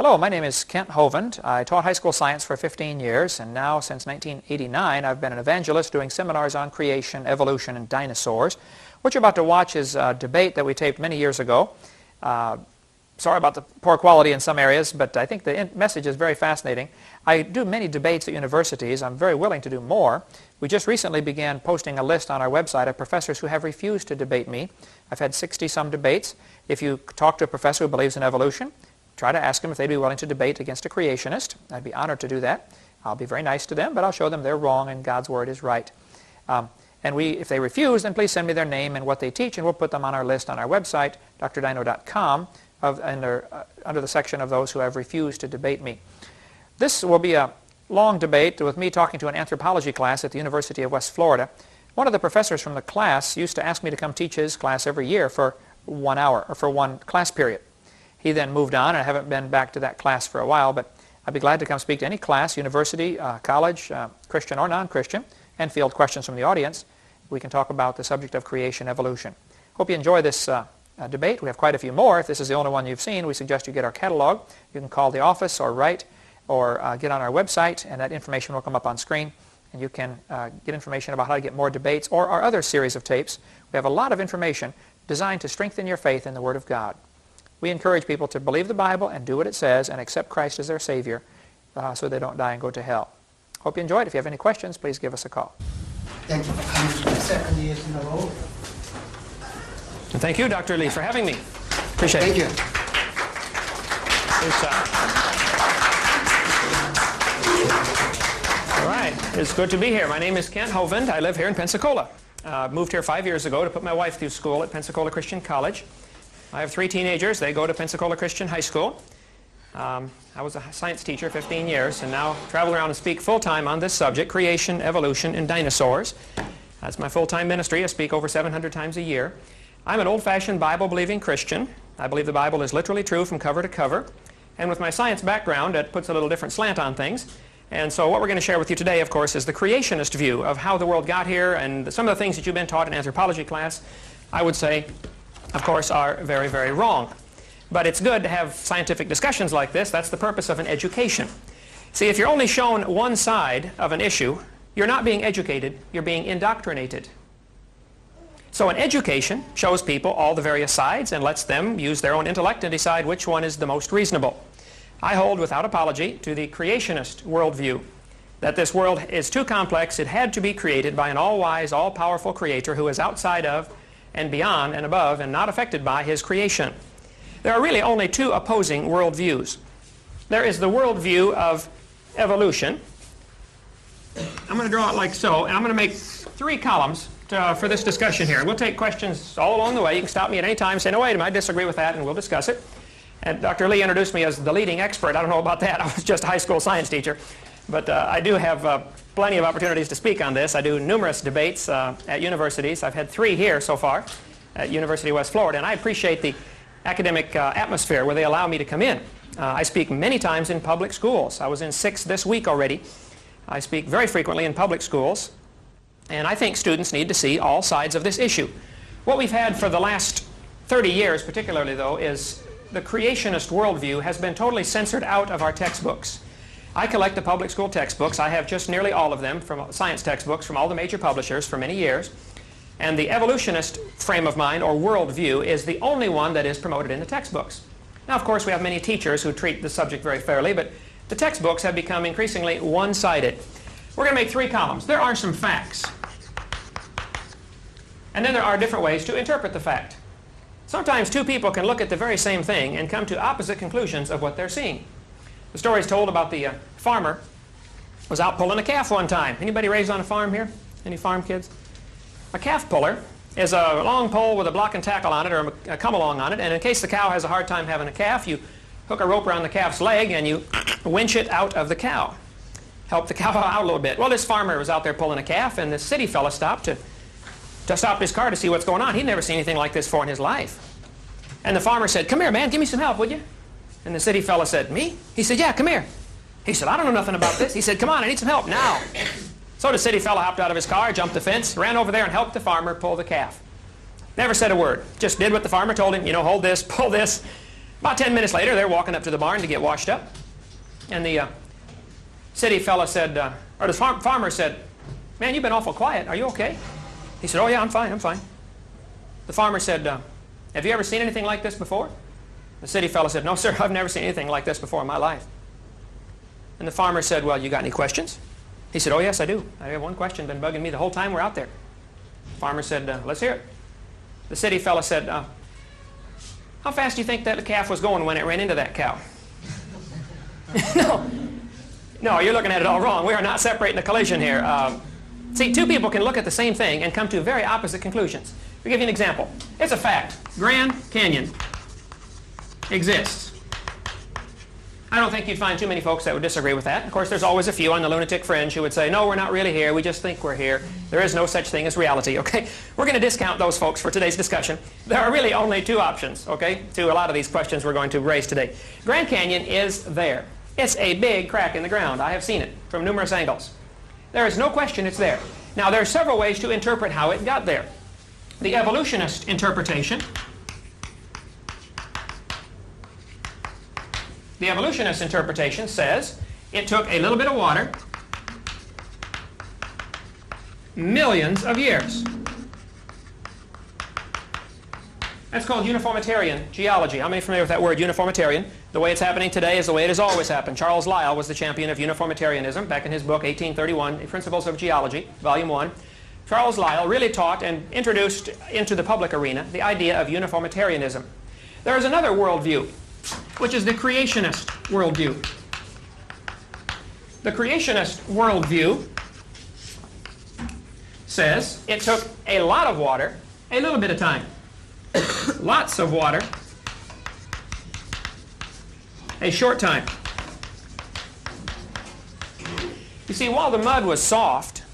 Hello, my name is Kent Hovind. I taught high school science for 15 years, and now since 1989 I've been an evangelist doing seminars on creation, evolution, and dinosaurs. What you're about to watch is a debate that we taped many years ago. Sorry about the poor quality in some areas, but I think the message is very fascinating. I do many debates at universities. I'm very willing to do more. We just recently began posting a list on our website of professors who have refused to debate me. I've had 60-some debates. If you talk to a professor who believes in evolution, try to ask them if they'd be willing to debate against a creationist. I'd be honored to do that. I'll be very nice to them, but I'll show them they're wrong and God's Word is right. If they refuse, then please send me their name and what they teach, and we'll put them on our list on our website, drdino.com, under the section of those who have refused to debate me. This will be a long debate with me talking to an anthropology class at the University of West Florida. One of the professors from the class used to ask me to come teach his class every year for 1 hour, or for one class period. He then moved on, and I haven't been back to that class for a while, but I'd be glad to come speak to any class, university, college, Christian or non-Christian, and field questions from the audience. We can talk about the subject of creation evolution. Hope you enjoy this debate. We have quite a few more. If this is the only one you've seen, we suggest you get our catalog. You can call the office or write or get on our website, and that information will come up on screen. And you can get information about how to get more debates or our other series of tapes. We have a lot of information designed to strengthen your faith in the Word of God. We encourage people to believe the Bible and do what it says and accept Christ as their Savior so they don't die and go to hell. Hope you enjoyed. If you have any questions, please give us a call. Thank you for coming for the second year in a row. And thank you, Dr. Lee, for having me. Appreciate it. Thank you. All right. It's good to be here. My name is Kent Hovind. I live here in Pensacola. Moved here 5 years ago to put my wife through school at Pensacola Christian College. I have 3 teenagers. They go to Pensacola Christian High School. I was a science teacher 15 years and now travel around and speak full-time on this subject, creation, evolution, and dinosaurs. That's my full-time ministry. I speak over 700 times a year. I'm an old-fashioned Bible-believing Christian. I believe the Bible is literally true from cover to cover. And with my science background, that puts a little different slant on things. And so what we're going to share with you today, of course, is the creationist view of how the world got here, and some of the things that you've been taught in anthropology class, I would say, of course, are very, very wrong. But it's good to have scientific discussions like this. That's the purpose of an education. See, if you're only shown one side of an issue, you're not being educated, you're being indoctrinated. So an education shows people all the various sides and lets them use their own intellect and decide which one is the most reasonable. I hold without apology to the creationist worldview, that this world is too complex. It had to be created by an all-wise, all-powerful creator who is outside of and beyond and above and not affected by his creation. There are really only 2 opposing worldviews. There is the worldview of evolution. I'm going to draw it like so, and I'm going to make 3 columns for this discussion here. We'll take questions all along the way. You can stop me at any time and say, no, wait a minute, I disagree with that, and we'll discuss it. And Dr. Lee introduced me as the leading expert. I don't know about that. I was just a high school science teacher. But I do have plenty of opportunities to speak on this. I do numerous debates at universities. I've had 3 here so far at University of West Florida, and I appreciate the academic atmosphere where they allow me to come in. I speak many times in public schools. I was in 6 this week already. I speak very frequently in public schools, and I think students need to see all sides of this issue. What we've had for the last 30 years particularly, though, is the creationist worldview has been totally censored out of our textbooks. I collect the public school textbooks. I have just nearly all of them, from science textbooks from all the major publishers for many years. And the evolutionist frame of mind, or worldview, is the only one that is promoted in the textbooks. Now, of course, we have many teachers who treat the subject very fairly, but the textbooks have become increasingly one-sided. We're going to make 3 columns. There are some facts. And then there are different ways to interpret the fact. Sometimes 2 people can look at the very same thing and come to opposite conclusions of what they're seeing. The story is told about the farmer was out pulling a calf one time. Anybody raised on a farm here? Any farm kids? A calf puller is a long pole with a block and tackle on it, or a come-along on it, and in case the cow has a hard time having a calf, you hook a rope around the calf's leg and you winch it out of the cow. Help the cow out a little bit. Well, this farmer was out there pulling a calf, and this city fella stopped to stop his car to see what's going on. He'd never seen anything like this before in his life. And the farmer said, "Come here, man, give me some help, would you?" And the city fella said, "Me?" He said, "Yeah, come here." He said, "I don't know nothing about this." He said, "Come on, I need some help now." So the city fella hopped out of his car, jumped the fence, ran over there and helped the farmer pull the calf. Never said a word. Just did what the farmer told him. You know, hold this, pull this. About 10 minutes later, they're walking up to the barn to get washed up. And the city fella said, or the farmer said, "Man, you've been awful quiet. Are you okay?" He said, "Oh yeah, I'm fine, I'm fine." The farmer said, "Have you ever seen anything like this before?" The city fella said, "No sir, I've never seen anything like this before in my life." And the farmer said, "Well, you got any questions?" He said, "Oh yes, I do. I have one question been bugging me the whole time we're out there." The farmer said, "Let's hear it." The city fella said, "How fast do you think that calf was going when it ran into that cow?" No, you're looking at it all wrong. We are not separating the collision here. See, two people can look at the same thing and come to very opposite conclusions. I'll give you an example. It's a fact. Grand Canyon exists. I don't think you'd find too many folks that would disagree with that. Of course, there's always a few on the lunatic fringe who would say, "No, we're not really here. We just think we're here. There is no such thing as reality." Okay? We're going to discount those folks for today's discussion. There are really only two options, okay, to a lot of these questions we're going to raise today. Grand Canyon is there. It's a big crack in the ground. I have seen it from numerous angles. There is no question it's there. Now, there are several ways to interpret how it got there. The evolutionist interpretation. The evolutionist interpretation says it took a little bit of water, millions of years. That's called uniformitarian geology. How many are familiar with that word, uniformitarian? The way it's happening today is the way it has always happened. Charles Lyell was the champion of uniformitarianism back in his book, 1831, Principles of Geology, Volume 1. Charles Lyell really taught and introduced into the public arena the idea of uniformitarianism. There is another worldview, which is the creationist worldview. The creationist worldview says it took a lot of water, a little bit of time. Lots of water, a short time. You see, while the mud was soft,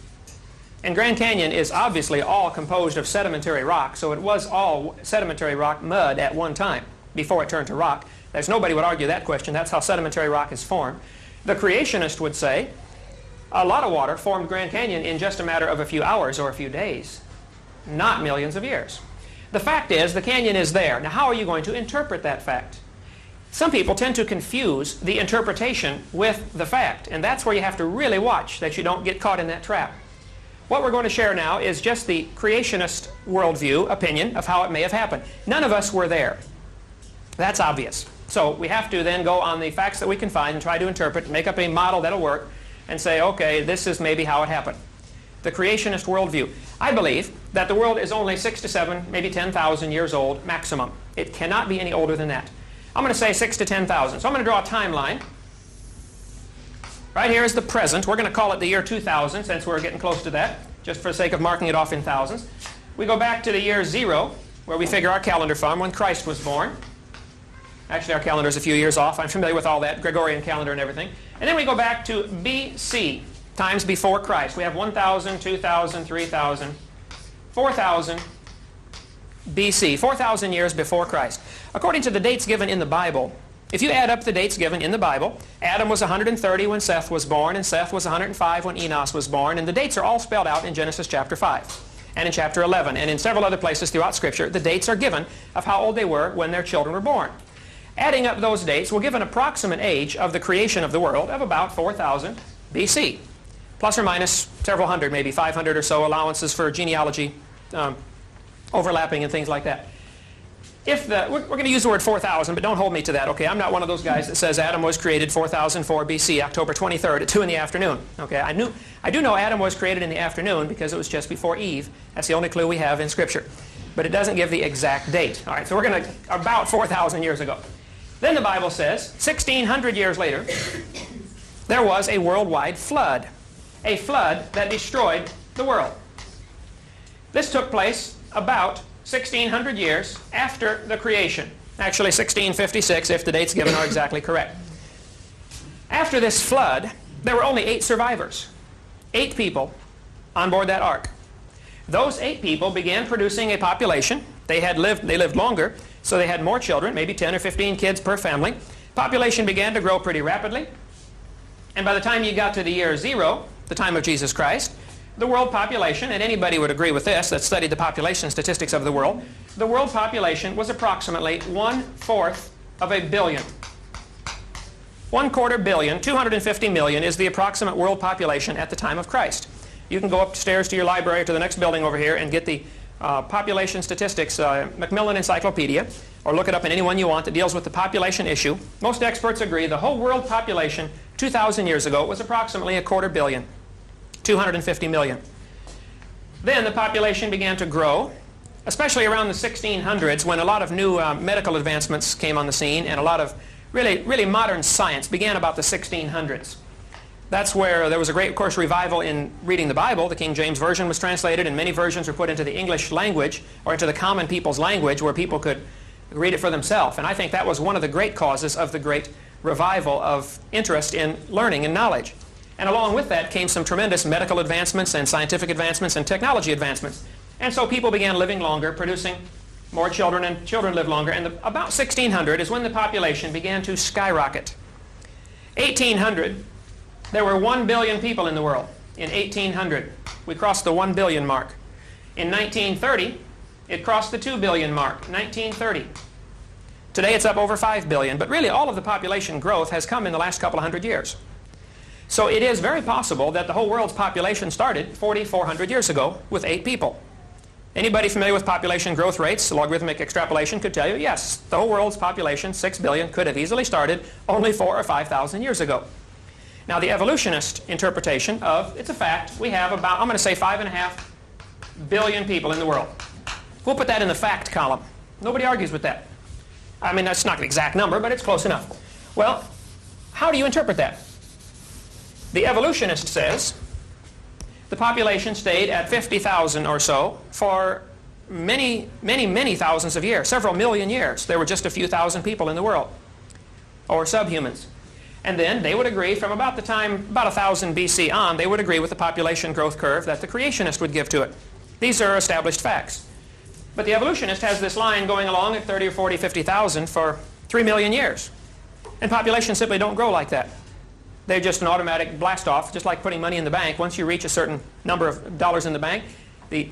and Grand Canyon is obviously all composed of sedimentary rock, so it was all sedimentary rock mud at one time before it turned to rock. There's nobody would argue that question. That's how sedimentary rock is formed. The creationist would say a lot of water formed Grand Canyon in just a matter of a few hours or a few days, not millions of years. The fact is, the canyon is there. Now, how are you going to interpret that fact? Some people tend to confuse the interpretation with the fact, and that's where you have to really watch that you don't get caught in that trap. What we're going to share now is just the creationist worldview opinion of how it may have happened. None of us were there. That's obvious. So we have to then go on the facts that we can find and try to interpret, make up a model that'll work, and say, okay, this is maybe how it happened. The creationist worldview. I believe that the world is only 6 to 7, maybe 10,000 years old maximum. It cannot be any older than that. I'm going to say 6 to 10,000. So I'm going to draw a timeline. Right here is the present. We're going to call it the year 2000 since we're getting close to that, just for the sake of marking it off in thousands. We go back to the year 0, where we figure our calendar from, when Christ was born. Actually, our calendar is a few years off. I'm familiar with all that, Gregorian calendar and everything. And then we go back to BC, times before Christ. We have 1,000, 2,000, 3,000, 4,000 BC, 4,000 years before Christ. According to the dates given in the Bible, if you add up the dates given in the Bible, Adam was 130 when Seth was born, and Seth was 105 when Enos was born, and the dates are all spelled out in Genesis chapter 5, and in chapter 11, and in several other places throughout Scripture, the dates are given of how old they were when their children were born. Adding up those dates will give an approximate age of the creation of the world of about 4,000 BC, plus or minus several hundred, maybe 500 or so allowances for genealogy overlapping and things like that. We're going to use the word 4,000, but don't hold me to that, okay? I'm not one of those guys that says Adam was created 4004 BC, October 23rd at 2 in the afternoon, okay? I do know Adam was created in the afternoon because it was just before Eve. That's the only clue we have in Scripture. But it doesn't give the exact date. All right, so we're going to, about 4,000 years ago. Then the Bible says, 1,600 years later, there was a worldwide flood. A flood that destroyed the world. This took place about 1,600 years after the creation. Actually, 1656, if the dates given are exactly correct. After this flood, there were only 8 survivors. 8 people on board that ark. Those 8 people began producing a population. They lived longer, so they had more children, maybe 10 or 15 kids per family. Population began to grow pretty rapidly. And by the time you got to the year 0, the time of Jesus Christ, the world population, and anybody would agree with this that studied the population statistics of the world population was approximately 1/4 of a billion. 1/4 billion, 250 million is the approximate world population at the time of Christ. You can go upstairs to your library or to the next building over here and get the population statistics, Macmillan Encyclopedia, or look it up in any one you want that deals with the population issue. Most experts agree the whole world population 2,000 years ago was approximately 1/4 billion, 250 million. Then the population began to grow, especially around the 1600s when a lot of new medical advancements came on the scene and a lot of really modern science began about the 1600s. That's where there was a great, of course, revival in reading the Bible. The King James Version was translated and many versions were put into the English language or into the common people's language where people could read it for themselves. And I think that was one of the great causes of the great revival of interest in learning and knowledge. And along with that came some tremendous medical advancements and scientific advancements and technology advancements. And so people began living longer, producing more children, and children lived longer. And about 1600 is when the population began to skyrocket. 1800, there were 1 billion people in the world. In 1800, we crossed the 1 billion mark. In 1930, it crossed the 2 billion mark. 1930. Today it's up over 5 billion, but really all of the population growth has come in the last couple of hundred years. So it is very possible that the whole world's population started 4,400 years ago with 8 people. Anybody familiar with population growth rates, logarithmic extrapolation, could tell you, yes, the whole world's population, 6 billion, could have easily started only 4,000 or 5,000 years ago. Now the evolutionist interpretation of, it's a fact, we have about, I'm going to say 5.5 billion people in the world. We'll put that in the fact column. Nobody argues with that. I mean, that's not the exact number, but it's close enough. Well, how do you interpret that? The evolutionist says the population stayed at 50,000 or so for many thousands of years, several million years. There were just a few thousand people in the world, or subhumans. And then they would agree from about the time, about 1000 BC on, they would agree with the population growth curve that the creationist would give to it. These are established facts. But the evolutionist has this line going along at 30 or 40, 50,000 for 3 million years. And populations simply don't grow like that. They're just an automatic blast off, just like putting money in the bank. Once you reach a certain number of dollars in the bank, the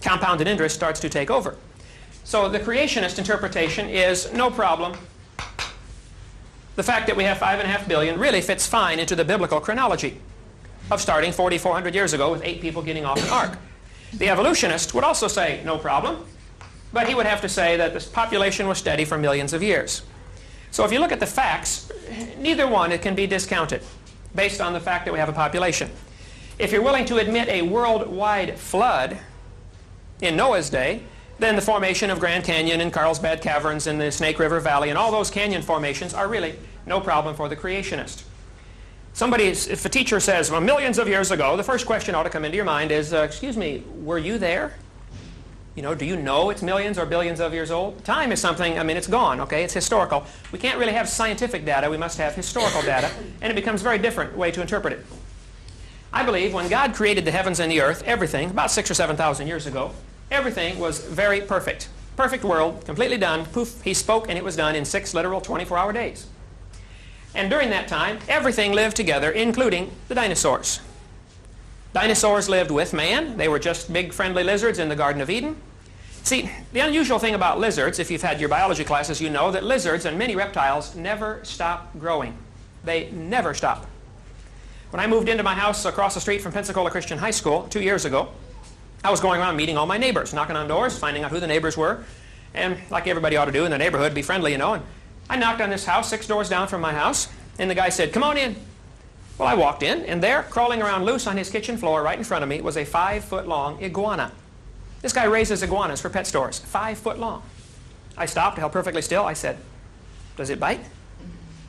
compounded interest starts to take over. So the creationist interpretation is no problem. The fact that we have 5.5 billion really fits fine into the biblical chronology of starting 4,400 years ago with 8 people getting off an ark. The evolutionist would also say no problem, but he would have to say that this population was steady for millions of years. So if you look at the facts, neither one it can be discounted based on the fact that we have a population. If you're willing to admit a worldwide flood in Noah's day, then the formation of Grand Canyon and Carlsbad Caverns and the Snake River Valley and all those canyon formations are really no problem for the creationist. If a teacher says, well, millions of years ago, the first question ought to come into your mind is, excuse me, were you there? You know, do you know it's millions or billions of years old? Time is something, I mean, it's gone, okay? It's historical. We can't really have scientific data. We must have historical data, and it becomes a very different way to interpret it. I believe when God created the heavens and the earth, everything, about 6,000 or 7,000 years ago, everything was very perfect. Perfect world, completely done. Poof, he spoke and it was done in 6 literal 24-hour days. And during that time, everything lived together, including the dinosaurs. Dinosaurs lived with man. They were just big friendly lizards in the Garden of Eden. See, the unusual thing about lizards, if you've had your biology classes, you know that lizards and many reptiles never stop growing. They never stop. When I moved into my house across the street from Pensacola Christian High School 2 years ago, I was going around meeting all my neighbors, knocking on doors, finding out who the neighbors were, and like everybody ought to do in the neighborhood, be friendly, you know. And I knocked on this house 6 doors down from my house, and the guy said, "Come on in." Well, I walked in, and there, crawling around loose on his kitchen floor right in front of me, was a 5-foot-long iguana. This guy raises iguanas for pet stores, 5 foot long. I stopped, held perfectly still. I said, "Does it bite?"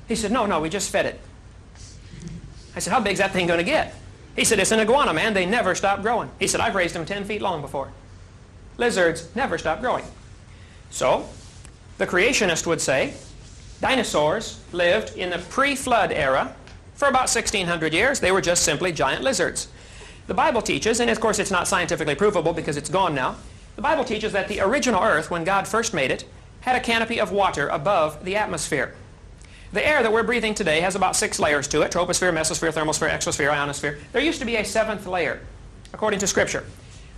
He said, "No, we just fed it." I said, "How big's that thing going to get?" He said, "It's an iguana, man. They never stop growing." He said, "I've raised them 10 feet long before." Lizards never stop growing. So, the creationist would say, dinosaurs lived in the pre-flood era for about 1,600 years. They were just simply giant lizards. The Bible teaches, and of course it's not scientifically provable because it's gone now, the Bible teaches that the original earth, when God first made it, had a canopy of water above the atmosphere. The air that we're breathing today has about 6 layers to it: troposphere, mesosphere, thermosphere, exosphere, ionosphere. There used to be a 7th layer, according to Scripture.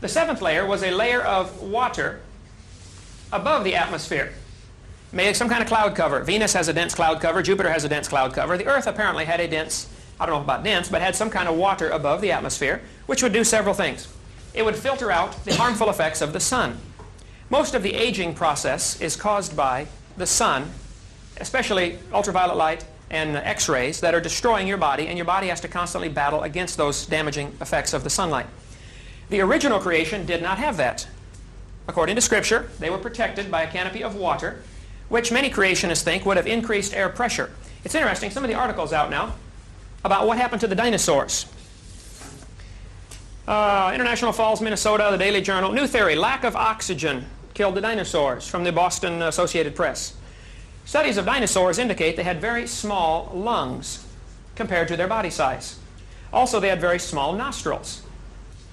The 7th layer was a layer of water above the atmosphere. Maybe some kind of cloud cover. Venus has a dense cloud cover. Jupiter has a dense cloud cover. The Earth apparently had a dense, I don't know about dense, but had some kind of water above the atmosphere, which would do several things. It would filter out the harmful effects of the sun. Most of the aging process is caused by the sun, especially ultraviolet light and X-rays that are destroying your body, and your body has to constantly battle against those damaging effects of the sunlight. The original creation did not have that. According to Scripture, they were protected by a canopy of water, which many creationists think would have increased air pressure. It's interesting, some of the articles out now about what happened to the dinosaurs. International Falls, Minnesota, the Daily Journal. New theory, lack of oxygen killed the dinosaurs, from the Boston Associated Press. Studies of dinosaurs indicate they had very small lungs compared to their body size. Also, they had very small nostrils.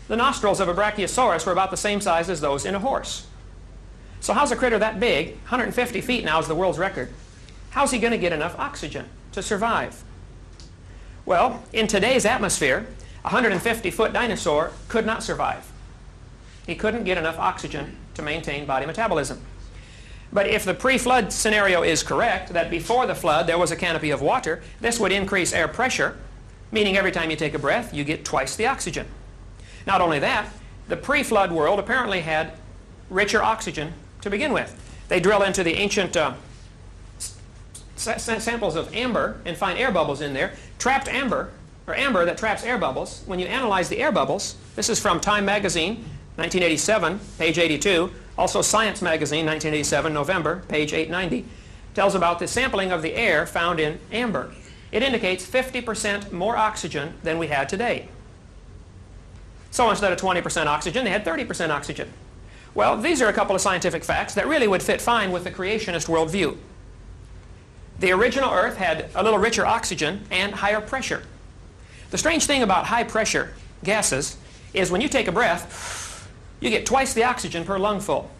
The nostrils of a brachiosaurus were about the same size as those in a horse. So how's a critter that big, 150 feet now is the world's record, how's he going to get enough oxygen to survive? Well, in today's atmosphere, a 150-foot dinosaur could not survive. He couldn't get enough oxygen to maintain body metabolism. But if the pre-flood scenario is correct, that before the flood there was a canopy of water, this would increase air pressure, meaning every time you take a breath, you get twice the oxygen. Not only that, the pre-flood world apparently had richer oxygen to begin with. They drill into the ancient samples of amber and find air bubbles in there. Trapped amber, or amber that traps air bubbles, when you analyze the air bubbles, this is from Time magazine, 1987, page 82, also Science magazine, 1987, November, page 890, tells about the sampling of the air found in amber. It indicates 50% more oxygen than we had today. So instead of 20% oxygen, they had 30% oxygen. Well, these are a couple of scientific facts that really would fit fine with the creationist worldview. The original Earth had a little richer oxygen and higher pressure. The strange thing about high pressure gases is when you take a breath, you get twice the oxygen per lungful.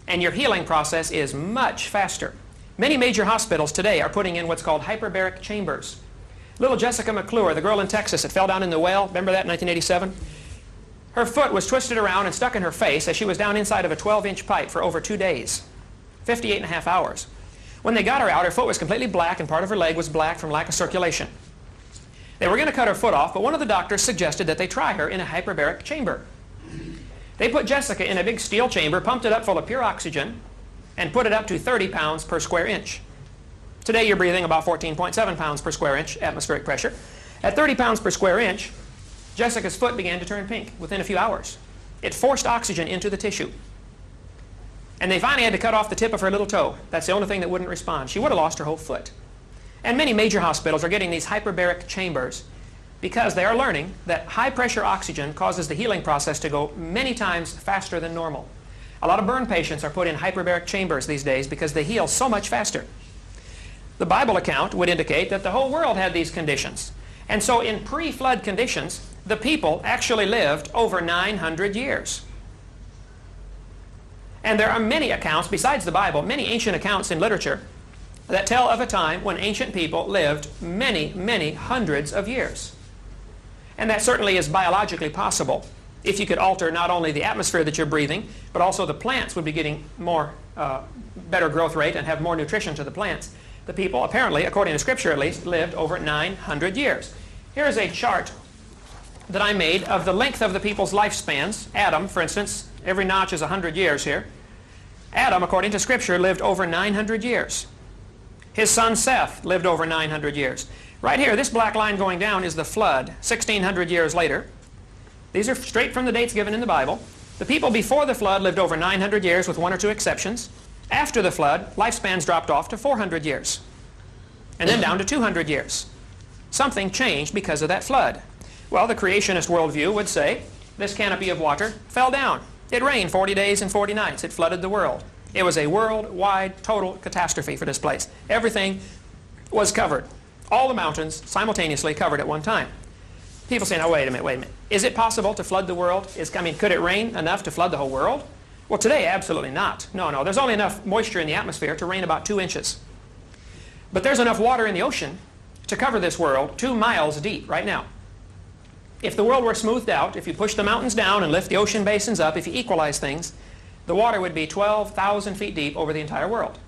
And your healing process is much faster. Many major hospitals today are putting in what's called hyperbaric chambers. Little Jessica McClure, the girl in Texas that fell down in the well, remember that in 1987? Her foot was twisted around and stuck in her face as she was down inside of a 12-inch pipe for over 2 days, 58.5 hours. When they got her out, her foot was completely black and part of her leg was black from lack of circulation. They were going to cut her foot off, but one of the doctors suggested that they try her in a hyperbaric chamber. They put Jessica in a big steel chamber, pumped it up full of pure oxygen, and put it up to 30 pounds per square inch. Today you're breathing about 14.7 pounds per square inch atmospheric pressure. At 30 pounds per square inch, Jessica's foot began to turn pink within a few hours. It forced oxygen into the tissue. And they finally had to cut off the tip of her little toe. That's the only thing that wouldn't respond. She would have lost her whole foot. And many major hospitals are getting these hyperbaric chambers because they are learning that high-pressure oxygen causes the healing process to go many times faster than normal. A lot of burn patients are put in hyperbaric chambers these days because they heal so much faster. The Bible account would indicate that the whole world had these conditions. And so in pre-flood conditions, the people actually lived over 900 years. And there are many accounts, besides the Bible, many ancient accounts in literature that tell of a time when ancient people lived many, many hundreds of years. And that certainly is biologically possible. If you could alter not only the atmosphere that you're breathing, but also the plants would be getting more, better growth rate and have more nutrition to the plants. The people, apparently, according to Scripture at least, lived over 900 years. Here's a chart that I made of the length of the people's lifespans. Adam, for instance, every notch is 100 years here. Adam, according to Scripture, lived over 900 years. His son Seth lived over 900 years. Right here, this black line going down is the flood, 1,600 years later. These are straight from the dates given in the Bible. The people before the flood lived over 900 years with 1 or 2 exceptions. After the flood, lifespans dropped off to 400 years. And then down to 200 years. Something changed because of that flood. Well, the creationist worldview would say this canopy of water fell down. It rained 40 days and 40 nights. It flooded the world. It was a worldwide total catastrophe for this place. Everything was covered. All the mountains simultaneously covered at one time. People say, now wait a minute. Is it possible to flood the world? Could it rain enough to flood the whole world? Well, today, absolutely not. No, there's only enough moisture in the atmosphere to rain about 2 inches. But there's enough water in the ocean to cover this world 2 miles deep right now. If the world were smoothed out, if you push the mountains down and lift the ocean basins up, if you equalize things, the water would be 12,000 feet deep over the entire world.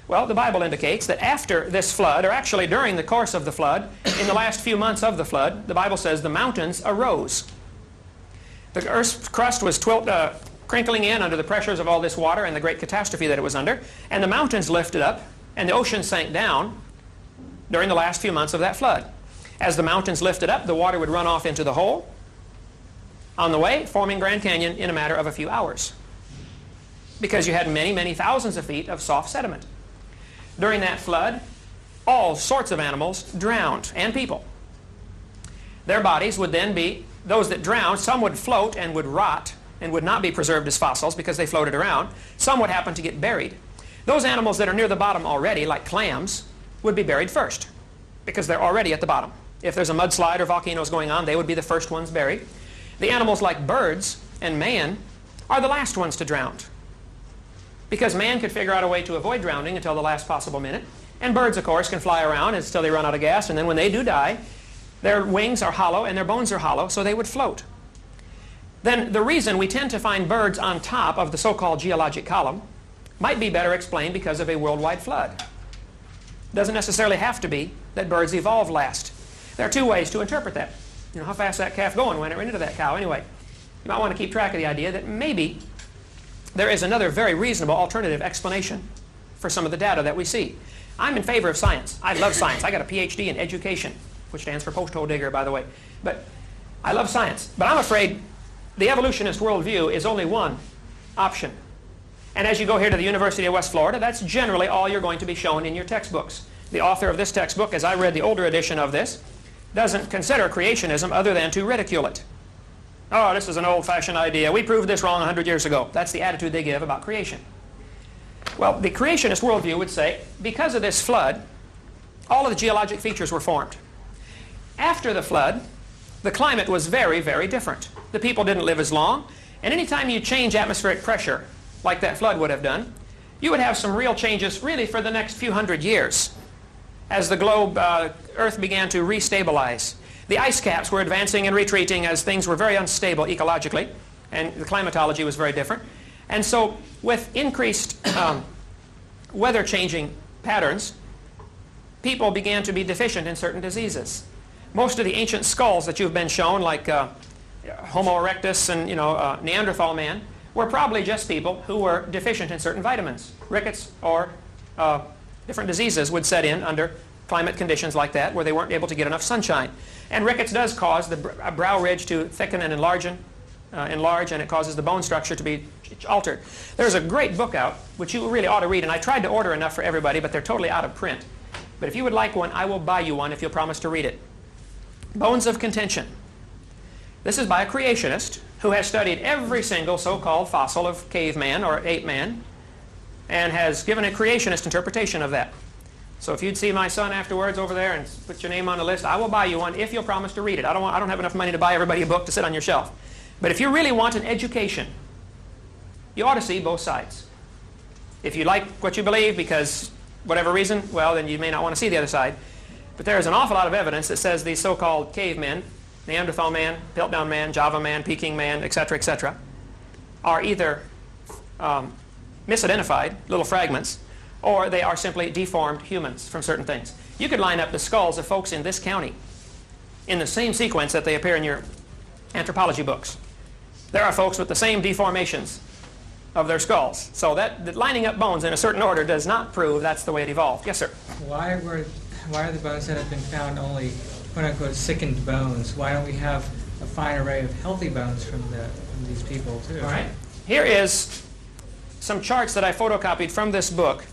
Well, the Bible indicates that after this flood, or actually during the course of the flood, in the last few months of the flood, the Bible says the mountains arose. The earth's crust was crinkling in under the pressures of all this water and the great catastrophe that it was under, and the mountains lifted up, and the ocean sank down during the last few months of that flood. As the mountains lifted up, the water would run off into the hole on the way, forming Grand Canyon in a matter of a few hours, because you had many, many thousands of feet of soft sediment. During that flood, all sorts of animals drowned, and people. Their bodies would then be, those that drowned, some would float and would rot and would not be preserved as fossils because they floated around. Some would happen to get buried. Those animals that are near the bottom already, like clams, would be buried first because they're already at the bottom. If there's a mudslide or volcanoes going on, they would be the first ones buried. The animals like birds and man are the last ones to drown, because man could figure out a way to avoid drowning until the last possible minute. And birds, of course, can fly around until they run out of gas, and then when they do die, their wings are hollow and their bones are hollow, so they would float. Then the reason we tend to find birds on top of the so-called geologic column might be better explained because of a worldwide flood. It doesn't necessarily have to be that birds evolved last. There are two ways to interpret that. You know, how fast that calf going when it ran into that cow anyway. You might want to keep track of the idea that maybe there is another very reasonable alternative explanation for some of the data that we see. I'm in favor of science. I love science. I got a PhD in education, which stands for post-hole digger, by the way. But I love science. But I'm afraid the evolutionist worldview is only one option. And as you go here to the University of West Florida, that's generally all you're going to be shown in your textbooks. The author of this textbook, as I read the older edition of this, doesn't consider creationism other than to ridicule it. Oh, this is an old-fashioned idea. We proved this wrong 100 years ago. That's the attitude they give about creation. Well, the creationist worldview would say, because of this flood, all of the geologic features were formed. After the flood, the climate was very, very different. The people didn't live as long, and anytime you change atmospheric pressure, like that flood would have done, you would have some real changes really for the next few hundred years as the globe, Earth began to restabilize. The ice caps were advancing and retreating as things were very unstable ecologically, and the climatology was very different. And so with increased weather changing patterns, people began to be deficient in certain diseases. Most of the ancient skulls that you've been shown, like Homo erectus and Neanderthal man, were probably just people who were deficient in certain vitamins. Rickets or different diseases would set in under climate conditions like that, where they weren't able to get enough sunshine. And rickets does cause the brow ridge to thicken and enlarge, and it causes the bone structure to be altered. There's a great book out, which you really ought to read, and I tried to order enough for everybody, but they're totally out of print. But if you would like one, I will buy you one if you'll promise to read it. Bones of Contention. This is by a creationist who has studied every single so-called fossil of caveman or ape man and has given a creationist interpretation of that. So if you'd see my son afterwards over there and put your name on the list, I will buy you one if you'll promise to read it. I don't have enough money to buy everybody a book to sit on your shelf. But if you really want an education, you ought to see both sides. If you like what you believe because whatever reason, well, then you may not want to see the other side. But there is an awful lot of evidence that says these so-called cavemen, Neanderthal man, Piltdown man, Java man, Peking man, etc., are either misidentified, little fragments, or they are simply deformed humans from certain things. You could line up the skulls of folks in this county in the same sequence that they appear in your anthropology books. There are folks with the same deformations of their skulls. So that lining up bones in a certain order does not prove that's the way it evolved. Yes, sir? Why are the bones that have been found only quote-unquote sickened bones? Why don't we have a fine array of healthy bones from these people too? All right. Here is some charts that I photocopied from this book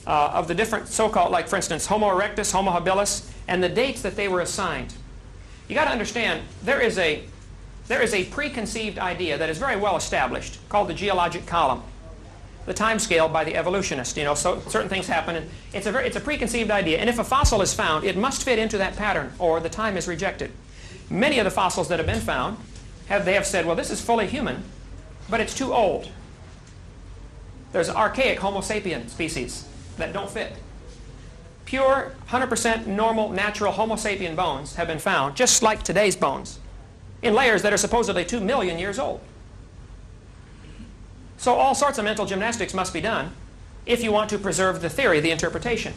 of the different so-called, like for instance, Homo erectus, Homo habilis, and the dates that they were assigned. You got to understand, there is a preconceived idea that is very well established called the geologic column, the time scale by the evolutionist. So certain things happen, and it's a preconceived idea. And if a fossil is found, it must fit into that pattern, or the time is rejected. Many of the fossils that have been found, they have said, well, this is fully human, but it's too old. There's archaic Homo sapien species that don't fit. Pure, 100% normal, natural Homo sapien bones have been found, just like today's bones, in layers that are supposedly 2 million years old. So all sorts of mental gymnastics must be done if you want to preserve the theory, the interpretation.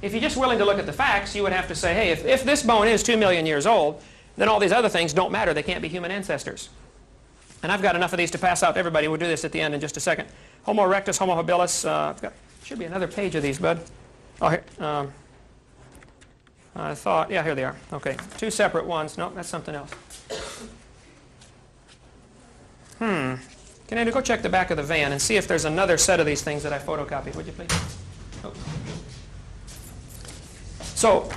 If you're just willing to look at the facts, you would have to say, hey, if this bone is 2 million years old, then all these other things don't matter. They can't be human ancestors. And I've got enough of these to pass out to everybody. We'll do this at the end in just a second. Homo erectus, Homo habilis. Should be another page of these, bud. Oh, here. I thought, yeah, here they are. Okay, 2 separate ones. No, that's something else. Can I go check the back of the van and see if there's another set of these things that I photocopied, would you please? Oh. So,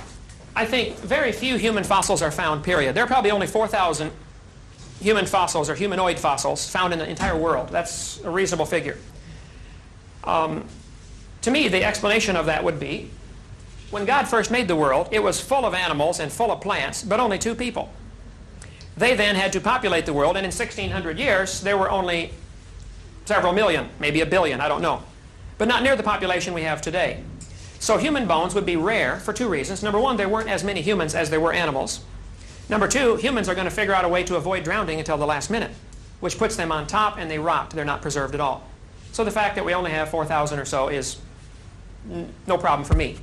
I think very few human fossils are found, period. There are probably only 4,000 human fossils or humanoid fossils found in the entire world. That's a reasonable figure. To me, the explanation of that would be, when God first made the world, it was full of animals and full of plants, but only 2 people. They then had to populate the world, and in 1,600 years, there were only several million, maybe a billion, I don't know. But not near the population we have today. So human bones would be rare for 2 reasons. Number 1, there weren't as many humans as there were animals. Number 2, humans are going to figure out a way to avoid drowning until the last minute, which puts them on top and they rot. They're not preserved at all. So the fact that we only have 4,000 or so is no problem for me.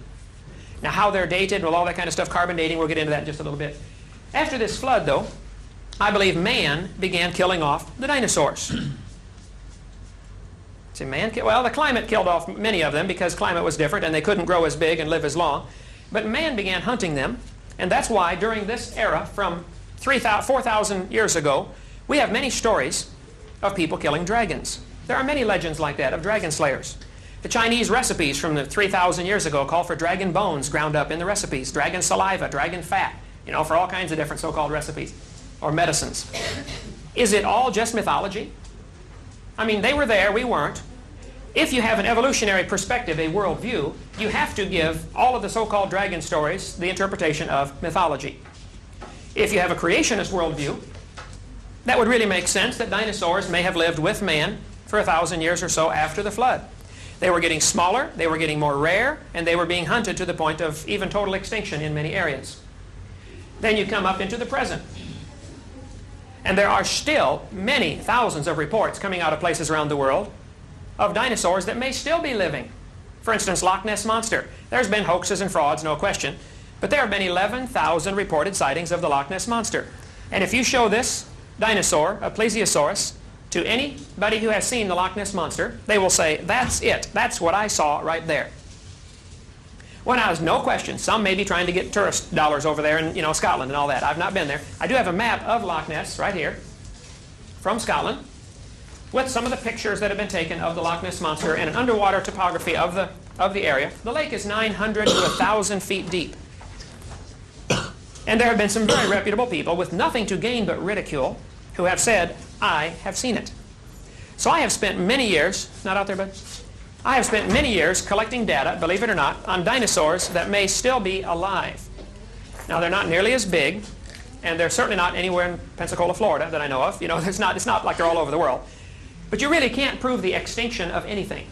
Now how they're dated, well, all that kind of stuff, carbon dating, we'll get into that in just a little bit. After this flood, though, I believe man began killing off the dinosaurs. See, well, the climate killed off many of them because climate was different and they couldn't grow as big and live as long. But man began hunting them, and that's why during this era, from 4,000 years ago, we have many stories of people killing dragons. There are many legends like that of dragon slayers. The Chinese recipes from the 3,000 years ago call for dragon bones ground up in the recipes, dragon saliva, dragon fat, you know, for all kinds of different so-called recipes or medicines. Is it all just mythology? I mean, they were there, we weren't. If you have an evolutionary perspective, a worldview, you have to give all of the so-called dragon stories the interpretation of mythology. If you have a creationist worldview, that would really make sense that dinosaurs may have lived with man for 1,000 years or so after the flood. They were getting smaller, they were getting more rare, and they were being hunted to the point of even total extinction in many areas. Then you come up into the present. And there are still many thousands of reports coming out of places around the world of dinosaurs that may still be living. For instance, Loch Ness Monster. There's been hoaxes and frauds, no question. But there have been 11,000 reported sightings of the Loch Ness Monster. And if you show this dinosaur, a plesiosaurus, to anybody who has seen the Loch Ness Monster, they will say, that's it. That's what I saw right there. Well, now, there's no question. Some may be trying to get tourist dollars over there in, Scotland and all that. I've not been there. I do have a map of Loch Ness right here from Scotland with some of the pictures that have been taken of the Loch Ness Monster and an underwater topography of the area. The lake is 900 to 1,000 feet deep. And there have been some very reputable people with nothing to gain but ridicule who have said, I have seen it. So I have spent many years, not out there, bud? I have spent many years collecting data, believe it or not, on dinosaurs that may still be alive. Now, they're not nearly as big, and they're certainly not anywhere in Pensacola, Florida, that I know of. It's not like they're all over the world. But you really can't prove the extinction of anything.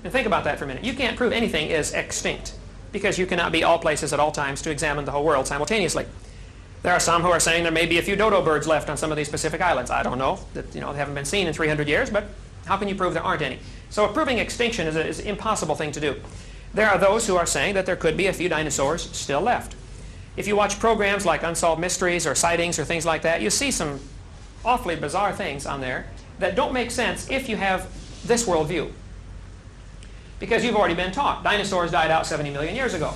And think about that for a minute. You can't prove anything is extinct, because you cannot be all places at all times to examine the whole world simultaneously. There are some who are saying there may be a few dodo birds left on some of these Pacific islands. I don't know. They haven't been seen in 300 years, but how can you prove there aren't any? So proving extinction is an impossible thing to do. There are those who are saying that there could be a few dinosaurs still left. If you watch programs like Unsolved Mysteries or Sightings or things like that, you see some awfully bizarre things on there that don't make sense if you have this worldview. Because you've already been taught dinosaurs died out 70 million years ago.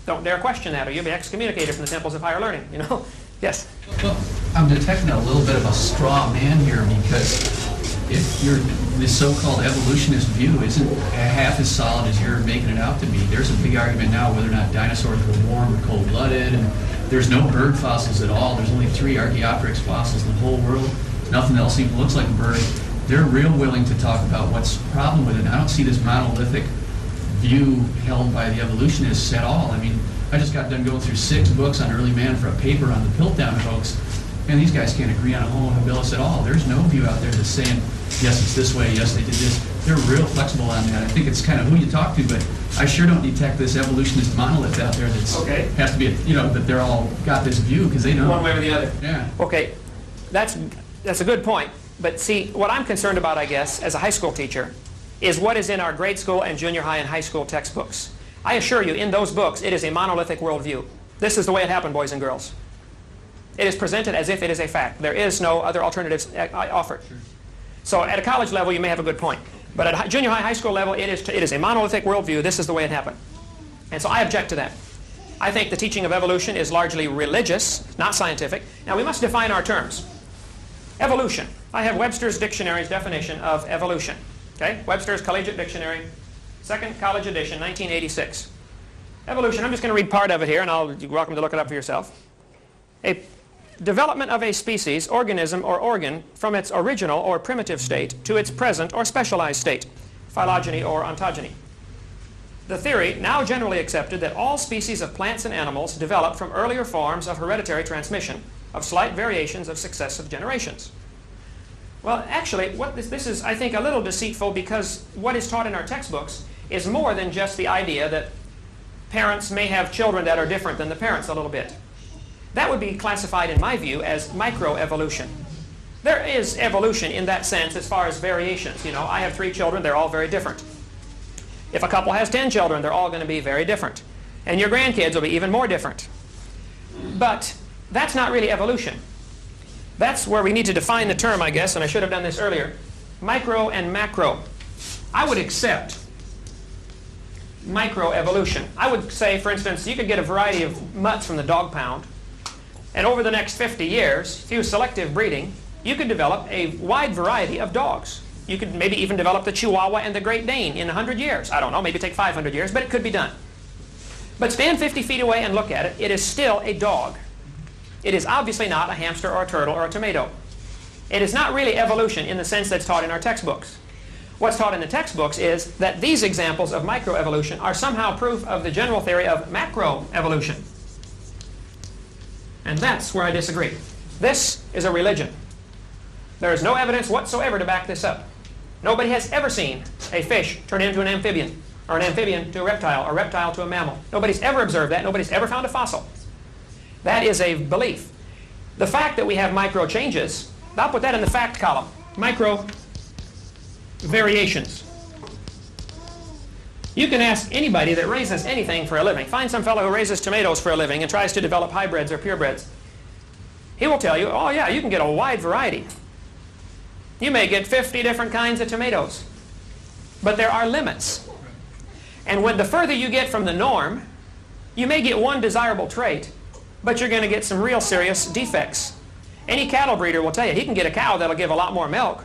Don't dare question that, or you'll be excommunicated from the temples of higher learning, Yes? Well, I'm detecting a little bit of a straw man here, because if this so-called evolutionist view isn't half as solid as you're making it out to be, there's a big argument now whether or not dinosaurs were warm or cold-blooded, and there's no bird fossils at all. There's only 3 Archaeopteryx fossils in the whole world. Nothing else even looks like a bird. They're real willing to talk about what's the problem with it. And I don't see this monolithic view held by the evolutionists at all. I mean, I just got done going through 6 books on early man for a paper on the Piltdown hoax, and these guys can't agree on a Homo habilis at all. There's no view out there that's saying, yes, it's this way, yes, they did this. They're real flexible on that. I think it's kind of who you talk to, but I sure don't detect this evolutionist monolith out there that's has to be, that they're all got this view, because they know. One way or the other. Yeah. Okay, that's a good point. But see, what I'm concerned about, I guess, as a high school teacher, is what is in our grade school and junior high and high school textbooks. I assure you, in those books, it is a monolithic worldview. This is the way it happened, boys and girls. It is presented as if it is a fact. There is no other alternatives offered. So at a college level, you may have a good point. But at junior high, high school level, it is a monolithic worldview. This is the way it happened. And so I object to that. I think the teaching of evolution is largely religious, not scientific. Now, we must define our terms. Evolution. I have Webster's Dictionary's definition of evolution. Okay? Webster's Collegiate Dictionary, second college edition, 1986. Evolution, I'm just going to read part of it here, and you're welcome to look it up for yourself. A development of a species, organism, or organ from its original or primitive state to its present or specialized state, phylogeny or ontogeny. The theory, now generally accepted, that all species of plants and animals develop from earlier forms of hereditary transmission, of slight variations of successive generations. Well, actually, this is, I think, a little deceitful, because what is taught in our textbooks is more than just the idea that parents may have children that are different than the parents a little bit. That would be classified, in my view, as microevolution. There is evolution in that sense as far as variations. You know, I have 3 children, they're all very different. If a couple has 10 children, they're all going to be very different. And your grandkids will be even more different. But that's not really evolution. That's where we need to define the term, I guess, and I should have done this earlier. Micro and macro. I would accept microevolution. I would say, for instance, you could get a variety of mutts from the dog pound, and over the next 50 years, through selective breeding, you could develop a wide variety of dogs. You could maybe even develop the Chihuahua and the Great Dane in 100 years. I don't know, maybe take 500 years, but it could be done. But stand 50 feet away and look at it. It is still a dog. It is obviously not a hamster or a turtle or a tomato. It is not really evolution in the sense that's taught in our textbooks. What's taught in the textbooks is that these examples of microevolution are somehow proof of the general theory of macroevolution. And that's where I disagree. This is a religion. There is no evidence whatsoever to back this up. Nobody has ever seen a fish turn into an amphibian, or an amphibian to a reptile, or a reptile to a mammal. Nobody's ever observed that. Nobody's ever found a fossil. That is a belief. The fact that we have micro changes, I'll put that in the fact column. Micro variations. You can ask anybody that raises anything for a living. Find some fellow who raises tomatoes for a living and tries to develop hybrids or purebreds. He will tell you, oh yeah, you can get a wide variety. You may get 50 different kinds of tomatoes. But there are limits. And when the further you get from the norm, you may get one desirable trait, but you're going to get some real serious defects. Any cattle breeder will tell you, he can get a cow that'll give a lot more milk,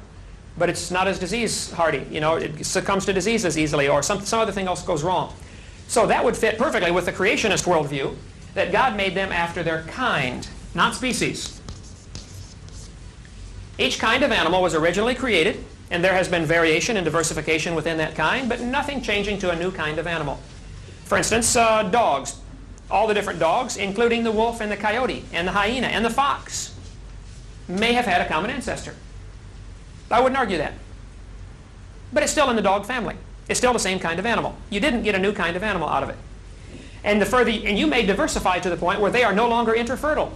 but it's not as disease hardy. You know, it succumbs to diseases easily, or some other thing else goes wrong. So that would fit perfectly with the creationist worldview, that God made them after their kind, not species. Each kind of animal was originally created, and there has been variation and diversification within that kind, but nothing changing to a new kind of animal. For instance, dogs. All the different dogs, including the wolf and the coyote and the hyena and the fox, may have had a common ancestor. I wouldn't argue that. But it's still in the dog family. It's still the same kind of animal. You didn't get a new kind of animal out of it. And you may diversify to the point where they are no longer interfertile.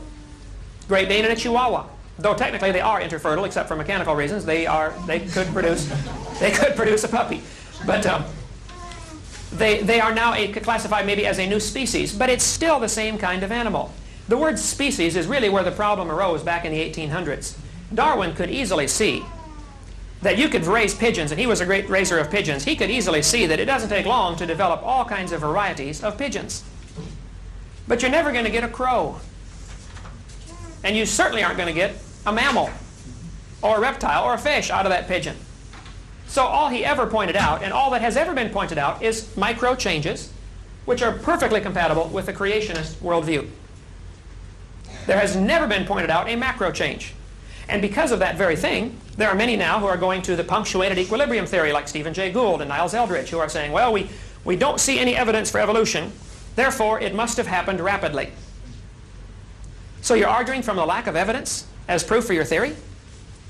Great Dane and a Chihuahua. Though technically they are interfertile, except for mechanical reasons, they could produce a puppy. But they are now classified maybe as a new species, but it's still the same kind of animal. The word species is really where the problem arose back in the 1800s. Darwin could easily see that you could raise pigeons, and he was a great raiser of pigeons. He could easily see that it doesn't take long to develop all kinds of varieties of pigeons. But you're never going to get a crow. And you certainly aren't going to get a mammal or a reptile or a fish out of that pigeon. So all he ever pointed out, and all that has ever been pointed out, is micro changes, which are perfectly compatible with the creationist worldview. There has never been pointed out a macro change. And because of that very thing, there are many now who are going to the punctuated equilibrium theory, like Stephen Jay Gould and Niles Eldredge, who are saying, well, we don't see any evidence for evolution, therefore it must have happened rapidly. So you're arguing from the lack of evidence as proof for your theory?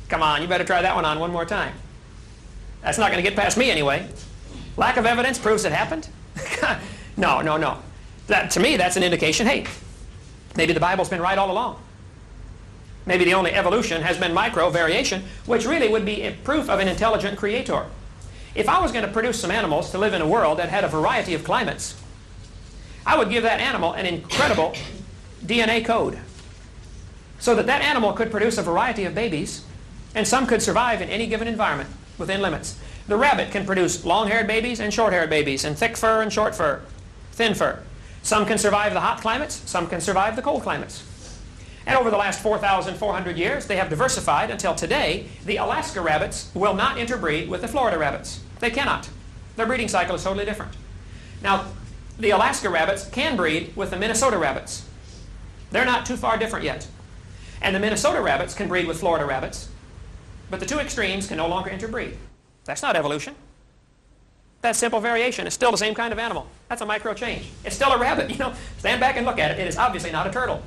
Come on, you better try that one more time. That's not going to get past me anyway. Lack of evidence proves it happened? No. To me, that's an indication, hey, maybe the Bible's been right all along. Maybe the only evolution has been micro variation, which really would be a proof of an intelligent creator. If I was going to produce some animals to live in a world that had a variety of climates, I would give that animal an incredible DNA code so that that animal could produce a variety of babies, and some could survive in any given environment within limits. The rabbit can produce long-haired babies and short-haired babies, and thick fur and short fur, thin fur. Some can survive the hot climates, some can survive the cold climates. And over the last 4,400 years, they have diversified until today, the Alaska rabbits will not interbreed with the Florida rabbits. They cannot. Their breeding cycle is totally different. Now, the Alaska rabbits can breed with the Minnesota rabbits. They're not too far different yet. And the Minnesota rabbits can breed with Florida rabbits, but the two extremes can no longer interbreed. That's not evolution. That's simple variation. It's still the same kind of animal. That's a micro change. It's still a rabbit. You know, stand back and look at it. It is obviously not a turtle.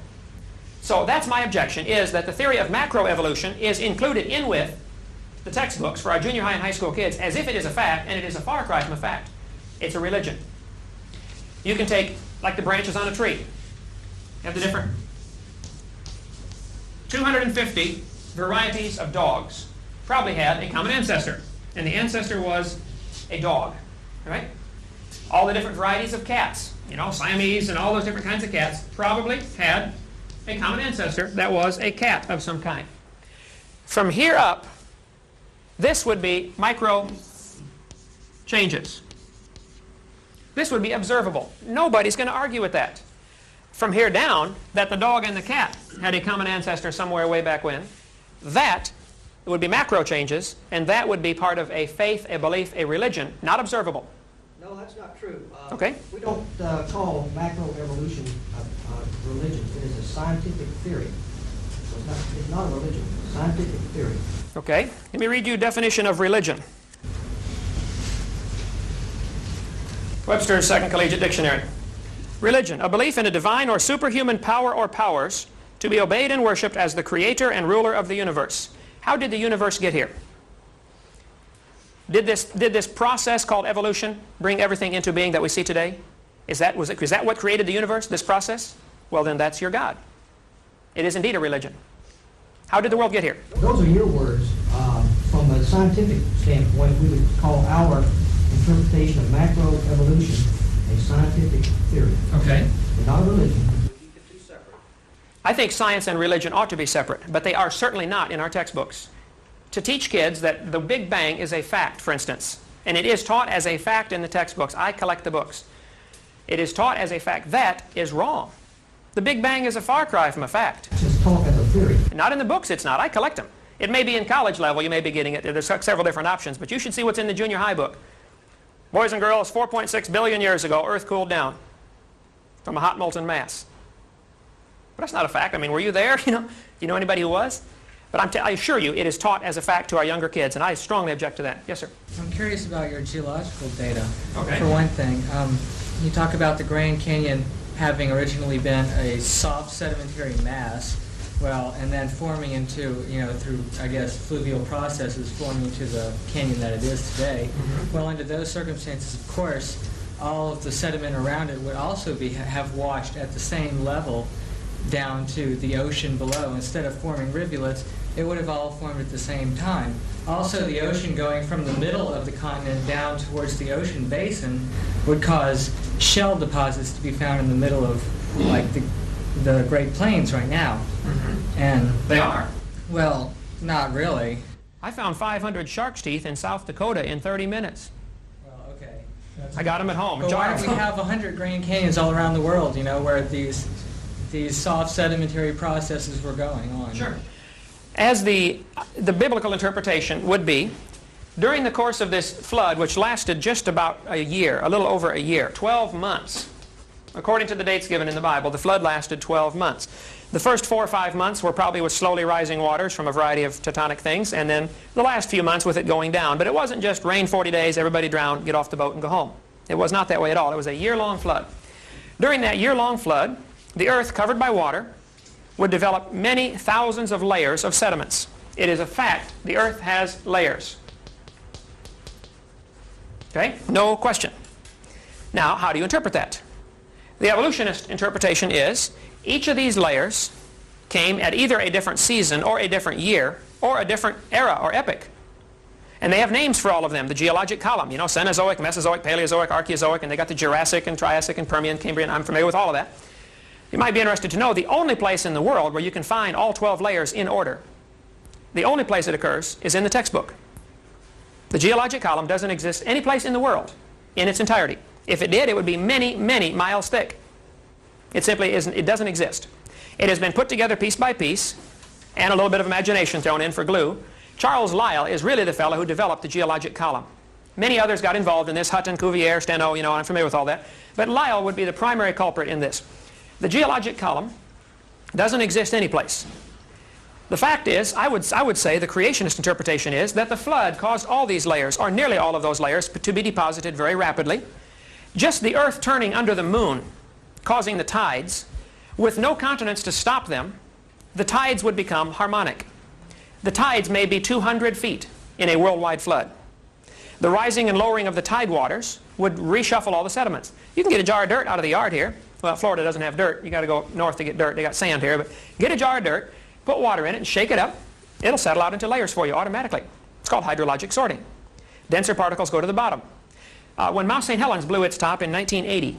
So that's my objection, is that the theory of macroevolution is included in with the textbooks for our junior high and high school kids as if it is a fact, and it is a far cry from a fact. It's a religion. You can take, like the branches on a tree. You have the different 250 varieties of dogs probably had a common ancestor, and the ancestor was a dog, right? All the different varieties of cats, you know, Siamese and all those different kinds of cats probably had a common ancestor that was a cat of some kind. From here up, this would be micro changes. This would be observable. Nobody's going to argue with that. From here down, that the dog and the cat had a common ancestor somewhere way back when, that would be macro changes, and that would be part of a faith, a belief, a religion, not observable. No, that's not true. Okay. We don't call macroevolution a religion. It is a scientific theory. So it's not a religion. It's a scientific theory. Okay. Let me read you a definition of religion. Webster's Second Collegiate Dictionary. Religion, a belief in a divine or superhuman power or powers to be obeyed and worshipped as the creator and ruler of the universe. How did the universe get here? Did this process called evolution bring everything into being that we see today? Is that what created the universe, this process? Well, then that's your God. It is indeed a religion. How did the world get here? Those are your words. From a scientific standpoint, we would call our interpretation of macroevolution a scientific theory. Okay. But not a religion. I think science and religion ought to be separate, but they are certainly not in our textbooks. To teach kids that the Big Bang is a fact, for instance, and it is taught as a fact in the textbooks. I collect the books. It is taught as a fact. That is wrong. The Big Bang is a far cry from a fact. It's taught as a theory. Not in the books, it's not. I collect them. It may be in college level, you may be getting it. There's several different options, but you should see what's in the junior high book. Boys and girls, 4.6 billion years ago, Earth cooled down from a hot molten mass. But that's not a fact. I mean, were you there? Do you know anybody who was? But I assure you, it is taught as a fact to our younger kids, and I strongly object to that. Yes, sir? I'm curious about your geological data. Okay. For one thing, you talk about the Grand Canyon having originally been a soft sedimentary mass, well, and then forming into, through, I guess, fluvial processes, forming into the canyon that it is today. Mm-hmm. Well, under those circumstances, of course, all of the sediment around it would also have washed at the same level down to the ocean below. Instead of forming rivulets, it would have all formed at the same time. Also, the ocean going from the middle of the continent down towards the ocean basin would cause shell deposits to be found in the middle of, like, the Great Plains right now. Mm-hmm. And they are. Well, not really. I found 500 shark's teeth in South Dakota in 30 minutes. Well, okay. I got them at home. But why don't we have 100 Grand Canyons all around the world, where these soft sedimentary processes were going on? Sure. As the biblical interpretation would be, during the course of this flood, which lasted just about a year, a little over a year, 12 months, according to the dates given in the Bible, the flood lasted 12 months. The first 4 or 5 months were probably with slowly rising waters from a variety of tectonic things, and then the last few months with it going down. But it wasn't just rain 40 days, everybody drown, get off the boat and go home. It was not that way at all. It was a year-long flood. During that year-long flood, the earth, covered by water, would develop many thousands of layers of sediments. It is a fact. The earth has layers. Okay? No question. Now, how do you interpret that? The evolutionist interpretation is each of these layers came at either a different season or a different year or a different era or epoch. And they have names for all of them. The geologic column, you know, Cenozoic, Mesozoic, Paleozoic, Archaeozoic, and they got the Jurassic and Triassic and Permian, Cambrian. I'm familiar with all of that. You might be interested to know the only place in the world where you can find all 12 layers in order, the only place it occurs is in the textbook. The geologic column doesn't exist any place in the world in its entirety. If it did, it would be many, many miles thick. It simply isn't. It doesn't exist. It has been put together piece by piece and a little bit of imagination thrown in for glue. Charles Lyell is really the fellow who developed the geologic column. Many others got involved in this, Hutton, Cuvier, Steno, you know, I'm familiar with all that. But Lyell would be the primary culprit in this. The geologic column doesn't exist anyplace. The fact is, I would say the creationist interpretation is that the flood caused all these layers, or nearly all of those layers, to be deposited very rapidly. Just the earth turning under the moon, causing the tides, with no continents to stop them, the tides would become harmonic. The tides may be 200 feet in a worldwide flood. The rising and lowering of the tide waters would reshuffle all the sediments. You can get a jar of dirt out of the yard here. Well, Florida doesn't have dirt. You got to go north to get dirt. They got sand here. But get a jar of dirt, put water in it, and shake it up. It'll settle out into layers for you automatically. It's called hydrologic sorting. Denser particles go to the bottom. When Mount St. Helens blew its top in 1980,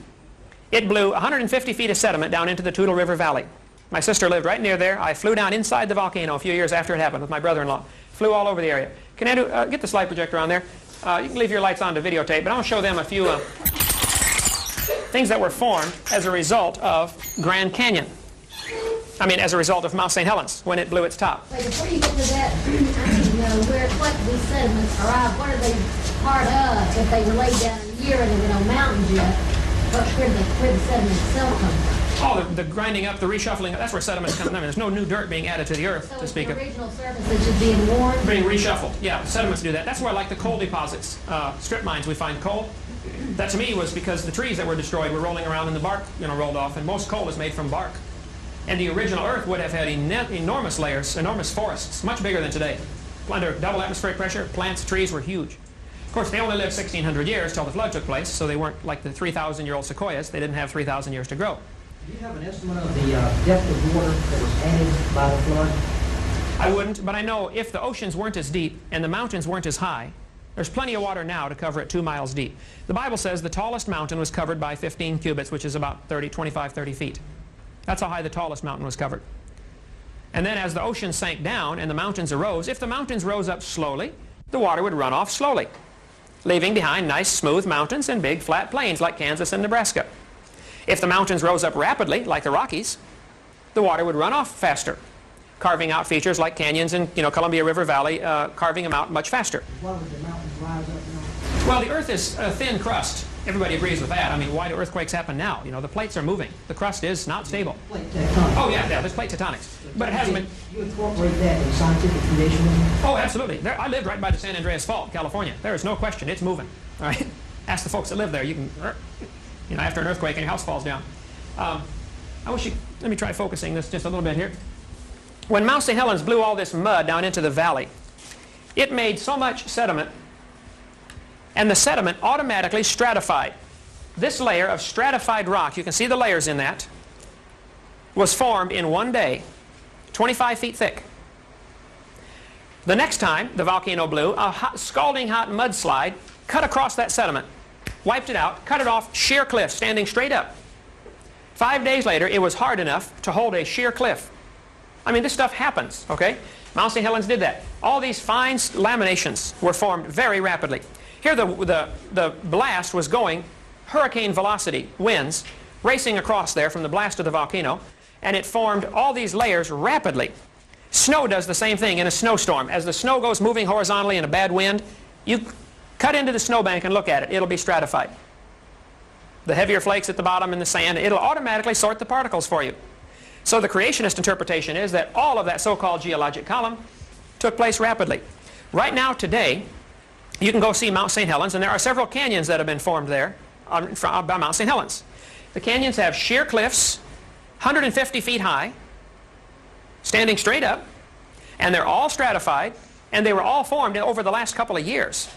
it blew 150 feet of sediment down into the Toutle River Valley. My sister lived right near there. I flew down inside the volcano a few years after it happened with my brother-in-law. Flew all over the area. Can Andrew get the slide projector on there? You can leave your lights on to videotape, but I'll show them a few things that were formed as a result of Grand Canyon. I mean, as a result of Mount St. Helens when it blew its top. Wait, before you get to that, I need to know what these sediments arrive. What are they part of? If they were laid down in a year and they've been on mountains yet, where the sediment itself comes from? Oh, the grinding up, the reshuffling, that's where sediments come. I mean, there's no new dirt being added to the earth, to speak of. So the original surface is just being worn? Being reshuffled, yeah, sediments do that. That's where, like the coal deposits, strip mines, we find coal. That to me was because the trees that were destroyed were rolling around and the bark, you know, rolled off, and most coal is made from bark. And the original earth would have had enormous layers, enormous forests, much bigger than today. Under double atmospheric pressure, plants, trees were huge. Of course, they only lived 1,600 years till the flood took place, so they weren't like the 3,000-year-old sequoias. They didn't have 3,000 years to grow. Do you have an estimate of the depth of water that was added by the flood? I wouldn't, but I know if the oceans weren't as deep and the mountains weren't as high, there's plenty of water now to cover it 2 miles deep. The Bible says the tallest mountain was covered by 15 cubits, which is about 25, 30 feet. That's how high the tallest mountain was covered. And then as the ocean sank down and the mountains arose, if the mountains rose up slowly, the water would run off slowly, leaving behind nice smooth mountains and big flat plains like Kansas and Nebraska. If the mountains rose up rapidly, like the Rockies, the water would run off faster, carving out features like canyons in Columbia River Valley, carving them out much faster. Why would the mountains rise up now? Well, the Earth is a thin crust. Everybody agrees with that. I mean, why do earthquakes happen now? You know, the plates are moving. The crust is not stable. Plate tectonics. Oh, yeah, there's plate tectonics. But it hasn't been... You incorporate that in scientific creationism? Oh, absolutely. I lived right by the San Andreas Fault, California. There is no question. It's moving. All right? Ask the folks that live there. You can... after an earthquake and your house falls down. Let me try focusing this just a little bit here. When Mount St. Helens blew all this mud down into the valley, it made so much sediment, and the sediment automatically stratified. This layer of stratified rock, you can see the layers in that, was formed in one day, 25 feet thick. The next time the volcano blew, a scalding hot mudslide cut across that sediment, wiped it out, cut it off, sheer cliff, standing straight up. 5 days later, it was hard enough to hold a sheer cliff. I mean, this stuff happens, okay? Mount St. Helens did that. All these fine laminations were formed very rapidly. Here the blast was going hurricane velocity winds racing across there from the blast of the volcano, and it formed all these layers rapidly. Snow does the same thing in a snowstorm. As the snow goes moving horizontally in a bad wind, you cut into the snowbank and look at it. It'll be stratified. The heavier flakes at the bottom in the sand, it'll automatically sort the particles for you. So the creationist interpretation is that all of that so-called geologic column took place rapidly. Right now, today, you can go see Mount St. Helens, and there are several canyons that have been formed there by Mount St. Helens. The canyons have sheer cliffs, 150 feet high, standing straight up, and they're all stratified, and they were all formed over the last couple of years.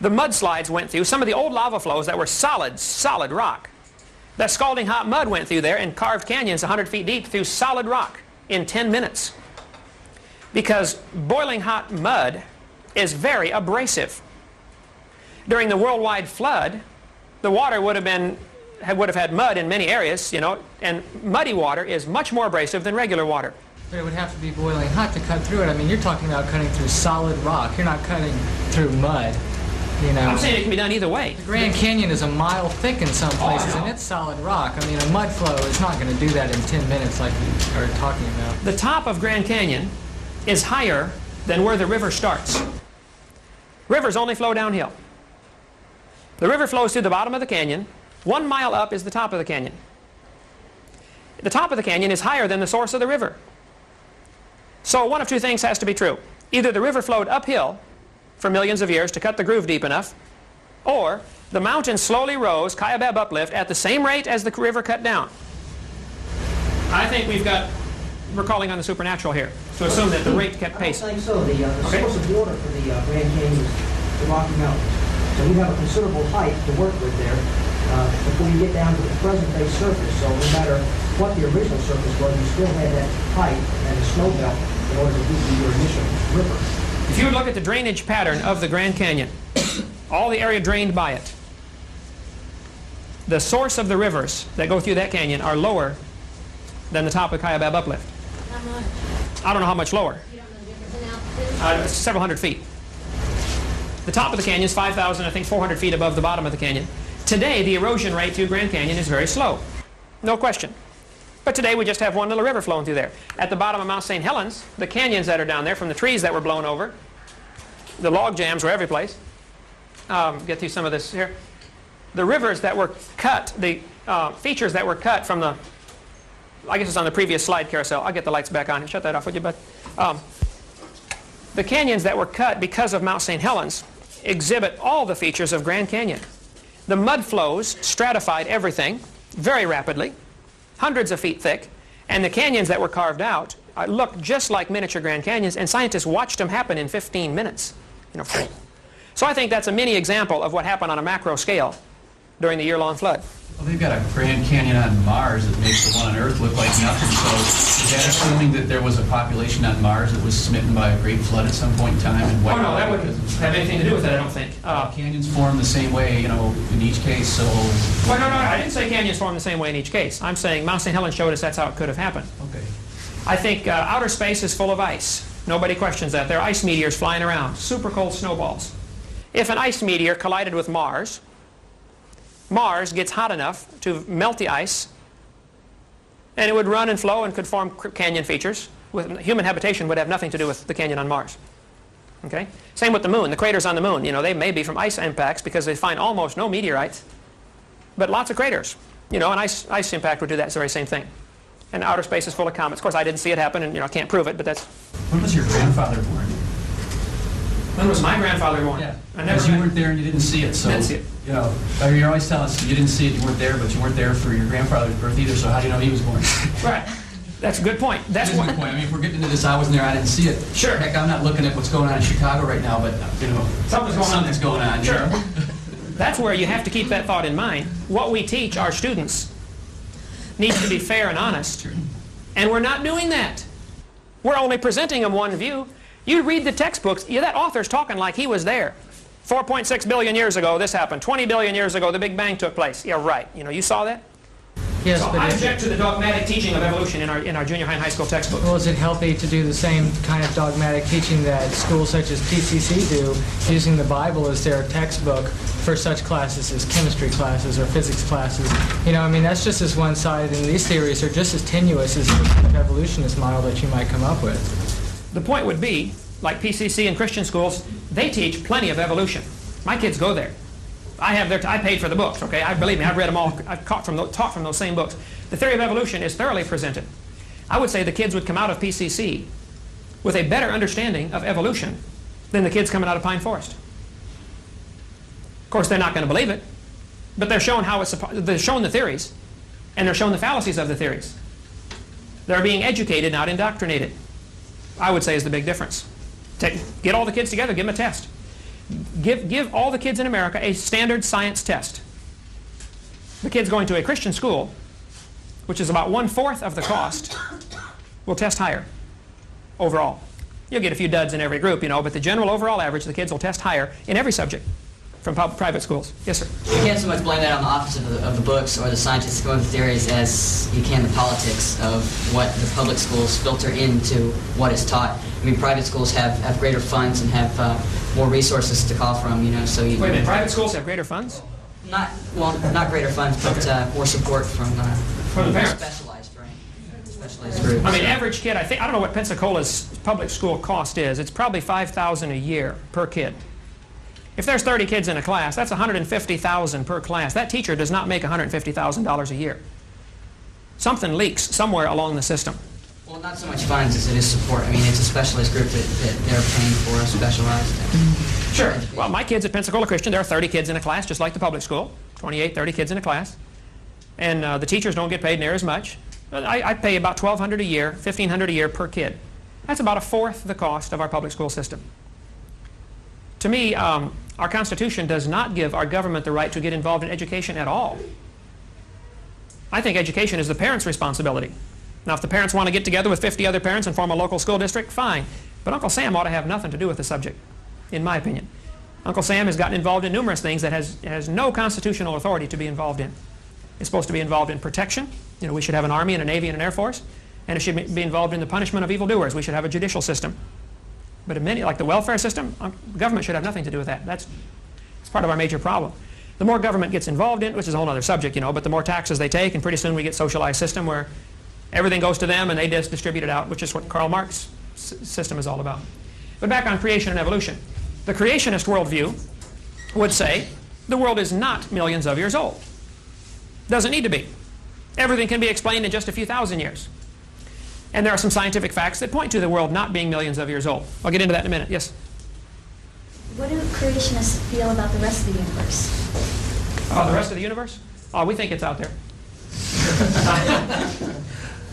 The mudslides went through some of the old lava flows that were solid rock. That scalding hot mud went through there and carved canyons 100 feet deep through solid rock in 10 minutes. Because boiling hot mud is very abrasive. During the worldwide flood, the water would have had mud in many areas, you know, and muddy water is much more abrasive than regular water. But it would have to be boiling hot to cut through it. I mean, you're talking about cutting through solid rock. You're not cutting through mud, you know. I'm saying it can be done either way. The Grand Canyon is a mile thick in some places, and it's solid rock. I mean, a mud flow is not going to do that in 10 minutes like we are talking about. The top of Grand Canyon is higher than where the river starts. Rivers only flow downhill. The river flows through the bottom of the canyon. 1 mile up is the top of the canyon. The top of the canyon is higher than the source of the river. So one of two things has to be true. Either the river flowed uphill for millions of years to cut the groove deep enough, or the mountain slowly rose, Kaibab uplift, at the same rate as the river cut down. I think we're calling on the supernatural here to assume that the rate kept pace. I don't think so. The source of water for the Grand Canyon is the Rocky Mountains. So we have a considerable height to work with there before you get down to the present-day surface. So no matter what the original surface was, you still had that height and the snow belt in order to give you your initial river. If you would look at the drainage pattern of the Grand Canyon, all the area drained by it, the source of the rivers that go through that canyon are lower than the top of Kaibab uplift. How much? I don't know how much lower. You don't know the difference in altitude? Several hundred feet. The top of the canyon is 5,000, I think 400 feet above the bottom of the canyon. Today, the erosion rate through Grand Canyon is very slow. No question. But today we just have one little river flowing through there. At the bottom of Mount St. Helens, the canyons that are down there from the trees that were blown over, the log jams were every place. Get through some of this here. The rivers that were cut, the features that were cut from the, I guess it's on the previous slide carousel. I'll get the lights back on and shut that off, would you, bud? The canyons that were cut because of Mount St. Helens exhibit all the features of Grand Canyon. The mud flows stratified everything very rapidly, hundreds of feet thick, and the canyons that were carved out look just like miniature Grand Canyons, and scientists watched them happen in 15 minutes. You know, so I think that's a mini example of what happened on a macro scale during the year-long flood. Well, they've got a Grand Canyon on Mars that makes the one on Earth look like nothing. So is that assuming that there was a population on Mars that was smitten by a great flood at some point in time? And Oh, no, that wouldn't have anything to do with it, I don't think. Canyons form the same way, you know, in each case, so... Well, no, I didn't say canyons form the same way in each case. I'm saying Mount St. Helens showed us that's how it could have happened. Okay. I think outer space is full of ice. Nobody questions that. There are ice meteors flying around, super cold snowballs. If an ice meteor collided with Mars, Mars gets hot enough to melt the ice, and it would run and flow and could form canyon features. Human habitation would have nothing to do with the canyon on Mars. Okay? Same with the moon. The craters on the moon, you know, they may be from ice impacts because they find almost no meteorites, but lots of craters. You know, an ice impact would do that very same thing. And outer space is full of comets. Of course, I didn't see it happen, and you know, I can't prove it, but that's... When was your grandfather born? When was my grandfather born? Yeah. I never Because you weren't there and you didn't see it, so... Didn't see it. You know, you're always telling us you didn't see it, you weren't there, but you weren't there for your grandfather's birth either, so how do you know he was born? Right. That's a good point. That's a good point. I mean, if we're getting into this, I wasn't there, I didn't see it. Sure. Heck, I'm not looking at what's going on in Chicago right now, but, you know... Something's going on. Sure. You know? That's where you have to keep that thought in mind. What we teach our students needs to be fair and honest. And we're not doing that. We're only presenting them one view. You read the textbooks, that author's talking like he was there. 4.6 billion years ago, this happened. 20 billion years ago, the Big Bang took place. Yeah, right. You know, you saw that? Yes, So but I object to the dogmatic teaching of evolution in our junior high and high school textbooks. well, is it healthy to do the same kind of dogmatic teaching that schools such as PCC do, using the Bible as their textbook for such classes as chemistry classes or physics classes? You know, I mean, that's just as one-sided, and these theories are just as tenuous as the evolutionist model that you might come up with. The point would be, like PCC and Christian schools, they teach plenty of evolution. My kids go there. I paid for the books, okay? Believe me, I've read them all. I've taught from those same books. The theory of evolution is thoroughly presented. I would say the kids would come out of PCC with a better understanding of evolution than the kids coming out of Pine Forest. Of course, they're not going to believe it, but they're shown they're shown the theories, and they're shown the fallacies of the theories. They're being educated, not indoctrinated, I would say, is the big difference. Get all the kids together, give them a test. Give all the kids in America a standard science test. The kids going to a Christian school, which is about 1/4 of the cost, will test higher overall. You'll get a few duds in every group, you know, but the general overall average, the kids will test higher in every subject from private schools. Yes, sir. You can't so much blame that on the authors of the books or the scientists going with theories as you can the politics of what the public schools filter into what is taught. I mean, private schools have greater funds and have more resources to call from, you know, so you... Wait a minute, private schools have greater funds? Not greater funds, but more support from the parents. Specialized, right? Specialized groups. I mean, average kid, I don't know what Pensacola's public school cost is. It's probably $5,000 a year per kid. If there's 30 kids in a class, that's $150,000 per class. That teacher does not make $150,000 a year. Something leaks somewhere along the system. Well, not so much funds as it is support. I mean, it's a specialist group that they're paying for, specialized. Sure. Well, my kids at Pensacola Christian, there are 30 kids in a class, just like the public school. 28, 30 kids in a class. And the teachers don't get paid near as much. I pay about $1,200 a year, $1,500 a year per kid. That's about a fourth the cost of our public school system. To me, our Constitution does not give our government the right to get involved in education at all. I think education is the parents' responsibility. Now, if the parents want to get together with 50 other parents and form a local school district, fine. But Uncle Sam ought to have nothing to do with the subject, in my opinion. Uncle Sam has gotten involved in numerous things that has no constitutional authority to be involved in. It's supposed to be involved in protection. You know, we should have an army and a navy and an air force. And it should be involved in the punishment of evildoers. We should have a judicial system. But in many, like the welfare system, government should have nothing to do with that. That's part of our major problem. The more government gets involved in, which is a whole other subject, you know, but the more taxes they take, and pretty soon we get socialized system where everything goes to them and they just distribute it out, which is what Karl Marx's system is all about. But back on creation and evolution. The creationist worldview would say the world is not millions of years old. Doesn't need to be. Everything can be explained in just a few thousand years. And there are some scientific facts that point to the world not being millions of years old. I'll get into that in a minute. Yes? What do creationists feel about the rest of the universe? About the rest of the universe? Oh, we think it's out there.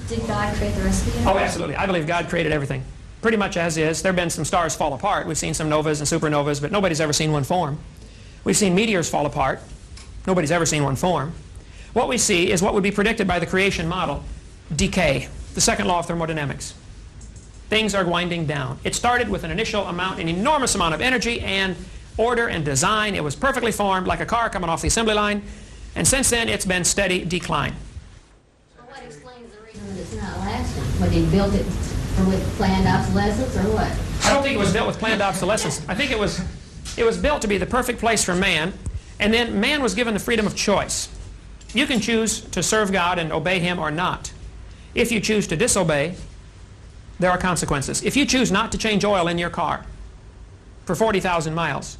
Did God create the rest of the universe? Oh, absolutely. I believe God created everything. Pretty much as is. There have been some stars fall apart. We've seen some novas and supernovas, but nobody's ever seen one form. We've seen meteors fall apart. Nobody's ever seen one form. What we see is what would be predicted by the creation model, decay. The second law of thermodynamics. Things are winding down. It started with an initial amount, an enormous amount of energy and order and design. It was perfectly formed like a car coming off the assembly line. And since then, it's been steady decline. Well, what explains the reason that it's not lasting? What, he built it with planned obsolescence or what? I don't think it was built with planned obsolescence. I think it was built to be the perfect place for man. And then man was given the freedom of choice. You can choose to serve God and obey Him or not. If you choose to disobey, there are consequences. If you choose not to change oil in your car for 40,000 miles,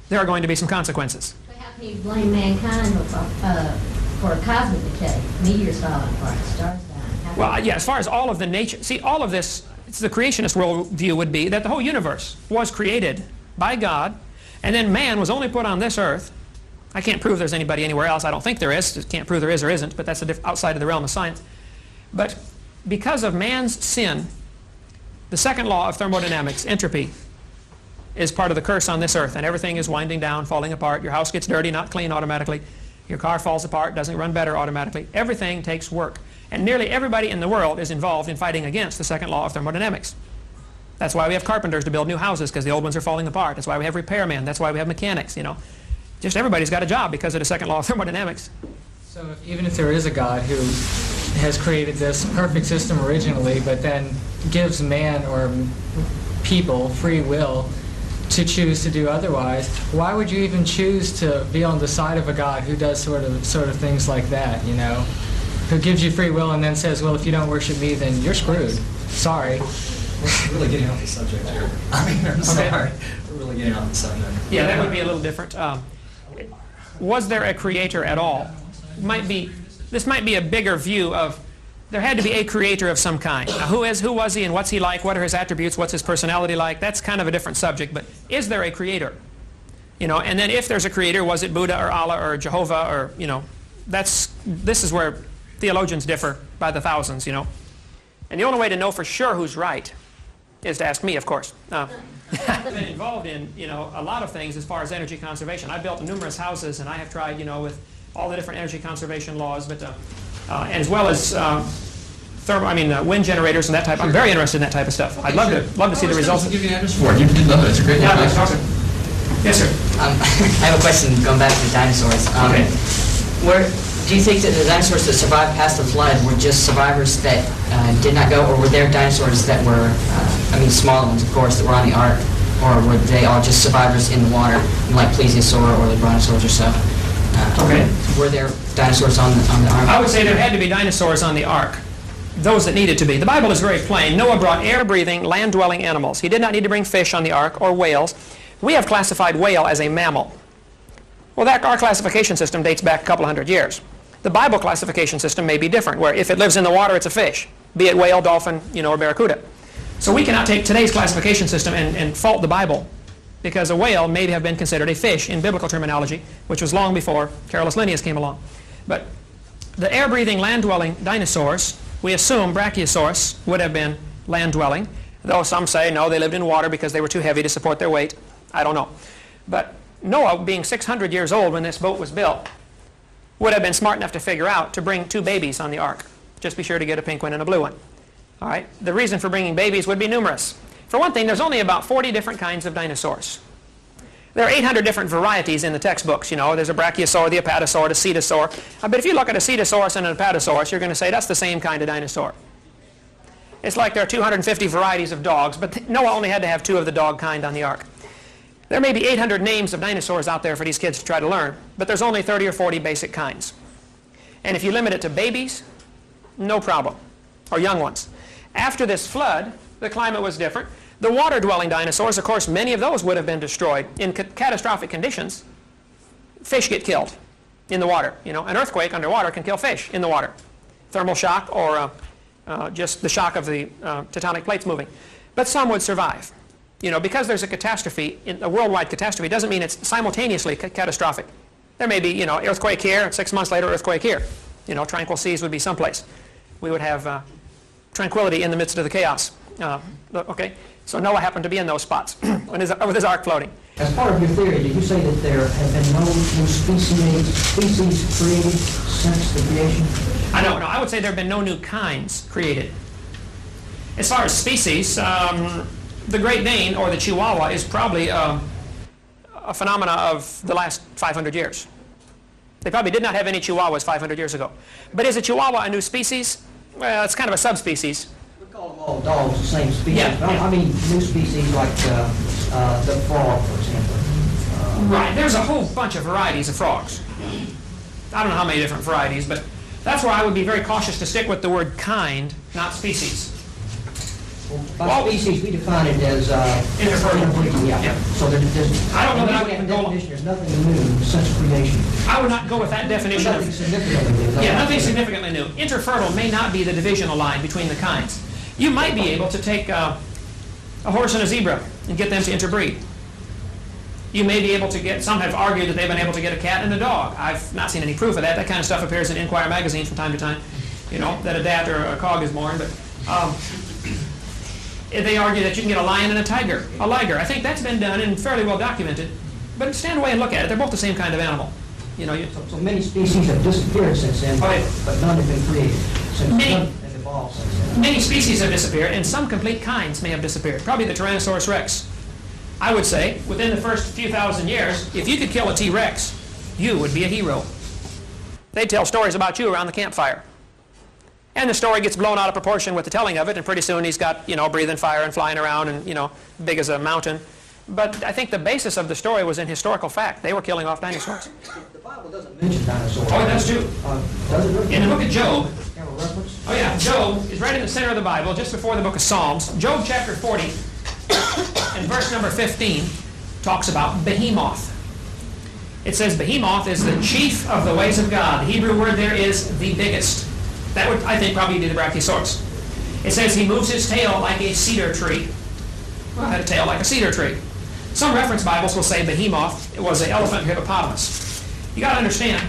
there are going to be some consequences. But how can you blame mankind for cosmic decay? Meteors falling apart, stars dying. Well, yeah, as far as all of the nature, see, all of this, it's the creationist worldview would be that the whole universe was created by God, and then man was only put on this earth. I can't prove there's anybody anywhere else. I don't think there is. Just can't prove there is or isn't, but that's outside of the realm of science. But because of man's sin, the second law of thermodynamics, entropy, is part of the curse on this earth, and everything is winding down, falling apart. Your house gets dirty, not clean automatically. Your car falls apart, doesn't run better automatically. Everything takes work. And nearly everybody in the world is involved in fighting against the second law of thermodynamics. That's why we have carpenters to build new houses, because the old ones are falling apart. That's why we have repairmen. That's why we have mechanics, you know. Just everybody's got a job because of the second law of thermodynamics. So even if there is a God who has created this perfect system originally, but then gives man or people free will to choose to do otherwise, why would you even choose to be on the side of a God who does sort of things like that, you know? Who gives you free will and then says, well, if you don't worship me, then you're screwed. Sorry. We're really getting off the subject here. I mean, I'm sorry. We're really getting off the subject. Yeah, that would be a little different. Was there a creator at all? This might be a bigger view of there had to be a creator of some kind. Now, who was he and what's he like? What are his attributes? What's his personality like? That's kind of a different subject, but is there a creator? You know, and then if there's a creator, was it Buddha or Allah or Jehovah or, you know, this is where theologians differ by the thousands, you know. And the only way to know for sure who's right is to ask me, of course. I've been involved in, you know, a lot of things as far as energy conservation. I've built numerous houses, and I have tried, you know, with all the different energy conservation laws, but and as well as wind generators and that type. I'm very interested in that type of stuff. Okay, I'd love to see the results. I'll give you an address for it. You did love it. It's a great Yeah, place. awesome. Yes, sir. I have a question going back to the dinosaurs. Okay. Where do you think that the dinosaurs that survived past the flood were just survivors that did not go, or were there dinosaurs that were, smaller ones, of course, that were on the ark, or were they all just survivors in the water, like plesiosaur or the brontosaurs or so? Okay. Were there dinosaurs on the ark? I would say there had to be dinosaurs on the ark, those that needed to be. The Bible is very plain. Noah brought air-breathing, land-dwelling animals. He did not need to bring fish on the ark or whales. We have classified whale as a mammal. Well, our classification system dates back a couple hundred years. The Bible classification system may be different, where if it lives in the water, it's a fish, be it whale, dolphin, or barracuda. So we cannot take today's classification system and fault the Bible, because a whale may have been considered a fish in biblical terminology, which was long before Carolus Linnaeus came along. But the air-breathing, land-dwelling dinosaurs, we assume Brachiosaurus would have been land-dwelling, though some say, no, they lived in water because they were too heavy to support their weight. I don't know. But Noah, being 600 years old when this boat was built, would have been smart enough to figure out to bring 2 babies on the ark. Just be sure to get a pink one and a blue one. All right? The reason for bringing babies would be numerous. For one thing, there's only about 40 different kinds of dinosaurs. There are 800 different varieties in the textbooks. There's a brachiosaur, the apatosaur, the cetosaur. But if you look at a cetosaurus and an apatosaurus, you're going to say that's the same kind of dinosaur. It's like there are 250 varieties of dogs, but Noah only had to have 2 of the dog kind on the ark. There may be 800 names of dinosaurs out there for these kids to try to learn, but there's only 30 or 40 basic kinds. And if you limit it to babies, no problem, or young ones. After this flood, the climate was different. The water-dwelling dinosaurs, of course, many of those would have been destroyed. In catastrophic conditions, fish get killed in the water. An earthquake underwater can kill fish in the water. Thermal shock or just the shock of the tectonic plates moving. But some would survive. Because there's a catastrophe, a worldwide catastrophe, doesn't mean it's simultaneously catastrophic. There may be, earthquake here, and 6 months later, earthquake here. Tranquil seas would be someplace. We would have tranquility in the midst of the chaos. Okay, so Noah happened to be in those spots with his ark floating. As part of your theory, did you say that there have been no new species created since the creation? No, I would say there have been no new kinds created. As far as species, the Great Dane, or the Chihuahua, is probably a phenomena of the last 500 years. They probably did not have any Chihuahuas 500 years ago. But is a Chihuahua a new species? Well, it's kind of a subspecies. We call them all dogs the same species. Yeah, But I mean new species like the frog, for example. Right. There's a whole bunch of varieties of frogs. I don't know how many different varieties, but that's where I would be very cautious to stick with the word kind, not species. By species, we define it as Interfertile. Yeah. So there's, I don't know that I would go. There's nothing new since creation. I would not go with that definition. Nothing significantly new. Yeah, nothing significantly new. Interfertile may not be the divisional line between the kinds. You might be able to take a horse and a zebra and get them to interbreed. You may be able to get, some have argued that they've been able to get a cat and a dog. I've not seen any proof of that. That kind of stuff appears in Inquirer magazine from time to time, that a dat or a cog is born. But they argue that you can get a lion and a liger. I think that's been done and fairly well documented. But stand away and look at it. They're both the same kind of animal. So many species have disappeared since then, but none have been created. None have evolved since then. Many species have disappeared, and some complete kinds may have disappeared. Probably the Tyrannosaurus rex. I would say, within the first few thousand years, if you could kill a T-Rex, you would be a hero. They'd tell stories about you around the campfire. And the story gets blown out of proportion with the telling of it, and pretty soon he's got, breathing fire and flying around and, big as a mountain. But I think the basis of the story was in historical fact. They were killing off dinosaurs. The Bible doesn't mention dinosaurs. Oh, it does too. Does it really? In the book of Job. Have a reference? Oh yeah, Job is right in the center of the Bible, just before the book of Psalms. Job chapter 40 and verse number 15 talks about Behemoth. It says Behemoth is the chief of the ways of God. The Hebrew word there is the biggest. That would, I think, probably be the Brachiosaurus. It says he moves his tail like a cedar tree. Well, it had a tail like a cedar tree. Some reference Bibles will say Behemoth was an elephant or hippopotamus. You got to understand,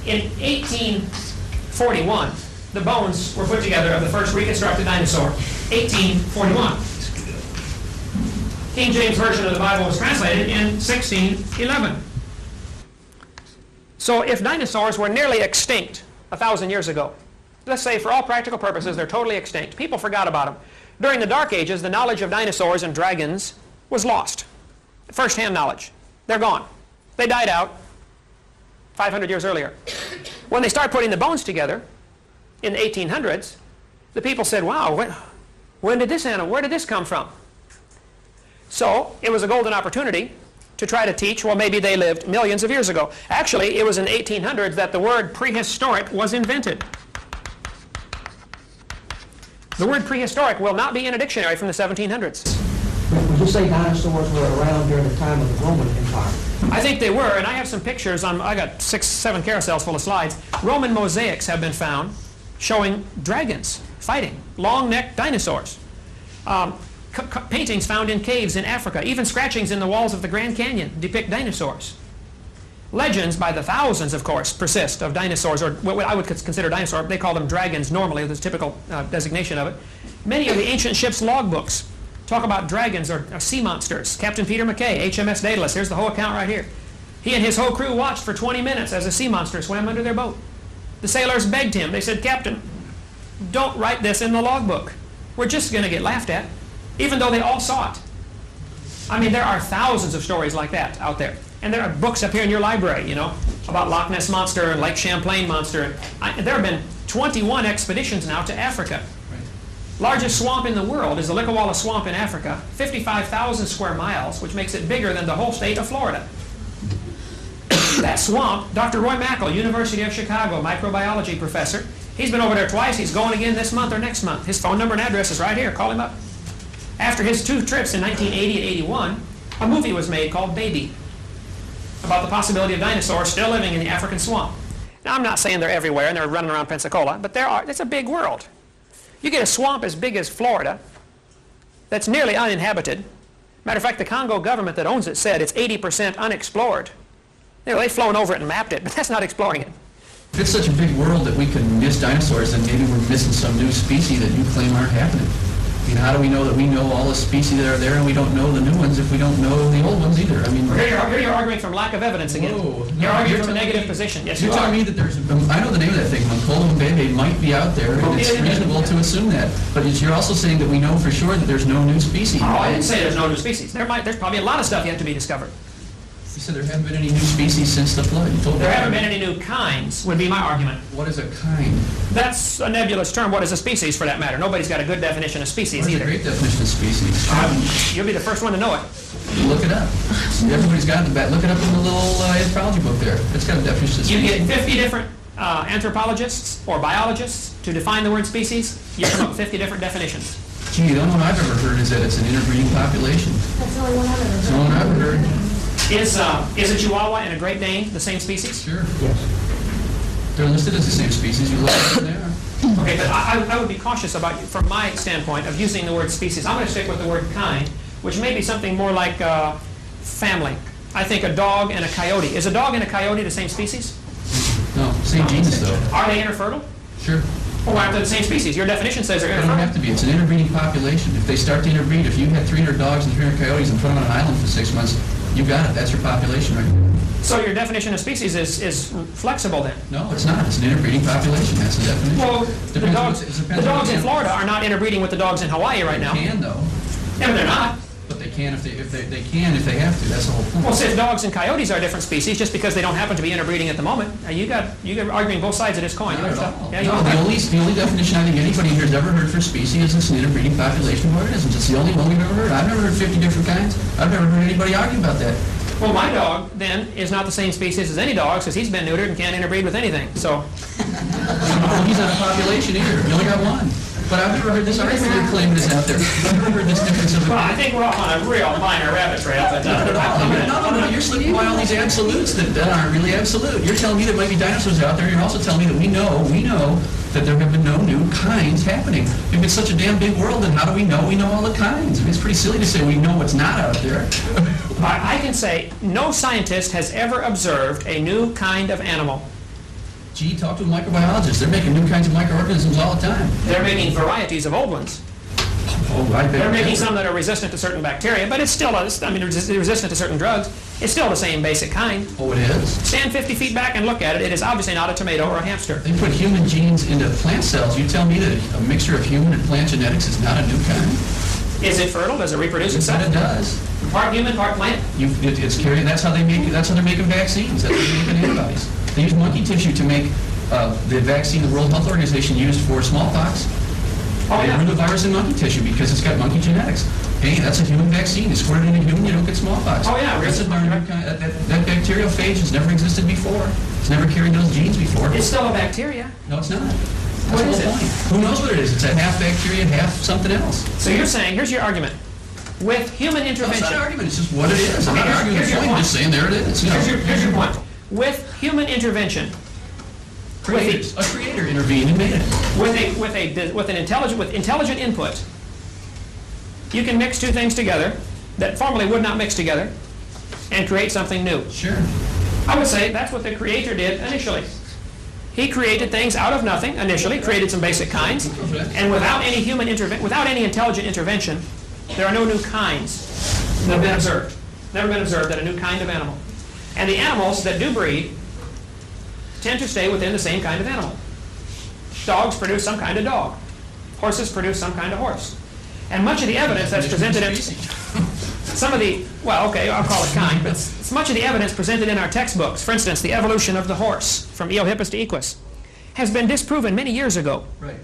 in 1841, the bones were put together of the first reconstructed dinosaur. 1841. King James Version of the Bible was translated in 1611. So if dinosaurs were nearly extinct 1,000 years ago, let's say for all practical purposes, they're totally extinct. People forgot about them. During the Dark Ages, the knowledge of dinosaurs and dragons was lost. First-hand knowledge. They're gone. They died out 500 years earlier. When they start putting the bones together in the 1800s, the people said, wow, where did this come from? So it was a golden opportunity to try to teach, well, maybe they lived millions of years ago. Actually, it was in the 1800s that the word prehistoric was invented. The word prehistoric will not be in a dictionary from the 1700s. Would you say dinosaurs were around during the time of the Roman Empire? I think they were, and I have some pictures. I got 6, 7 carousels full of slides. Roman mosaics have been found showing dragons fighting, long-necked dinosaurs. Paintings found in caves in Africa, even scratchings in the walls of the Grand Canyon depict dinosaurs. Legends by the thousands, of course, persist of dinosaurs, or what I would consider dinosaur. They call them dragons normally, the typical designation of it. Many of the ancient ships' logbooks talk about dragons or sea monsters. Captain Peter McKay, HMS Daedalus, here's the whole account right here. He and his whole crew watched for 20 minutes as a sea monster swam under their boat. The sailors begged him. They said, Captain, don't write this in the logbook. We're just going to get laughed at, even though they all saw it. I mean, there are thousands of stories like that out there. And there are books up here in your library, you know, about Loch Ness Monster and Lake Champlain Monster. There have been 21 expeditions now to Africa. Largest swamp in the world is the Likawala Swamp in Africa, 55,000 square miles, which makes it bigger than the whole state of Florida. That swamp, Dr. Roy Mackle, University of Chicago, microbiology professor, he's been over there twice. He's going again this month or next month. His phone number and address is right here. Call him up. After his 2 trips in 1980 and 81, a movie was made called Baby, about the possibility of dinosaurs still living in the African swamp. Now, I'm not saying they're everywhere and they're running around Pensacola, but it's a big world. You get a swamp as big as Florida that's nearly uninhabited. Matter of fact, the Congo government that owns it said it's 80% unexplored. You know, they've flown over it and mapped it, but that's not exploring it. If it's such a big world that we could miss dinosaurs, then maybe we're missing some new species that you claim aren't happening. I mean, how do we know that we know all the species that are there and we don't know the new ones if we don't know the old ones either? I mean, here you're arguing from lack of evidence again. Whoa, you're arguing from a negative position. Yes, you're telling me that there's, I know the name of that thing, Mancolo Mbebe might be out there, and it's reasonable to assume that. But you're also saying that we know for sure that there's no new species. Oh, I didn't say there's no new species. There's probably a lot of stuff yet to be discovered. You said there haven't been any new species since the flood. You told there haven't been any new kinds, would be my argument. What is a kind? That's a nebulous term. What is a species, for that matter? Nobody's got a good definition of species either. What's a great definition of species? You'll be the first one to know it. Look it up. Everybody's got it in the back. Look it up in the little anthropology book there. It's got a definition of species. You get 50 different anthropologists or biologists to define the word species. You come up with 50 different definitions. Gee, the only one I've ever heard is that it's an interbreeding population. That's the only one I've ever heard. That's the only one I've ever heard. Is a Chihuahua and a Great Dane the same species? Sure. Yes. They're listed as the same species. You look at them there. Okay, but I would be cautious about, from my standpoint, of using the word species. I'm going to stick with the word kind, which may be something more like family. I think a dog and a coyote. Is a dog and a coyote the same species? No, same genus though. Are they interfertile? Sure. Well, why aren't they the same species? Your definition says they're They don't interfertile. have to be. It's an interbreeding population. If they start to interbreed, if you had 300 dogs and 300 coyotes and put them on an island for 6 months, you got it. That's your population right there. So your definition of species is flexible then? No, it's not. It's an interbreeding population. That's the definition. Well, the dogs in Florida are not interbreeding with the dogs in Hawaii right now. They can, though. Yeah, but they're not. But they can if they have to. That's the whole point. Well, see, if dogs and coyotes are different species, just because they don't happen to be interbreeding at the moment, you got arguing both sides of this coin. Not at all. Yeah, No, the only definition I think anybody here has ever heard for species is an interbreeding population of organisms. It's the only one we've ever heard. I've never heard 50 different kinds. I've never heard anybody argue about that. Well, my dog, then, is not the same species as any dog, because he's been neutered and can't interbreed with anything. So, Well, he's not a population either. You only got one. But I've never heard this argument you're claiming is out there. I've never heard this difference of well, I think we're off on a real minor rabbit trail. But, No, you're slipping by all these absolutes that aren't really absolute. You're telling me there might be dinosaurs out there. You're also telling me that we know that there have been no new kinds happening. If it's such a damn big world, then how do we know all the kinds? I mean, it's pretty silly to say we know what's not out there. I can say no scientist has ever observed a new kind of animal. Gee, talk to a microbiologist. They're making new kinds of microorganisms all the time. They're making varieties of old ones. Oh, I bet. They're making some that are resistant to certain bacteria, but it's still, resistant to certain drugs. It's still the same basic kind. Oh, it is? Stand 50 feet back and look at it. It is obviously not a tomato or a hamster. They put human genes into plant cells. You tell me that a mixture of human and plant genetics is not a new kind? Is it fertile? Does it reproduce itself? It does. Part human, part plant? It's carrying. That's how they're making vaccines. That's how they're making antibodies. They use monkey tissue to make the vaccine the World Health Organization used for smallpox. Oh, They yeah. grew the virus in monkey tissue because it's got monkey genetics. Hey, that's a human vaccine. You squirt it in a human, you don't get smallpox. Oh, yeah, That's really? that bacteriophage has never existed before. It's never carried those genes before. It's still a bacteria. No, it's not. What That's is the it? whole point. Who knows what it is? It's a half bacteria, half something else. So you're saying, here's your argument. With human No, it's not intervention. an argument. It's just what it is. I'm not Here's- arguing here's the your point. I'm point. just saying there it is. You know. Here's your point. With human intervention, Creators. A creator intervened and made it. with intelligent input, you can mix two things together that formerly would not mix together and create something new. Sure. I would say that's what the creator did initially. He created things out of nothing initially, created some basic kinds, and without any intelligent intervention, there are no new kinds that have been observed. Never been observed that a new kind of animal. And the animals that do breed tend to stay within the same kind of animal. Dogs produce some kind of dog. Horses produce some kind of horse. And much of the evidence that's presented in I'll call it kind, but much of the evidence presented in our textbooks, for instance, the evolution of the horse from Eohippus to Equus, has been disproven many years ago. Right.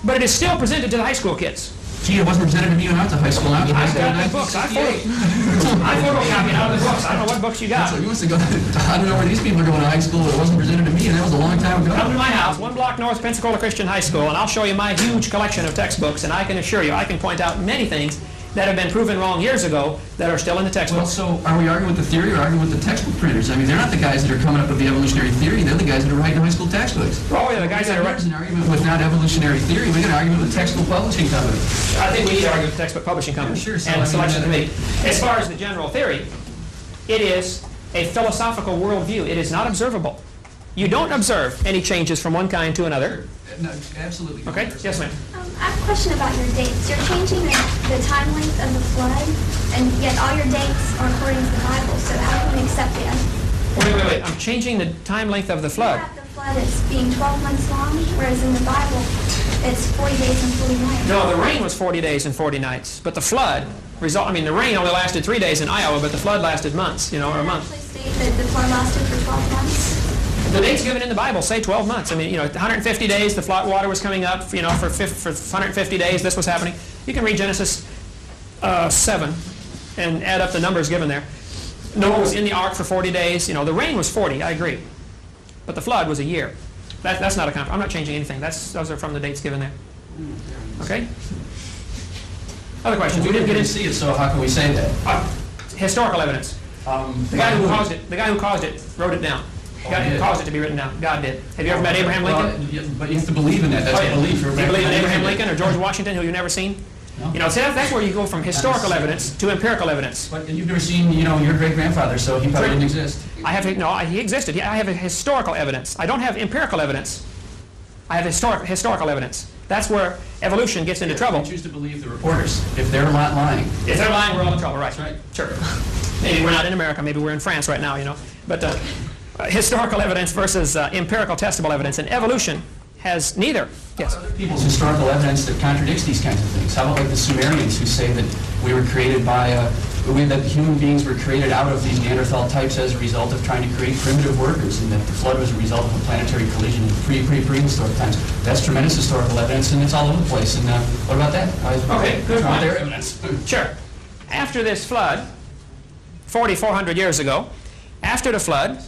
But it is still presented to the high school kids. Gee, it wasn't presented to me when I was in high school. I've got the books. I photocopied out of the books. I don't know what books you got. So you must have gone, I don't know where these people are going to high school. It wasn't presented to me, and that was a long time ago. Come to my house, 1 block north, Pensacola Christian High School, and I'll show you my huge collection of textbooks, and I can assure you, I can point out many things that have been proven wrong years ago that are still in the Well, textbooks. so are we arguing with the theory or arguing with the textbook printers? I mean, they're not the guys that are coming up with the evolutionary theory. They're the guys that are writing high school textbooks. Oh, yeah, the guys that are There's an argument with not evolutionary theory. We got an argument with the textbook publishing company. I think we need to argue with the textbook publishing company Sure, so I and mean, selection committee. As far as the general theory, it is a philosophical worldview. It is not observable. You don't observe any changes from one kind to another. No, absolutely. Okay? Yes, ma'am. I have a question about your dates. You're changing the time length of the flood, and yet all your dates are according to the Bible, so how can we accept them? Wait. I'm changing the time length of the flood. You have the flood as being 12 months long, whereas in the Bible, it's 40 days and 40 nights. No, the rain was 40 days and 40 nights. But the flood, the rain only lasted 3 days in Iowa, but the flood lasted months, or a month. Actually state that the flood lasted for 12 months. The dates given in the Bible say 12 months. 150 days, the flood water was coming up, for 150 days, this was happening. You can read Genesis 7 and add up the numbers given there. Noah was in the ark for 40 days. The rain was 40, I agree. But the flood was a year. That's not a compromise. I'm not changing anything. Those are from the dates given there. Okay? Other questions? We didn't get to see it, so how can we say that? Historical evidence. The guy who caused it wrote it down. The guy who caused it to be written down. God did. Have you ever met Abraham Lincoln? Well, but you have to believe in that. That's a belief. Do you believe in Abraham Lincoln or George Washington, who you've never seen? No. See, that's where you go from historical evidence to empirical evidence. But you've never seen, your great-grandfather, so he probably didn't exist. He existed. I have a historical evidence. I don't have empirical evidence. I have historical evidence. That's where evolution gets into trouble. I choose to believe the reporters. If they're not lying. If they're lying, we're all in trouble, right? That's right. Sure. Maybe we're not in America. Maybe we're in France right now, But historical evidence versus empirical testable evidence. And evolution has neither. Yes? Other people's historical evidence that contradicts these kinds of things. How about like the Sumerians who say that we were created by, that human beings were created out of these Neanderthal types as a result of trying to create primitive workers, and that the flood was a result of a planetary collision in prehistoric times. That's tremendous historical evidence, and it's all over the place. And what about that? Okay, good point. Their evidence. Sure. After this flood, 4,400 years ago, after the flood,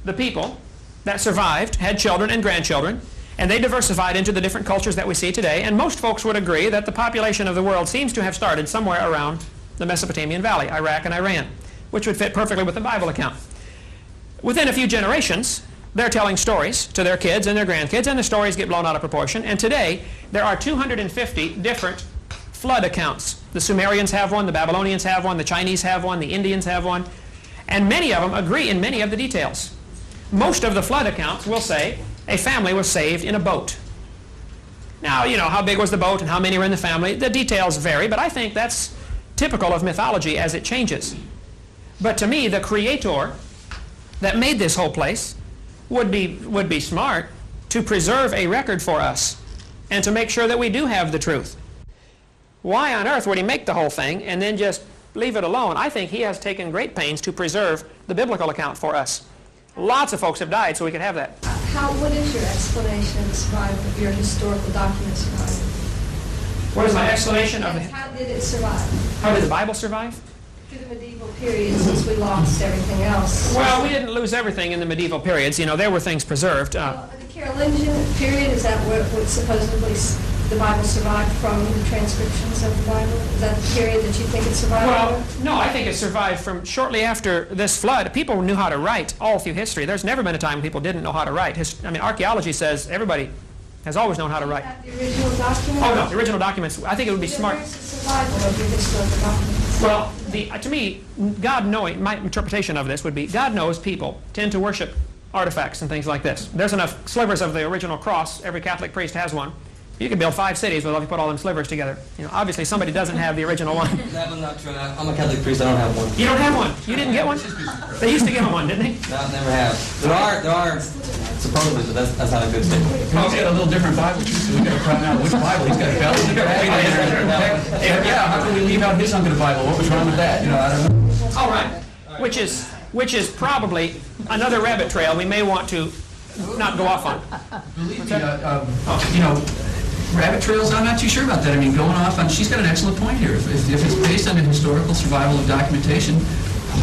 the people that survived had children and grandchildren, and they diversified into the different cultures that we see today. And most folks would agree that the population of the world seems to have started somewhere around the Mesopotamian Valley, Iraq and Iran, which would fit perfectly with the Bible account. Within a few generations, they're telling stories to their kids and their grandkids, and the stories get blown out of proportion. And today, there are 250 different flood accounts. The Sumerians have one, the Babylonians have one, the Chinese have one, the Indians have one, and many of them agree in many of the details. Most of the flood accounts will say a family was saved in a boat. Now, you know, how big was the boat and how many were in the family? The details vary, but I think that's typical of mythology as it changes. But to me, the creator that made this whole place would be smart to preserve a record for us and to make sure that we do have the truth. Why on earth would he make the whole thing and then just leave it alone? I think he has taken great pains to preserve the biblical account for us. Lots of folks have died so we could have that. What is your explanation of the survival of your historical document survival? What is my explanation of How did it survive? how did the Bible survive? Through the medieval period, since we lost everything else. Well, we didn't lose everything in the medieval periods. You know, there were things preserved. The Carolingian period, is that what supposedly the Bible survived from, the transcriptions of the Bible? Is that the period that you think it survived? Well, no, I think it survived from shortly after this flood. People knew how to write all through history. There's never been a time when people didn't know how to write. I mean, archaeology says everybody has always known how to write. The original document? Oh, no, the original documents. I think it would be smart. Where's the survival of your historical documents? Well, to me, God knowing, my interpretation of this would be, God knows people tend to worship artifacts and things like this. There's enough slivers of the original cross. Every Catholic priest has one. You could build 5 cities if you put all them slivers together. You know, obviously somebody doesn't have the original one. That's not true. I'm a Catholic priest. I don't have one. You don't have one. You didn't get one? They used to give them one, didn't they? No, never have. There are supposedly, but that's not a good statement. He's got a little different Bible, too, so we got to find out which Bible. He's got a Catholic. Yeah, how can we leave out his under the Bible? What was wrong with that? You know, I don't know. All right. Which is probably another rabbit trail we may want to not go off on. Believe me, you know, rabbit trails, I'm not too sure about that. I mean, going off on, she's got an excellent point here. If it's based on the historical survival of documentation,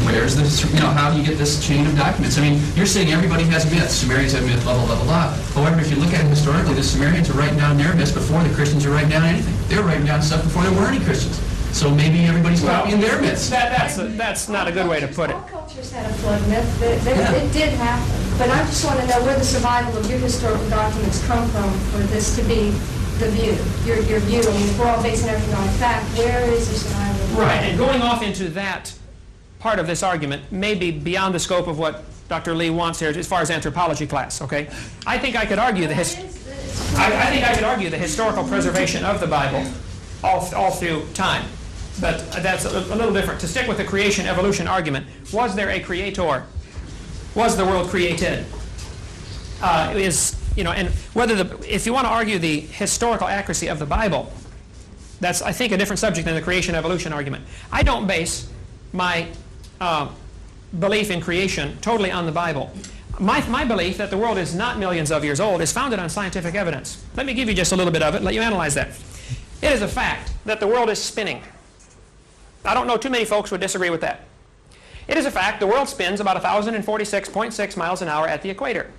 where's the, you know, how do you get this chain of documents? I mean, you're saying everybody has myths. Sumerians have myths, blah, blah, blah, blah. However, if you look at it historically, the Sumerians are writing down their myths before the Christians are writing down anything. They're writing down stuff before there were any Christians. So maybe everybody's copying their myths. That's not a good way to put it. All cultures had a flood myth. It did happen. But I just want to know where the survival of your historical documents come from for this to be the view, your view. I mean, if we're all basing everything on fact, where is the survival? Right, and going off into that part of this argument may be beyond the scope of what Dr. Lee wants here as far as anthropology class, okay? I think I could argue the historical preservation of the Bible all through time. But that's a little different. To stick with the creation-evolution argument, was there a creator? Was the world created? You know, and whether if you want to argue the historical accuracy of the Bible, that's, I think, a different subject than the creation-evolution argument. I don't base my belief in creation totally on the Bible. My belief that the world is not millions of years old is founded on scientific evidence. Let me give you just a little bit of it, let you analyze that. It is a fact that the world is spinning. I don't know too many folks would disagree with that. It is a fact the world spins about 1,046.6 miles an hour at the equator.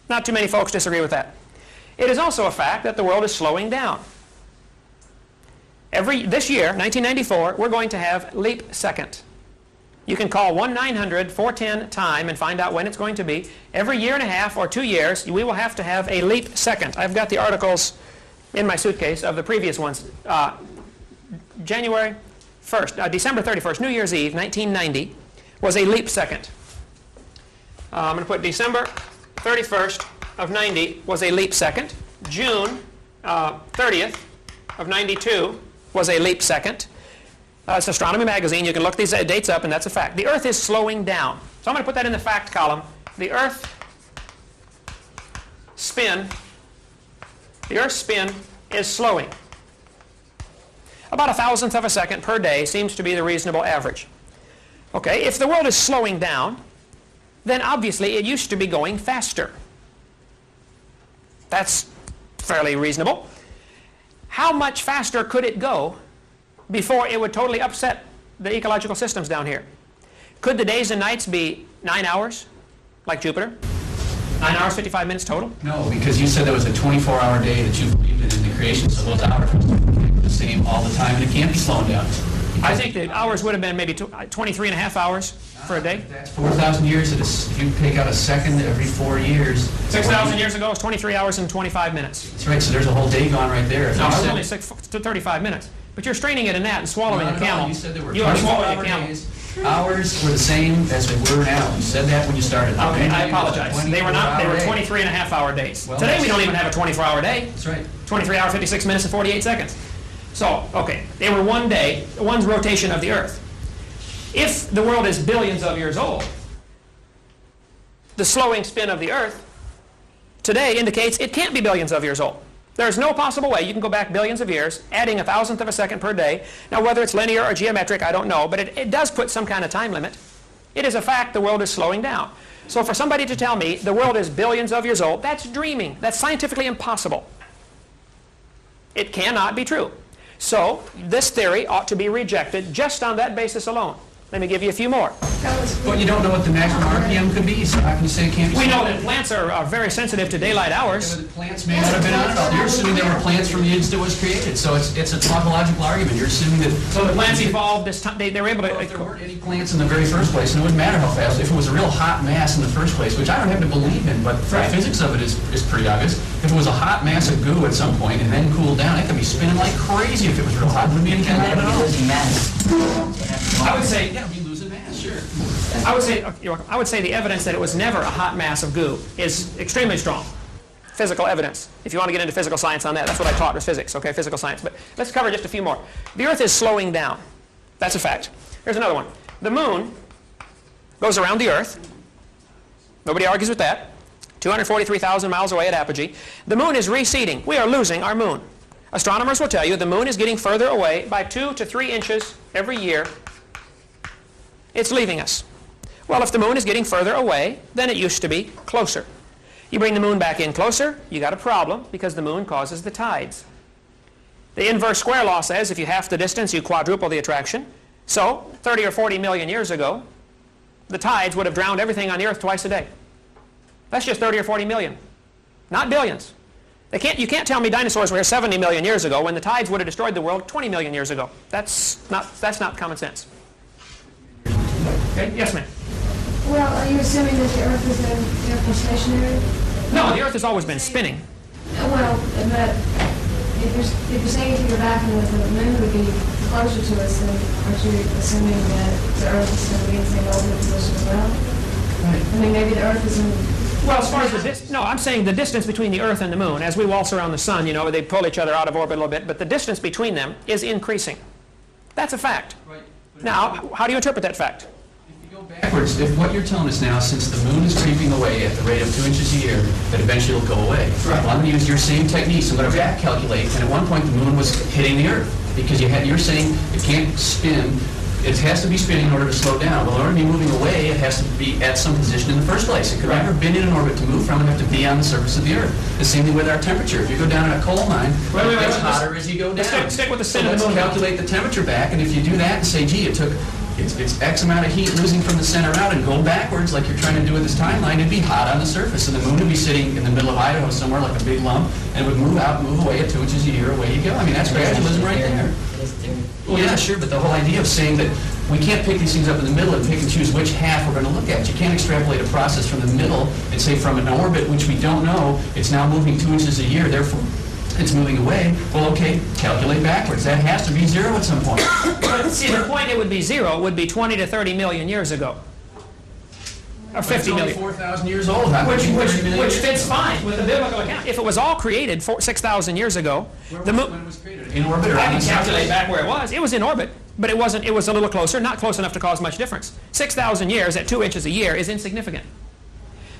Not too many folks disagree with that. It is also a fact that the world is slowing down. This year, 1994, we're going to have leap second. You can call 1-900-410-TIME and find out when it's going to be. Every year and a half or 2 years, we will have to have a leap second. I've got the articles in my suitcase of the previous ones. January 1st, December 31st, New Year's Eve, 1990, was a leap second. I'm going to put December 31st of 90 was a leap second. June 30th of 92 was a leap second. It's Astronomy Magazine. You can look these dates up, and that's a fact. The Earth is slowing down. So I'm going to put that in the fact column. The Earth's spin is slowing. About 1,000th of a second per day seems to be the reasonable average. Okay, if the world is slowing down, then obviously it used to be going faster. That's fairly reasonable. How much faster could it go before it would totally upset the ecological systems down here? Could the days and nights be 9 hours, like Jupiter? 9 hours, 55 minutes total? No, because you said there was a 24-hour day that you believed in the creation, so those hours were the same all the time, and it can't be slowing down. I think the hours would have been maybe 23 and a half hours for a day. That's 4,000 years. If you take out a second every 4 years. 6,000 years ago, it was 23 hours and 25 minutes. That's right, so there's a whole day gone right there. No, it was only 6 to 35 minutes. But you're straining it in that and swallowing a camel. You said there were You are swallowing a 24-hour camel. days. Hours were the same as they were now. You said that when you started. Okay, I apologize. They were not. They were 23 and a half hour days. Well, Today we don't even have a 24-hour day. That's right. 23 hours, 56 minutes, and 48 seconds. So, okay, they were one day, one's rotation of the Earth. If the world is billions of years old, the slowing spin of the Earth today indicates it can't be billions of years old. There's no possible way you can go back billions of years, adding 1,000th of a second per day. Now, whether it's linear or geometric, I don't know, but it does put some kind of time limit. It is a fact the world is slowing down. So for somebody to tell me the world is billions of years old, that's dreaming. That's scientifically impossible. It cannot be true. So this theory ought to be rejected just on that basis alone. Let me give you a few more. But you don't know what the maximum RPM could be, so how can you say it can't be? We know that plants are very sensitive to daylight hours. Yeah, but the plants may not have been on it all. You're assuming there were plants from the instant it was created, so it's a tautological argument. You're assuming that... So the plants evolved this time, they were able to... Well, if there weren't any plants in the very first place, and it wouldn't matter how fast, if it was a real hot mass in the first place, which I don't have to believe in, but the physics of it is pretty obvious. If it was a hot mass of goo at some point and then cooled down, it could be spinning like crazy if it was real hot. It wouldn't be any kind of mass. I would say... Yeah, it'd be losing mass. Sure. I would say the evidence that it was never a hot mass of goo is extremely strong. Physical evidence. If you want to get into physical science on that, that's what I taught was physics, okay, physical science. But let's cover just a few more. The Earth is slowing down. That's a fact. Here's another one. The moon goes around the Earth. Nobody argues with that. 243,000 miles away at apogee. The moon is receding. We are losing our moon. Astronomers will tell you the moon is getting further away by 2 to 3 inches every year. It's leaving us. Well, if the moon is getting further away than it used to be, closer. You bring the moon back in closer, you got a problem because the moon causes the tides. The inverse square law says if you half the distance, you quadruple the attraction. So, 30 or 40 million years ago, the tides would have drowned everything on the Earth twice a day. That's just 30 or 40 million, not billions. You can't tell me dinosaurs were here 70 million years ago when the tides would have destroyed the world 20 million years ago. That's not common sense. Okay, yes, ma'am. Well, are you assuming that the Earth is therefore stationary? No, the Earth has always been spinning. Well, but if you're saying to go back and the moon would be closer to us, then aren't you assuming that the Earth is going to be in the same orbit position as well? Right. I mean, maybe the Earth is in... Well, as far as the distance, no, I'm saying the distance between the Earth and the moon, as we waltz around the sun, you know, they pull each other out of orbit a little bit, but the distance between them is increasing. That's a fact. Right. Now, how do you interpret that fact? Backwards, if what you're telling us now, since the moon is creeping away at the rate of 2 inches a year, that eventually it'll go away. Right. Well, I'm going to use your same techniques. I'm going to back calculate, and at one point the moon was hitting the Earth because you're saying it can't spin. It has to be spinning in order to slow down. Well, in order to be moving away, it has to be at some position in the first place. It could never have been in an orbit to move from. It have to be on the surface of the Earth. The same thing with our temperature. If you go down in a coal mine, it gets hotter as you go down. Stick with the spin of the moon. Let's calculate the temperature back, and if you do that and say, gee, it's X amount of heat losing from the center out and go backwards like you're trying to do with this timeline, it'd be hot on the surface. And the moon would be sitting in the middle of Idaho somewhere like a big lump, and it would move out, move away at 2 inches a year, away you go. I mean, that's gradualism right there. Well, yeah, sure, but the whole idea of saying that we can't pick these things up in the middle and pick and choose which half we're going to look at. You can't extrapolate a process from the middle and say from an orbit, which we don't know, it's now moving 2 inches a year, therefore it's moving away. Well, okay, calculate backwards. That has to be 0 at some point. But see, the point it would be 0 would be 20 to 30 million years ago. Or 50 million. 4,000 years old. Which fits fine with the biblical account. If it was all created 6,000 years ago, the moon... When it was created? In orbit or I on can the calculate surface? back where it was. It was in orbit, but it wasn't. It was a little closer, not close enough to cause much difference. 6,000 years at 2 inches a year is insignificant.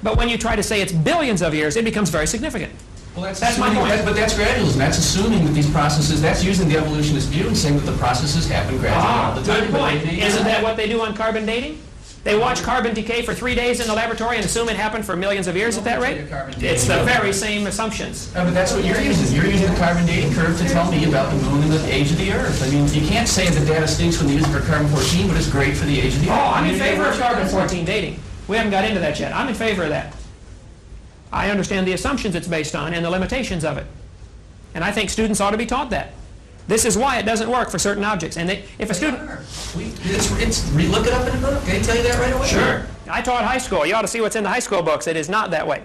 But when you try to say it's billions of years, it becomes very significant. Well, that's my point. But that's gradualism. That's assuming that these processes, that's using the evolutionist view and saying that the processes happen gradually all the time. Good point. Isn't that what they do on carbon dating? They watch carbon decay for 3 days in the laboratory and assume it happened for millions of years at that rate? It's the very same assumptions. But that's what you're using. You're using the carbon dating curve to tell me about the moon and the age of the Earth. I mean, you can't say the data stinks when they use it for carbon-14, but it's great for the age of the Earth. Oh, I'm in favor of carbon-14 dating. We haven't got into that yet. I'm in favor of that. I understand the assumptions it's based on and the limitations of it. And I think students ought to be taught that. This is why it doesn't work for certain objects. And if a student... Look it up in the book. They tell you that right away. Sure. I taught high school. You ought to see what's in the high school books. It is not that way.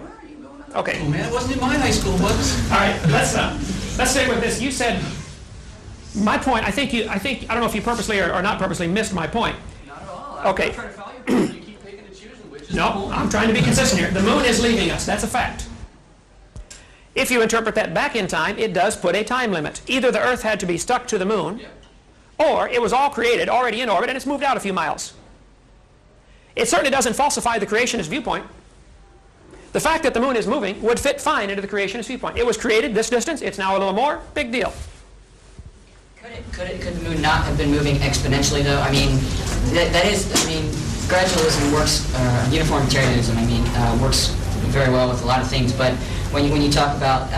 Okay. Oh, man, it wasn't in my high school books. All right. Let's stay with this. You said... My point, I don't know if you purposely or not purposely missed my point. Not at all. Okay. I'm trying to follow you. You keep picking and choosing which is No, I'm trying to be consistent here. The moon is leaving us. That's a fact. If you interpret that back in time, it does put a time limit. Either the Earth had to be stuck to the moon, or it was all created, already in orbit, and it's moved out a few miles. It certainly doesn't falsify the creationist viewpoint. The fact that the moon is moving would fit fine into the creationist viewpoint. It was created this distance, it's now a little more, big deal. Could the moon not have been moving exponentially, though? I mean, gradualism works, uniformitarianism, works very well with a lot of things, but when you talk about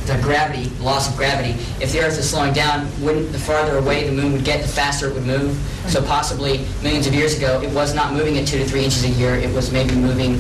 the gravity, loss of gravity, if the Earth is slowing down, wouldn't the farther away the moon would get, the faster it would move? So possibly millions of years ago, it was not moving at 2 to 3 inches a year. It was maybe moving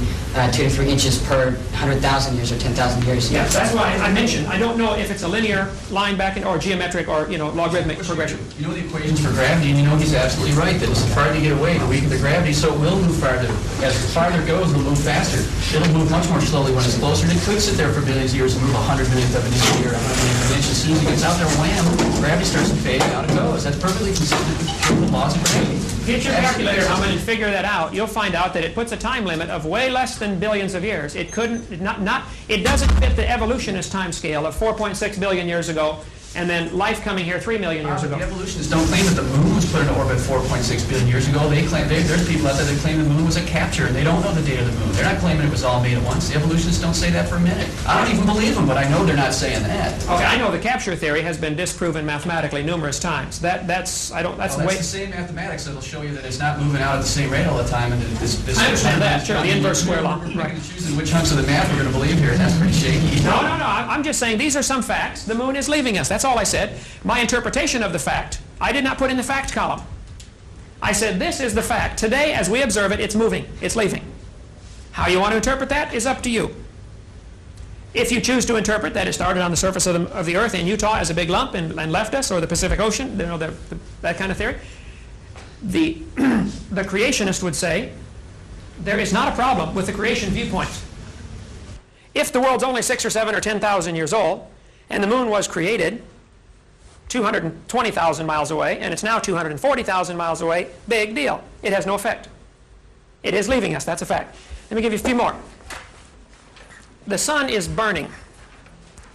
2 to 3 inches per 100,000 years or 10,000 years. Yes, that's why I mentioned, I don't know if it's a linear line back in, or geometric, or logarithmic progression. You know the equations for gravity, and you know he's absolutely right that as the farther you get away, the weaker the gravity, so it will move farther. As the farther it goes, it'll move faster. It'll move much more slowly when it's closer, and it could sit there for billions of years and move 100 millionth of an inch a year, 100 millionth of an inch. As soon as it gets out there, wham, gravity starts to fade, down it goes. That's perfectly consistent with the laws of gravity. Get your calculator home and figure that out. You'll find out that it puts a time limit of way less than billions of years. It doesn't fit the evolutionist time scale of 4.6 billion years ago, and then life coming here 3 million years ago. The evolutionists don't claim that the moon was put in orbit 4.6 billion years ago. They claim there's people out there that claim the moon was a capture, and they don't know the date of the moon. They're not claiming it was all made at once. The evolutionists don't say that for a minute. I don't even believe them, but I know they're not saying that. Okay, I know the capture theory has been disproven mathematically numerous times. That's the same mathematics that'll show you that it's not moving out at the same rate all the time. And this I understand that. Sure, the inverse square law. We're picking and choosing which hunks of the math we're going to believe here, and that's pretty shaky. No. I'm just saying these are some facts. The moon is leaving us. That's all I said. My interpretation of the fact, I did not put in the fact column. I said this is the fact. Today, as we observe it, it's moving. It's leaving. How you want to interpret that is up to you. If you choose to interpret that it started on the surface of the Earth in Utah as a big lump and left us, or the Pacific Ocean, that kind of theory, the creationist would say there is not a problem with the creation viewpoint. If the world's only 6 or 7 or 10,000 years old, and the moon was created 220,000 miles away, and it's now 240,000 miles away, big deal. It has no effect. It is leaving us, that's a fact. Let me give you a few more. The sun is burning.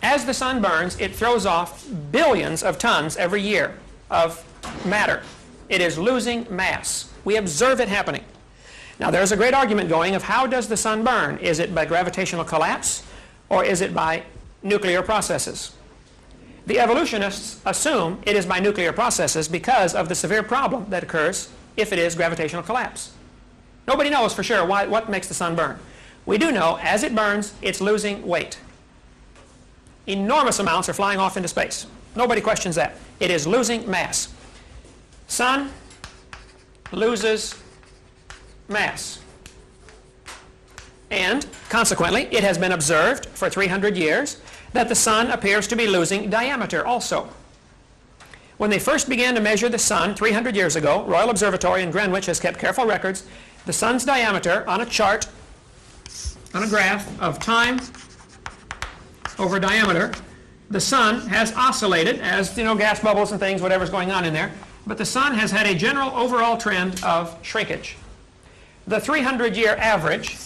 As the sun burns, it throws off billions of tons every year of matter. It is losing mass. We observe it happening. Now there's a great argument going of how does the sun burn? Is it by gravitational collapse, or is it by nuclear processes? The evolutionists assume it is by nuclear processes because of the severe problem that occurs if it is gravitational collapse. Nobody knows for sure what makes the sun burn. We do know as it burns, it's losing weight. Enormous amounts are flying off into space. Nobody questions that. It is losing mass. Sun loses mass. And consequently, it has been observed for 300 years that the sun appears to be losing diameter also. When they first began to measure the sun 300 years ago, Royal Observatory in Greenwich has kept careful records. The sun's diameter on a chart, on a graph of time over diameter, the sun has oscillated as, gas bubbles and things, whatever's going on in there. But the sun has had a general overall trend of shrinkage. The 300-year average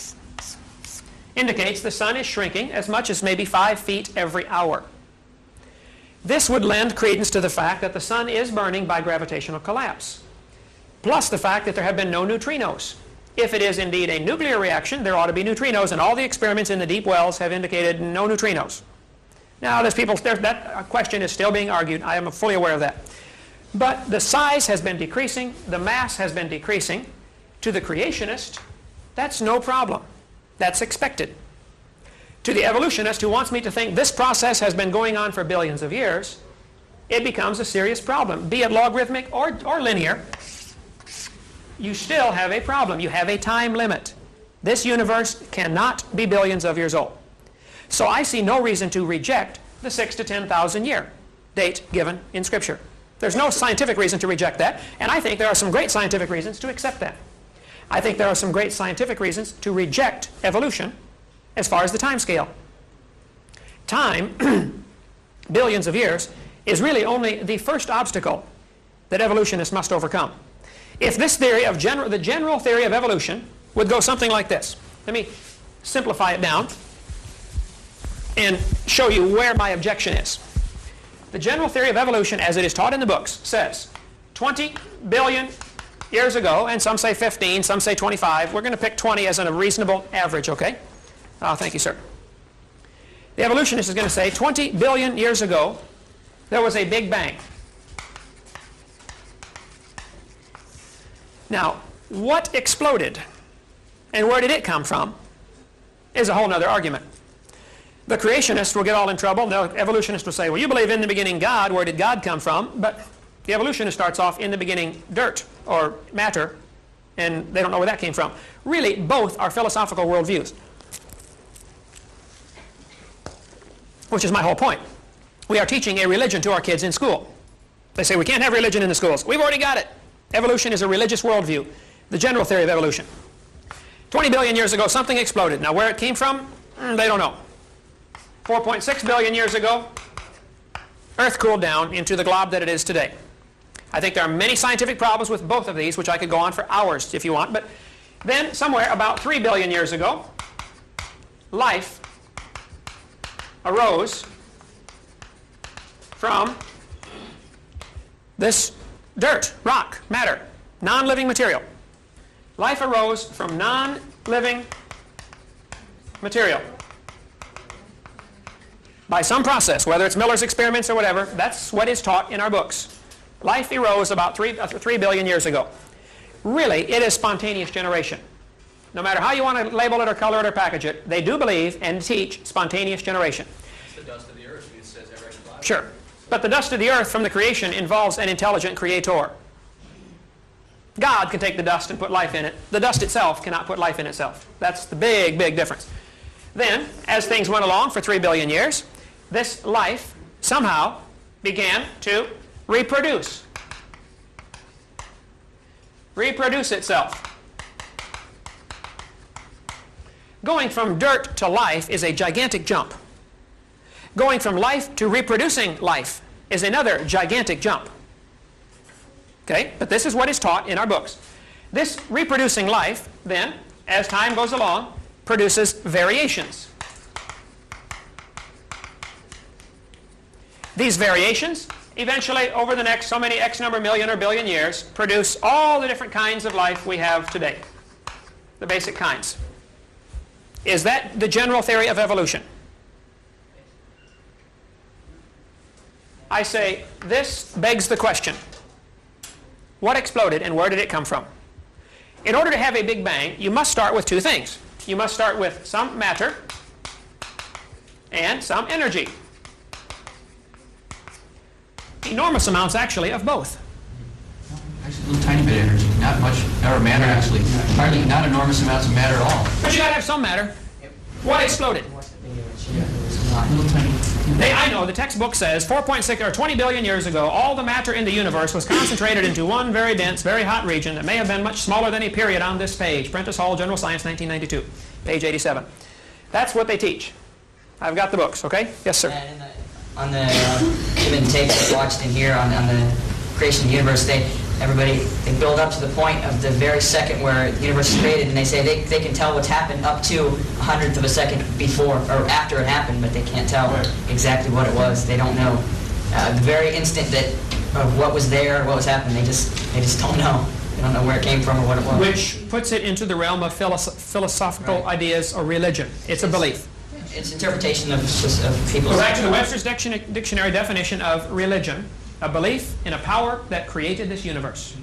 indicates the sun is shrinking as much as maybe 5 feet every hour. This would lend credence to the fact that the sun is burning by gravitational collapse, plus the fact that there have been no neutrinos. If it is indeed a nuclear reaction, there ought to be neutrinos, and all the experiments in the deep wells have indicated no neutrinos. Now, that question is still being argued. I am fully aware of that. But the size has been decreasing, the mass has been decreasing. To the creationist, that's no problem. That's expected. To the evolutionist who wants me to think this process has been going on for billions of years, it becomes a serious problem. Be it logarithmic or linear, you still have a problem. You have a time limit. This universe cannot be billions of years old. So I see no reason to reject the 6 to 10,000 year date given in Scripture. There's no scientific reason to reject that, and I think there are some great scientific reasons to accept that. I think there are some great scientific reasons to reject evolution as far as the time scale. Time, billions of years, is really only the first obstacle that evolutionists must overcome. If this theory of the general theory of evolution would go something like this. Let me simplify it down. and show you where my objection is. The general theory of evolution, as it is taught in the books, says 20 billion years ago, and some say 15, some say 25. We're going to pick 20 as a reasonable average, okay? Thank you, sir. The evolutionist is going to say 20 billion years ago, there was a Big Bang. Now, what exploded and where did it come from is a whole other argument. The creationist will get all in trouble. The evolutionist will say, well, you believe in the beginning God. Where did God come from? But the evolutionist starts off in the beginning dirt or matter, and they don't know where that came from. Really, both are philosophical worldviews, which is my whole point. We are teaching a religion to our kids in school. They say we can't have religion in the schools. We've already got it. Evolution is a religious worldview, the general theory of evolution. 20 billion years ago, something exploded. Now, where it came from, they don't know. 4.6 billion years ago, Earth cooled down into the glob that it is today. I think there are many scientific problems with both of these, which I could go on for hours if you want. But then, somewhere about 3 billion years ago, life arose from this dirt, rock, matter, non-living material. Life arose from non-living material by some process, whether it's Miller's experiments or whatever. That's what is taught in our books. Life arose about 3 billion years ago. Really, it is spontaneous generation. No matter how you want to label it or color it or package it, they do believe and teach spontaneous generation. It's the dust of the earth, it says that right in the Bible. Sure. But the dust of the earth from the creation involves an intelligent creator. God can take the dust and put life in it. The dust itself cannot put life in itself. That's the big, big difference. Then, as things went along for 3 billion years, this life somehow began to reproduce. Reproduce itself. Going from dirt to life is a gigantic jump. Going from life to reproducing life is another gigantic jump. Okay? But this is what is taught in our books. This reproducing life, then, as time goes along, produces variations. These variations, eventually, over the next so many X number million or billion years, produce all the different kinds of life we have today. The basic kinds. Is that the general theory of evolution? I say, this begs the question. What exploded and where did it come from? In order to have a Big Bang, you must start with two things. You must start with some matter and some energy. Enormous amounts, actually, of both. Actually, a little tiny bit of energy, not much, or matter, actually. Hardly, not enormous amounts of matter at all. But you got to have some matter. What exploded? Little tiny. I know, the textbook says 4.6 or 20 billion years ago, all the matter in the universe was concentrated into one very dense, very hot region that may have been much smaller than a period on this page. Prentice Hall, General Science, 1992, page 87. That's what they teach. I've got the books, okay? Yes, sir. And on the even tapes I watched in here on the creation of the universe, they build up to the point of the very second where the universe is created, and they say they can tell what's happened up to 100th of a second before or after it happened, but they can't tell exactly what it was. They don't know the very instant that of what was there, what was happening. They just don't know. They don't know where it came from or what it was. Which puts it into the realm of philosophical ideas or religion. It's a belief. It's interpretation of people's... Go back to the Webster's Dictionary definition of religion. A belief in a power that created this universe.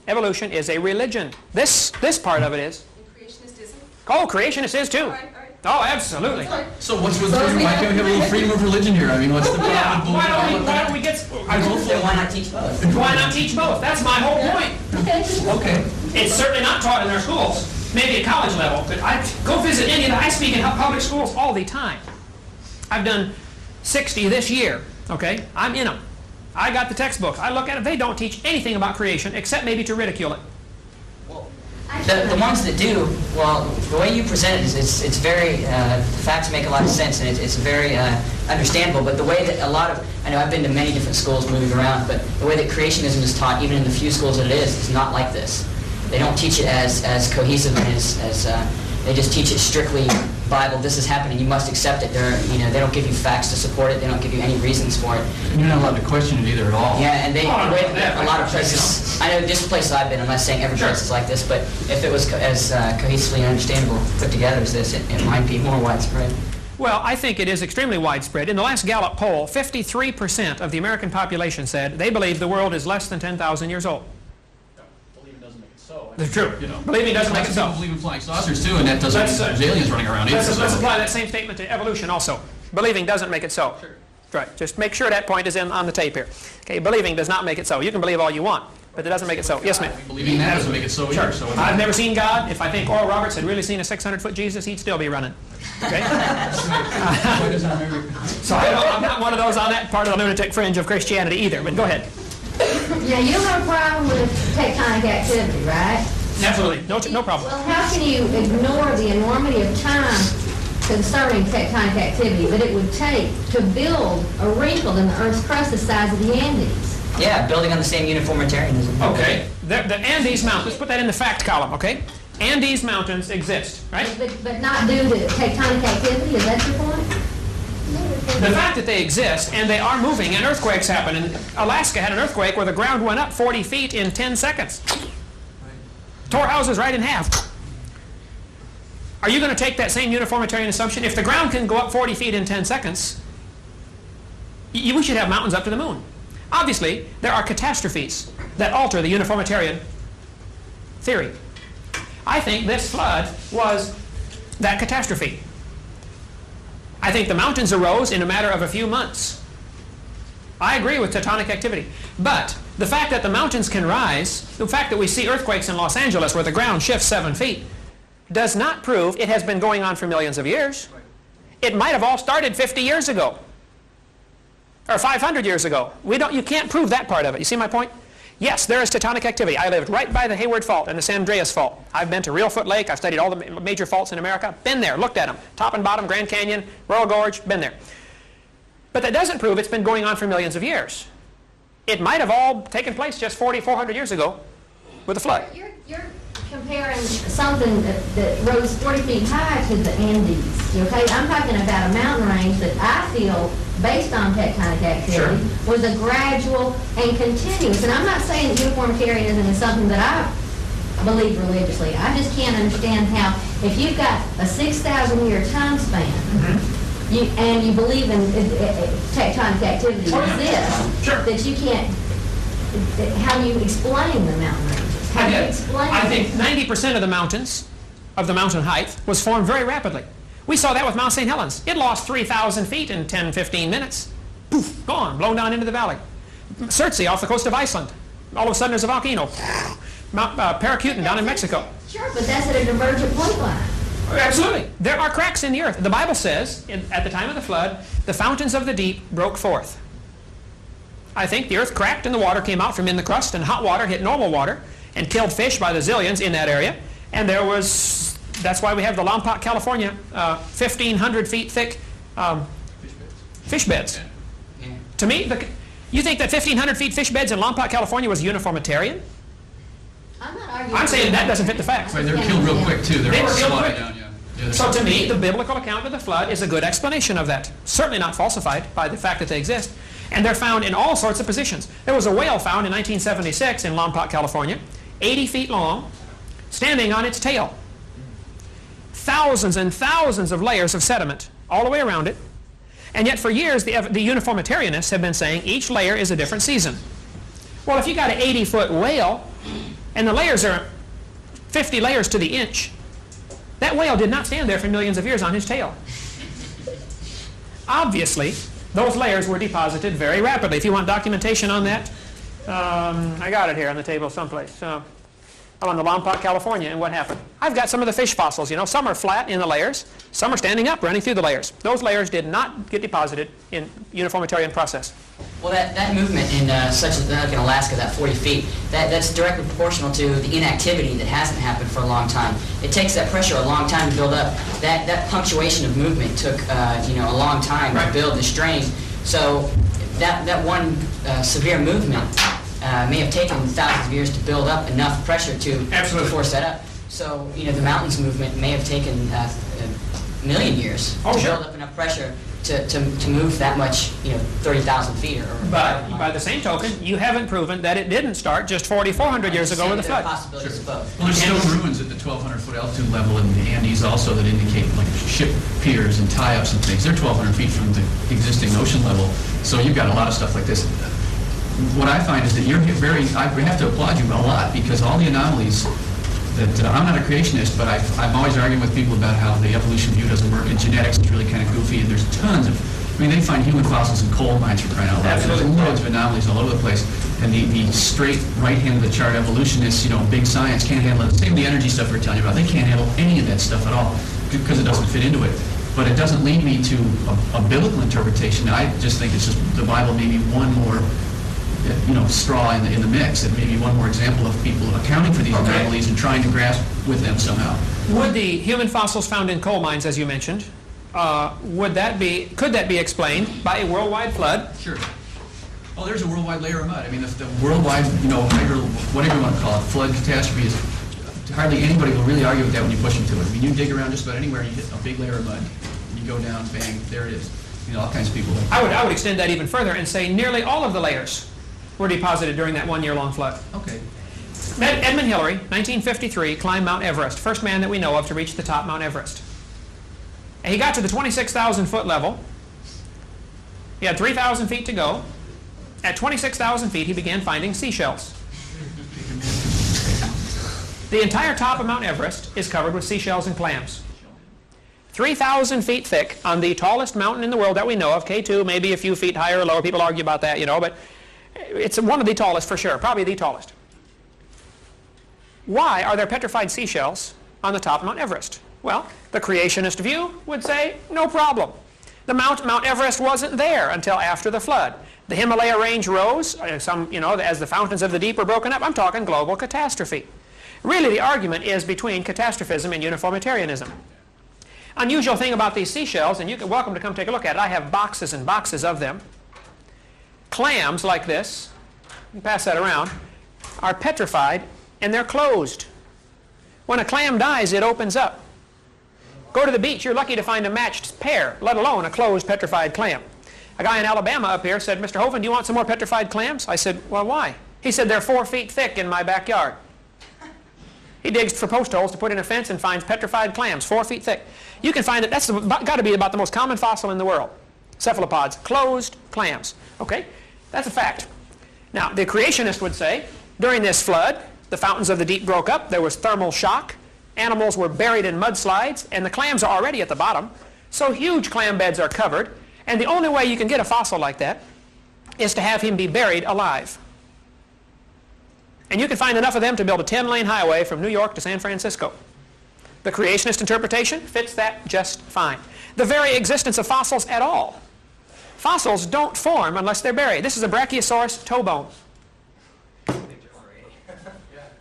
Evolution is a religion. This part of it is. And creationist isn't? Oh, creationist is too. All right. Oh, absolutely. So what's with why can't we have a little freedom of religion here? I mean, what's the problem? Yeah, with why don't we get... Then why not teach both? Why not teach both? That's my whole point. Okay. It's certainly not taught in our schools. Maybe at college level. But I go visit any of the... I speak in public schools all the time. I've done 60 this year. Okay? I'm in them. I got the textbooks. I look at it. They don't teach anything about creation except maybe to ridicule it. The ones that do, well, the way you present it is it's very, the facts make a lot of sense, and it's very understandable, but the way that a lot of, I know I've been to many different schools moving around, but the way that creationism is taught, even in the few schools that it is not like this. They don't teach it as cohesive and as they just teach it strictly Bible, this is happening, you must accept it. They don't give you facts to support it. They don't give you any reasons for it. And you're not allowed to question it either at all. Yeah, and a lot of places, I know just places I've been, I'm not saying every place is like this, but if it was as cohesively and understandable put together as this, it might be more widespread. Well, I think it is extremely widespread. In the last Gallup poll, 53% of the American population said they believe the world is less than 10,000 years old. Believing doesn't make it so. That's true. Believing doesn't make it so. People believe in flying saucers too, and that doesn't mean there's aliens running around either. Let's apply that same statement to evolution also. Believing doesn't make it so. Sure. Right. Just make sure that point is on the tape here. Okay, believing does not make it so. You can believe all you want, but it doesn't make it so. Yes, ma'am. Believing that doesn't make it so either. Sure. I've never seen God. If I think Oral Roberts had really seen a 600-foot Jesus, he'd still be running. Okay? So I'm not one of those on that part of the lunatic fringe of Christianity either, but go ahead. Yeah, you don't have a problem with tectonic activity, right? Absolutely. No problem. Well, how can you ignore the enormity of time concerning tectonic activity that it would take to build a wrinkle in the Earth's crust the size of the Andes? Yeah, building on the same uniformitarianism. Okay. The Andes Mountains, put that in the fact column, okay? Andes Mountains exist, right? But not due to tectonic activity, is that your point? The fact that they exist and they are moving and earthquakes happen. And Alaska had an earthquake where the ground went up 40 feet in 10 seconds. Tore houses right in half. Are you going to take that same uniformitarian assumption? If the ground can go up 40 feet in 10 seconds, we should have mountains up to the moon. Obviously, there are catastrophes that alter the uniformitarian theory. I think this flood was that catastrophe. I think the mountains arose in a matter of a few months. I agree with tectonic activity. But the fact that the mountains can rise, the fact that we see earthquakes in Los Angeles where the ground shifts 7 feet, does not prove it has been going on for millions of years. It might have all started 50 years ago. Or 500 years ago. You can't prove that part of it. You see my point? Yes, there is tectonic activity. I lived right by the Hayward Fault and the San Andreas Fault. I've been to Reelfoot Lake. I've studied all the major faults in America. Been there, looked at them. Top and bottom, Grand Canyon, Royal Gorge, been there. But that doesn't prove it's been going on for millions of years. It might have all taken place just 400 years ago with a flood. You're comparing something that rose 40 feet high to the Andes. Okay, I'm talking about a mountain range that I feel, based on tectonic activity, was a gradual and continuous. And I'm not saying that uniformitarianism is something that I believe religiously. I just can't understand how, if you've got a 6,000-year time span, and you believe in tectonic activity exists, that you can't, how do you explain the mountain ranges? How do you explain I think 90% of the mountains, of the mountain height, was formed very rapidly. We saw that with Mount St. Helens. It lost 3,000 feet in 10, 15 minutes. Poof, gone, blown down into the valley. Surtsey off the coast of Iceland. All of a sudden there's a volcano. Mount Paracutin down in Mexico. Sure, but that's at a divergent point line. Absolutely. There are cracks in the earth. The Bible says, at the time of the flood, the fountains of the deep broke forth. I think the earth cracked and the water came out from in the crust, and hot water hit normal water and killed fish by the zillions in that area. And there was, that's why we have the Lompoc, California, 1,500 feet thick fish beds. Yeah. To me, you think that 1,500 feet fish beds in Lompoc, California was uniformitarian? I'm not arguing. I'm saying that doesn't fit the facts. Right, they were killed real quick too. They were killed quick. Down, yeah. So to me, the biblical account of the flood is a good explanation of that. Certainly not falsified by the fact that they exist. And they're found in all sorts of positions. There was a whale found in 1976 in Lompoc, California, 80 feet long, standing on its tail. Thousands and thousands of layers of sediment all the way around it. And yet for years, the uniformitarianists have been saying each layer is a different season. Well, if you got an 80-foot whale, and the layers are 50 layers to the inch, that whale did not stand there for millions of years on his tail. Obviously, those layers were deposited very rapidly. If you want documentation on that, I got it here on the table someplace. I'm on the Lompoc, California, and what happened? I've got some of the fish fossils. You know, some are flat in the layers, some are standing up, running through the layers. Those layers did not get deposited in uniformitarian process. Well, that movement in such as like in Alaska, that 40 feet, that's directly proportional to the inactivity that hasn't happened for a long time. It takes that pressure a long time to build up. That punctuation of movement took a long time to build the strain. So that one severe movement may have taken thousands of years to build up enough pressure to force that up. So the mountains movement may have taken million years Oh, to sure. build up enough pressure to move that much, 30,000 feet or. But by the same token, you haven't proven that it didn't start just 4,400 years ago with the There are flood. possibilities of both. Well, there's still ruins at the 1,200-foot altitude level in the Andes also that indicate like ship piers and tie-ups and things. They're 1,200 feet from the existing ocean level, so you've got a lot of stuff like this. What I find is that I have to applaud you a lot because all the anomalies that, I'm not a creationist, but I'm always arguing with people about how the evolution view doesn't work and genetics is really kind of goofy and there's tons of, they find human fossils in coal mines for crying out loud. There's loads of anomalies all over the place. And the straight right hand of the chart evolutionists, big science can't handle it. Same with the energy stuff we're telling you about. They can't handle any of that stuff at all because it doesn't fit into it. But it doesn't lead me to a biblical interpretation. I just think it's just the Bible maybe one more straw in the mix, and maybe one more example of people accounting for these anomalies and trying to grasp with them somehow. Would the human fossils found in coal mines, as you mentioned, could that be explained by a worldwide flood? Sure. Oh, there's a worldwide layer of mud. The worldwide, whatever you want to call it, flood catastrophe is hardly anybody will really argue with that when you push them to it. You dig around just about anywhere, you hit a big layer of mud. You go down, bang, there it is. All kinds of people. I would extend that even further and say nearly all of the layers were deposited during that one-year-long flood. Okay. Edmund Hillary, 1953, climbed Mount Everest, first man that we know of to reach the top Mount Everest. And he got to the 26,000-foot level. He had 3,000 feet to go. At 26,000 feet, he began finding seashells. The entire top of Mount Everest is covered with seashells and clams. 3,000 feet thick on the tallest mountain in the world that we know of, K2, maybe a few feet higher or lower. People argue about that, but it's one of the tallest for sure, probably the tallest. Why are there petrified seashells on the top of Mount Everest? Well, the creationist view would say, no problem. Mount Everest wasn't there until after the flood. The Himalaya range rose, as the fountains of the deep were broken up. I'm talking global catastrophe. Really, the argument is between catastrophism and uniformitarianism. Unusual thing about these seashells, and you're welcome to come take a look at it. I have boxes and boxes of them. Clams like this, you can pass that around, are petrified and they're closed. When a clam dies, it opens up. Go to the beach, you're lucky to find a matched pair, let alone a closed petrified clam. A guy in Alabama up here said, Mr. Hovind, do you want some more petrified clams? I said, well, why? He said, they're 4 feet thick in my backyard. He digs for post holes to put in a fence and finds petrified clams, 4 feet thick. You can find it, that's got to be about the most common fossil in the world. Cephalopods, closed clams. Okay, that's a fact. Now, the creationist would say, during this flood, the fountains of the deep broke up, there was thermal shock, animals were buried in mudslides, and the clams are already at the bottom, so huge clam beds are covered, and the only way you can get a fossil like that is to have him be buried alive. And you can find enough of them to build a 10-lane highway from New York to San Francisco. The creationist interpretation fits that just fine. The very existence of fossils at all. Fossils don't form unless they're buried. This is a Brachiosaurus toe bone.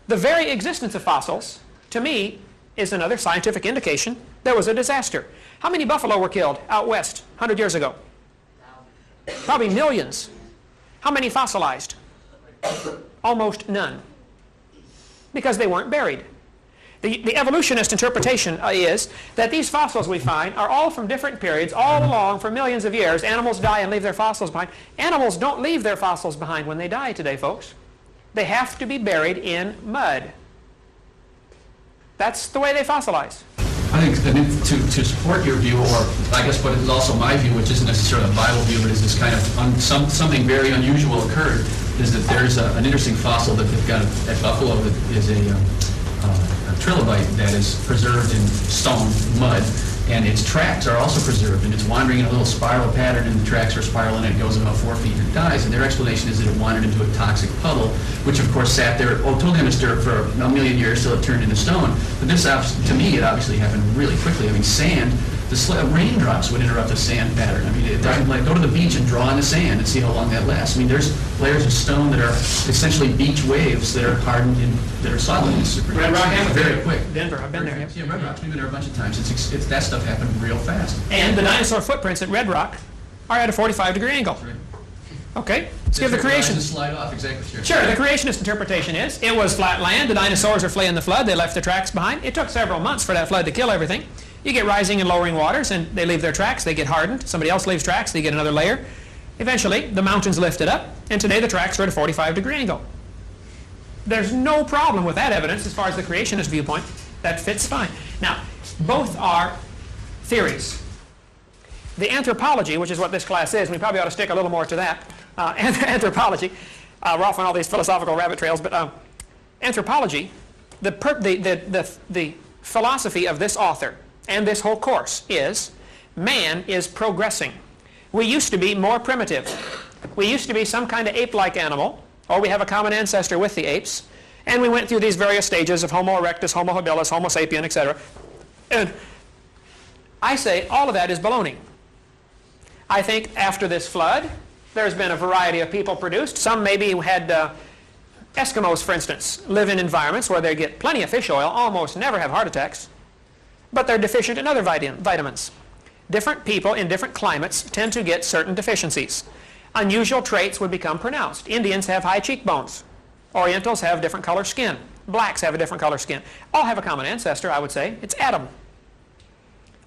The very existence of fossils, to me, is another scientific indication there was a disaster. How many buffalo were killed out west 100 years ago? Probably millions. How many fossilized? Almost none. Because they weren't buried. The evolutionist interpretation is that these fossils we find are all from different periods, all along for millions of years. Animals die and leave their fossils behind. Animals don't leave their fossils behind when they die today, folks. They have to be buried in mud. That's the way they fossilize. I think to support your view, or I guess what is also my view, which isn't necessarily a Bible view, but is this kind of something very unusual occurred, is that there's an interesting fossil that they've got at Buffalo that is a trilobite that is preserved in stone mud, and its tracks are also preserved, and it's wandering in a little spiral pattern, and the tracks are spiraling, and it goes about 4 feet and it dies. And their explanation is that it wandered into a toxic puddle, which of course sat there, totally undisturbed for a million years till it turned into stone. But this, to me, it obviously happened really quickly. Sand, raindrops would interrupt the sand pattern. It doesn't go to the beach and draw in the sand and see how long that lasts. There's layers of stone that are essentially beach waves that are hardened that are solid. Red Rock, very quick. Denver, I've been there. Yep. Yeah, Red Rock. We've been there a bunch of times. That stuff happened real fast. And the dinosaur footprints at Red Rock are at a 45-degree angle. Right. Okay, let's give the creation. Slide off, exactly. Sure, the creationist interpretation is it was flat land. The dinosaurs are fleeing the flood. They left their tracks behind. It took several months for that flood to kill everything. You get rising and lowering waters, and they leave their tracks, they get hardened. Somebody else leaves tracks, they get another layer. Eventually, the mountains lift it up, and today the tracks are at a 45-degree angle. There's no problem with that evidence as far as the creationist viewpoint. That fits fine. Now, both are theories. The anthropology, which is what this class is, and we probably ought to stick a little more to that, anthropology. We're off on all these philosophical rabbit trails, but anthropology, the philosophy of this author and this whole course is man is progressing. We used to be more primitive. We used to be some kind of ape-like animal, or we have a common ancestor with the apes, and we went through these various stages of Homo erectus, Homo habilis, Homo sapien, etc. And I say all of that is baloney. I think after this flood, there's been a variety of people produced. Some maybe had Eskimos, for instance, live in environments where they get plenty of fish oil, almost never have heart attacks, but they're deficient in other vitamins. Different people in different climates tend to get certain deficiencies. Unusual traits would become pronounced. Indians have high cheekbones. Orientals have different color skin. Blacks have a different color skin. All have a common ancestor, I would say. It's Adam.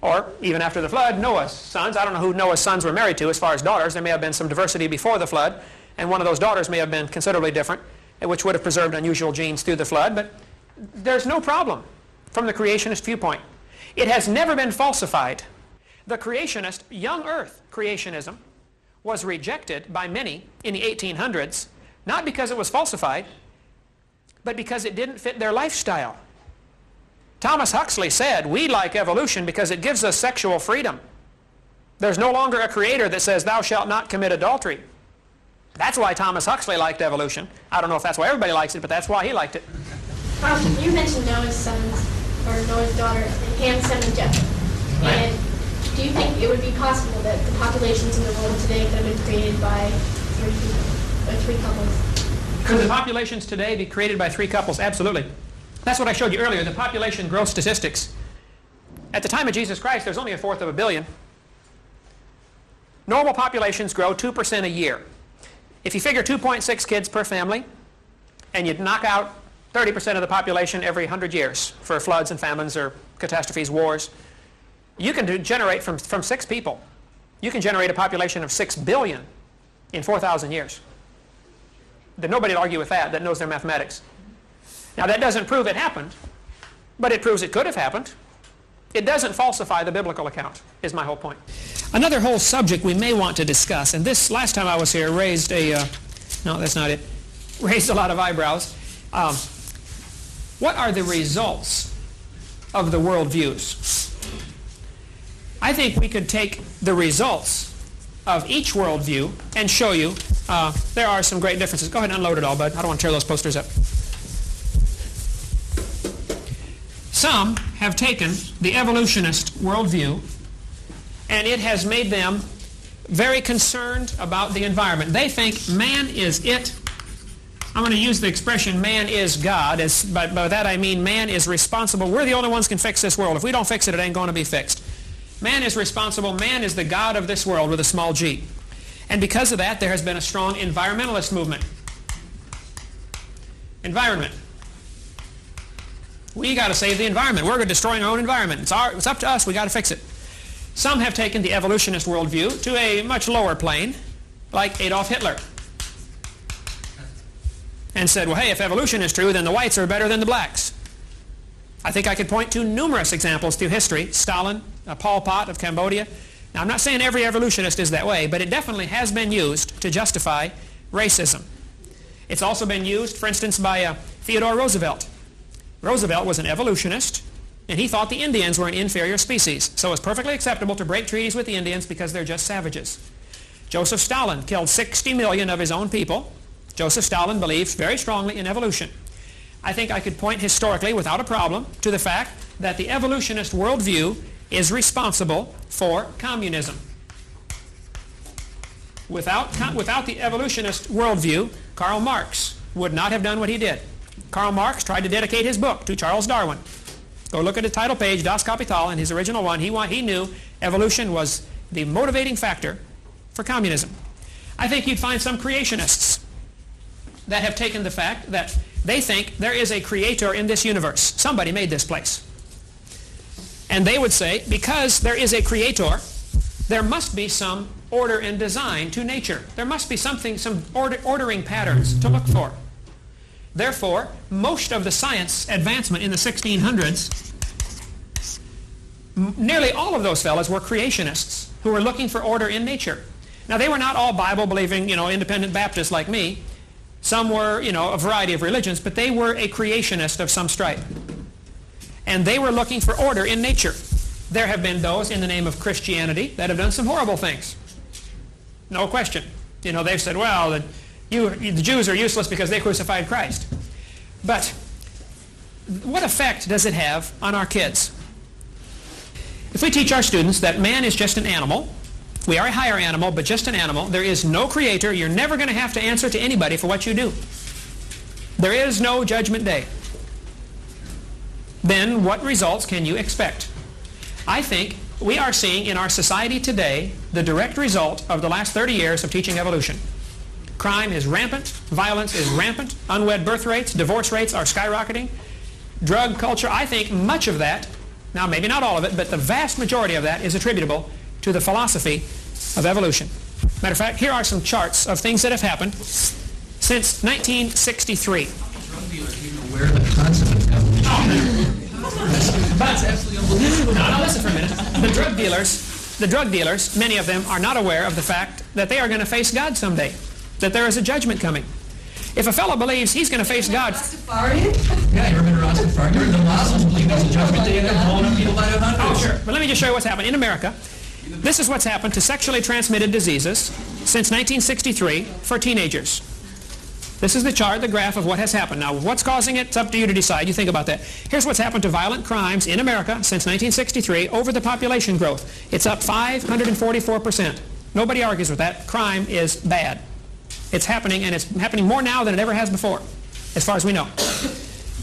Or, even after the flood, Noah's sons. I don't know who Noah's sons were married to as far as daughters. There may have been some diversity before the flood, and one of those daughters may have been considerably different, which would have preserved unusual genes through the flood. But there's no problem from the creationist viewpoint. It has never been falsified. The creationist, young earth creationism, was rejected by many in the 1800s, not because it was falsified, but because it didn't fit their lifestyle. Thomas Huxley said, we like evolution because it gives us sexual freedom. There's no longer a creator that says, thou shalt not commit adultery. That's why Thomas Huxley liked evolution. I don't know if that's why everybody likes it, but that's why he liked it. You mentioned Noah's sons, or Noah's daughter, Ham, Sem, and Japheth. Right. And do you think it would be possible that the populations in the world today could have been created by three people, or three couples? Could the populations today be created by three couples? Absolutely. That's what I showed you earlier, the population growth statistics. At the time of Jesus Christ, there's only 1/4 of a billion. Normal populations grow 2% a year. If you figure 2.6 kids per family, and you knock out 30% of the population every 100 years for floods and famines or catastrophes, wars, you can generate from 6 people. You can generate a population of 6 billion in 4,000 years. Nobody will argue with that knows their mathematics. Now that doesn't prove it happened, but it proves it could have happened. It doesn't falsify the biblical account, is my whole point. Another whole subject we may want to discuss, and this last time I was here raised no, that's not it, raised a lot of eyebrows. What are the results of the worldviews? I think we could take the results of each worldview and show you there are some great differences. Go ahead and unload it all, bud. I don't want to tear those posters up. Some have taken the evolutionist worldview, and it has made them very concerned about the environment. They think man is it. I'm going to use the expression man is God. By that I mean man is responsible. We're the only ones can fix this world. If we don't fix it, it ain't going to be fixed. Man is responsible. Man is the God of this world with a small g. And because of that, there has been a strong environmentalist movement. Environment. We got to save the environment. We're destroying our own environment. It's up to us. We got to fix it. Some have taken the evolutionist worldview to a much lower plane, like Adolf Hitler, and said, well, hey, if evolution is true, then the whites are better than the blacks. I think I could point to numerous examples through history. Stalin, Pol Pot of Cambodia. Now, I'm not saying every evolutionist is that way, but it definitely has been used to justify racism. It's also been used, for instance, by Theodore Roosevelt. Roosevelt was an evolutionist, and he thought the Indians were an inferior species. So it's perfectly acceptable to break treaties with the Indians because they're just savages. Joseph Stalin killed 60 million of his own people. Joseph Stalin believed very strongly in evolution. I think I could point historically, without a problem, to the fact that the evolutionist worldview is responsible for communism. Without the evolutionist worldview, Karl Marx would not have done what he did. Karl Marx tried to dedicate his book to Charles Darwin. Go look at the title page, Das Kapital, in his original one. He knew evolution was the motivating factor for communism. I think you'd find some creationists that have taken the fact that they think there is a creator in this universe. Somebody made this place. And they would say, because there is a creator, there must be some order and design to nature. There must be something, some ordering patterns to look for. Therefore, most of the science advancement in the 1600s, nearly all of those fellows were creationists who were looking for order in nature. Now, they were not all Bible-believing, independent Baptists like me. Some were, a variety of religions, but they were a creationist of some stripe. And they were looking for order in nature. There have been those in the name of Christianity that have done some horrible things. No question. They've said, well, the Jews are useless because they crucified Christ. But what effect does it have on our kids? If we teach our students that man is just an animal, we are a higher animal, but just an animal, there is no creator, you're never going to have to answer to anybody for what you do. There is no judgment day. Then what results can you expect? I think we are seeing in our society today the direct result of the last 30 years of teaching evolution. Crime is rampant, violence is rampant, unwed birth rates, divorce rates are skyrocketing, drug culture. I think much of that, now maybe not all of it, but the vast majority of that is attributable to the philosophy of evolution. Matter of fact, here are some charts of things that have happened since 1963. Drug dealers even aware of the concept of evolution. That's absolutely unbelievable. No, listen for a minute. The drug dealers, many of them are not aware of the fact that they are going to face God someday, that there is a judgment coming. If a fellow believes he's going to face God... Yeah, you remember Rastafarian? The Muslims believe there's a judgment day and they're blowing up people by the hundreds. Oh, sure. But let me just show you what's happened. In America, this is what's happened to sexually transmitted diseases since 1963 for teenagers. This is the chart, the graph of what has happened. Now, what's causing it? It's up to you to decide. You think about that. Here's what's happened to violent crimes in America since 1963 over the population growth. It's up 544%. Nobody argues with that. Crime is bad. It's happening, and it's happening more now than it ever has before, as far as we know.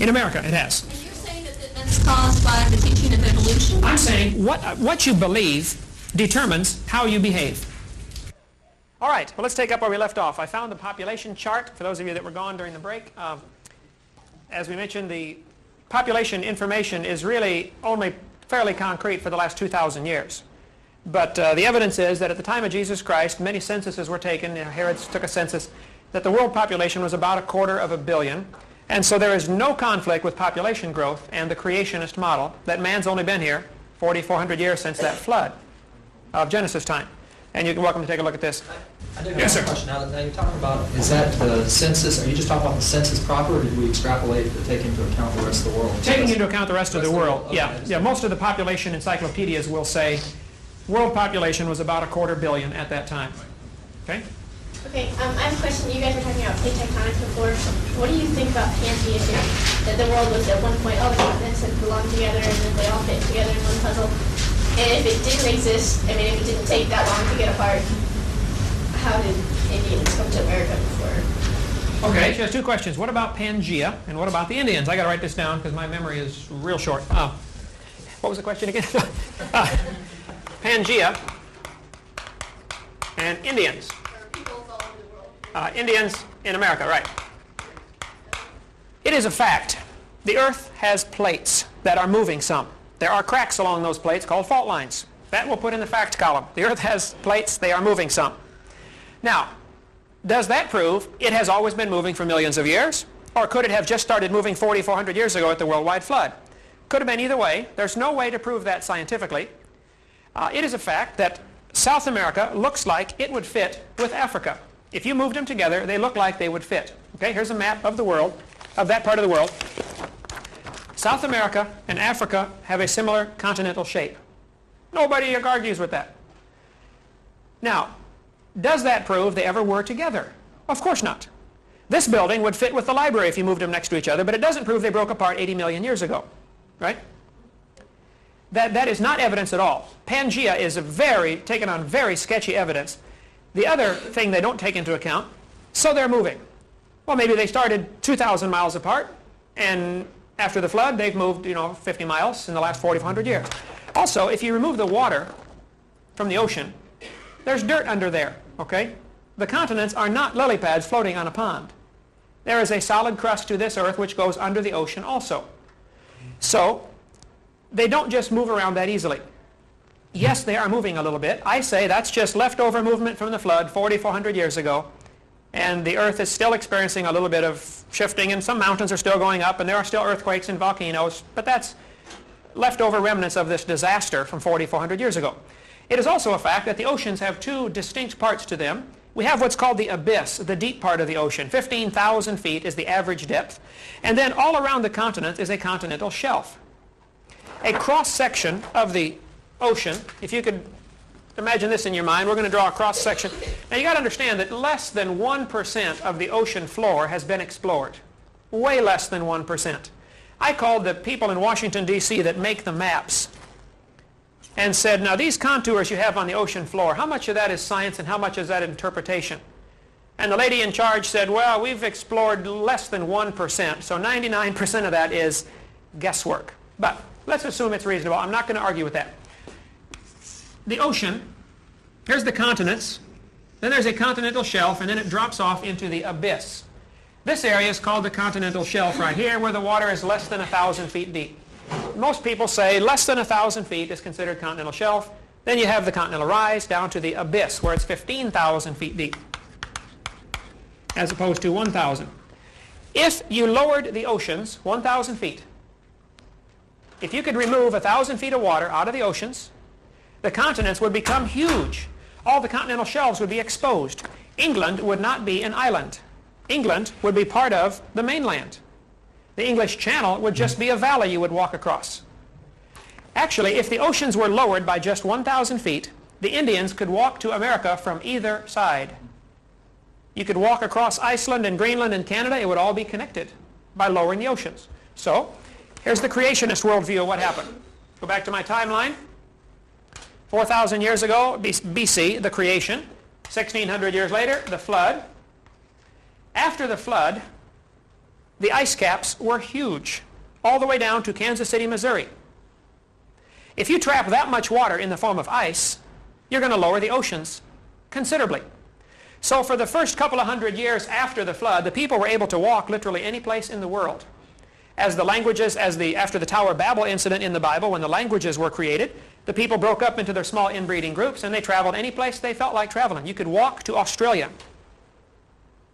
In America, it has. And you're saying that that's caused by the teaching of evolution? I'm saying what you believe determines how you behave. All right, well, let's take up where we left off. I found the population chart, for those of you that were gone during the break. As we mentioned, the population information is really only fairly concrete for the last 2,000 years. But the evidence is that at the time of Jesus Christ, many censuses were taken. Herod took a census that the world population was about 250 million. And so there is no conflict with population growth and the creationist model that man's only been here 4,400 years since that flood of Genesis time. And you're welcome to take a look at this. I do have Yes, a sir. question. Now you're talking about, is that the census, are you just talking about the census proper, or did we extrapolate to take into account the rest of the world? Taking into account the rest of the world, Okay, yeah. Most of the population encyclopedias will say world population was about 250 million at that time. Okay? Okay, I have a question. You guys were talking about plate tectonics before. What do you think about pantheism? That the world was at one point, all the continents had belonged together and then they all fit together in one puzzle. And if it didn't exist, if it didn't take that long to get apart, how did Indians come to America before? Okay, she has two questions. What about Pangea and what about the Indians? I got to write this down because my memory is real short. What was the question again? Pangea and Indians. Indians in America, right. It is a fact. The Earth has plates that are moving some. There are cracks along those plates called fault lines. That we'll put in the fact column. The Earth has plates, they are moving some. Now, does that prove it has always been moving for millions of years? Or could it have just started moving 4,400 years ago at the worldwide flood? Could have been either way. There's no way to prove that scientifically. It is a fact that South America looks like it would fit with Africa. If you moved them together, they look like they would fit. Okay, here's a map of the world, of that part of the world. South America and Africa have a similar continental shape. Nobody argues with that. Now, does that prove they ever were together? Of course not. This building would fit with the library if you moved them next to each other, but it doesn't prove they broke apart 80 million years ago, right? That is not evidence at all. Pangea is taken on very sketchy evidence. The other thing they don't take into account, so they're moving. Well, maybe they started 2,000 miles apart, and after the flood, they've moved, 50 miles in the last 4,400 years. Also, if you remove the water from the ocean, there's dirt under there, okay? The continents are not lily pads floating on a pond. There is a solid crust to this Earth which goes under the ocean also. So, they don't just move around that easily. Yes, they are moving a little bit. I say that's just leftover movement from the flood 4,400 years ago. And the Earth is still experiencing a little bit of shifting, and some mountains are still going up, and there are still earthquakes and volcanoes. But that's leftover remnants of this disaster from 4,400 years ago. It is also a fact that the oceans have two distinct parts to them. We have what's called the abyss, the deep part of the ocean. 15,000 feet is the average depth. And then all around the continent is a continental shelf. A cross-section of the ocean, if you could imagine this in your mind, we're going to draw a cross-section. Now you got to understand that less than 1% of the ocean floor has been explored. Way less than 1%. I called the people in Washington, D.C. that make the maps and said, now these contours you have on the ocean floor, how much of that is science and how much is that interpretation? And the lady in charge said, well, we've explored less than 1%, so 99% of that is guesswork. But let's assume it's reasonable. I'm not going to argue with that. The ocean, here's the continents, then there's a continental shelf, and then it drops off into the abyss. This area is called the continental shelf right here, where the water is less than 1,000 feet deep. Most people say less than 1,000 feet is considered continental shelf. Then you have the continental rise down to the abyss, where it's 15,000 feet deep, as opposed to 1,000. If you lowered the oceans 1,000 feet, if you could remove 1,000 feet of water out of the oceans, the continents would become huge. All the continental shelves would be exposed. England would not be an island. England would be part of the mainland. The English Channel would just be a valley you would walk across. Actually, if the oceans were lowered by just 1,000 feet, the Indians could walk to America from either side. You could walk across Iceland and Greenland and Canada. It would all be connected by lowering the oceans. So, here's the creationist worldview of what happened. Go back to my timeline. 4,000 years ago, BC, the creation. 1,600 years later, the flood. After the flood, the ice caps were huge, all the way down to Kansas City, Missouri. If you trap that much water in the form of ice, you're going to lower the oceans considerably. So for the first couple of hundred years after the flood, the people were able to walk literally any place in the world. As the languages, after the Tower of Babel incident in the Bible, when the languages were created, the people broke up into their small inbreeding groups, and they traveled any place they felt like traveling. You could walk to Australia.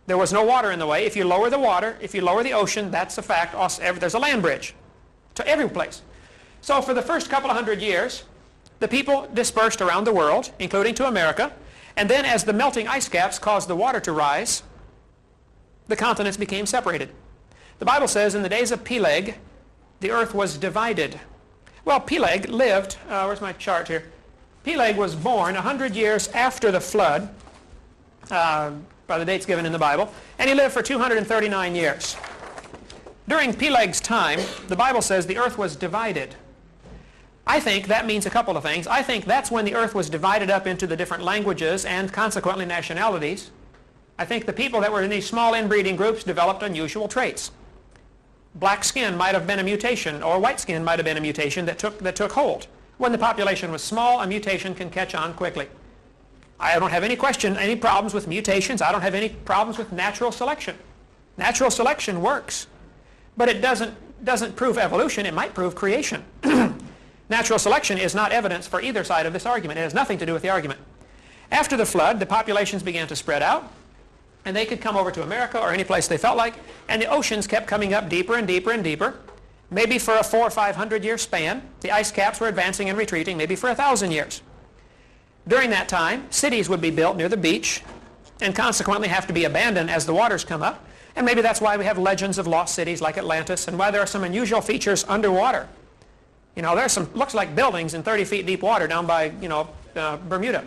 There was no water in the way. If you lower the water, if you lower the ocean, that's a fact. There's a land bridge to every place. So for the first couple of hundred years, the people dispersed around the world, including to America. And then as the melting ice caps caused the water to rise, the continents became separated. The Bible says in the days of Peleg, the earth was divided. Well, Peleg lived, where's my chart here? Peleg was born 100 years after the flood, by the dates given in the Bible, and he lived for 239 years. During Peleg's time, the Bible says the earth was divided. I think that means a couple of things. I think that's when the earth was divided up into the different languages and consequently nationalities. I think the people that were in these small inbreeding groups developed unusual traits. Black skin might have been a mutation, or white skin might have been a mutation that took hold. When the population was small, a mutation can catch on quickly. I don't have any problems with mutations. I don't have any problems with natural selection. Natural selection works, but it doesn't prove evolution. It might prove creation. Natural selection is not evidence for either side of this argument. It has nothing to do with the argument. After the flood, the populations began to spread out, and they could come over to America or any place they felt like, and the oceans kept coming up deeper and deeper and deeper. Maybe for a 400 or 500 year span, the ice caps were advancing and retreating, maybe for 1,000 years. During that time, cities would be built near the beach and consequently have to be abandoned as the waters come up. And maybe that's why we have legends of lost cities like Atlantis, and why there are some unusual features underwater. You know, there's some, looks like buildings in 30 feet deep water down by, Bermuda.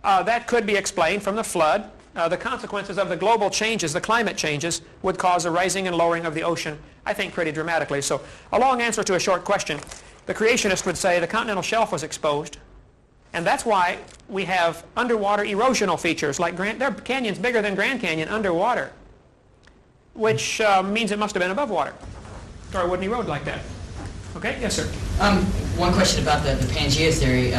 That could be explained from the flood. The consequences of the global changes, the climate changes, would cause a rising and lowering of the ocean, I think, pretty dramatically. So a long answer to a short question. The creationist would say the continental shelf was exposed. And that's why we have underwater erosional features like there are canyons bigger than Grand Canyon underwater, which means it must have been above water, or it wouldn't erode like that. Okay, yes, sir. One question about the Pangea theory.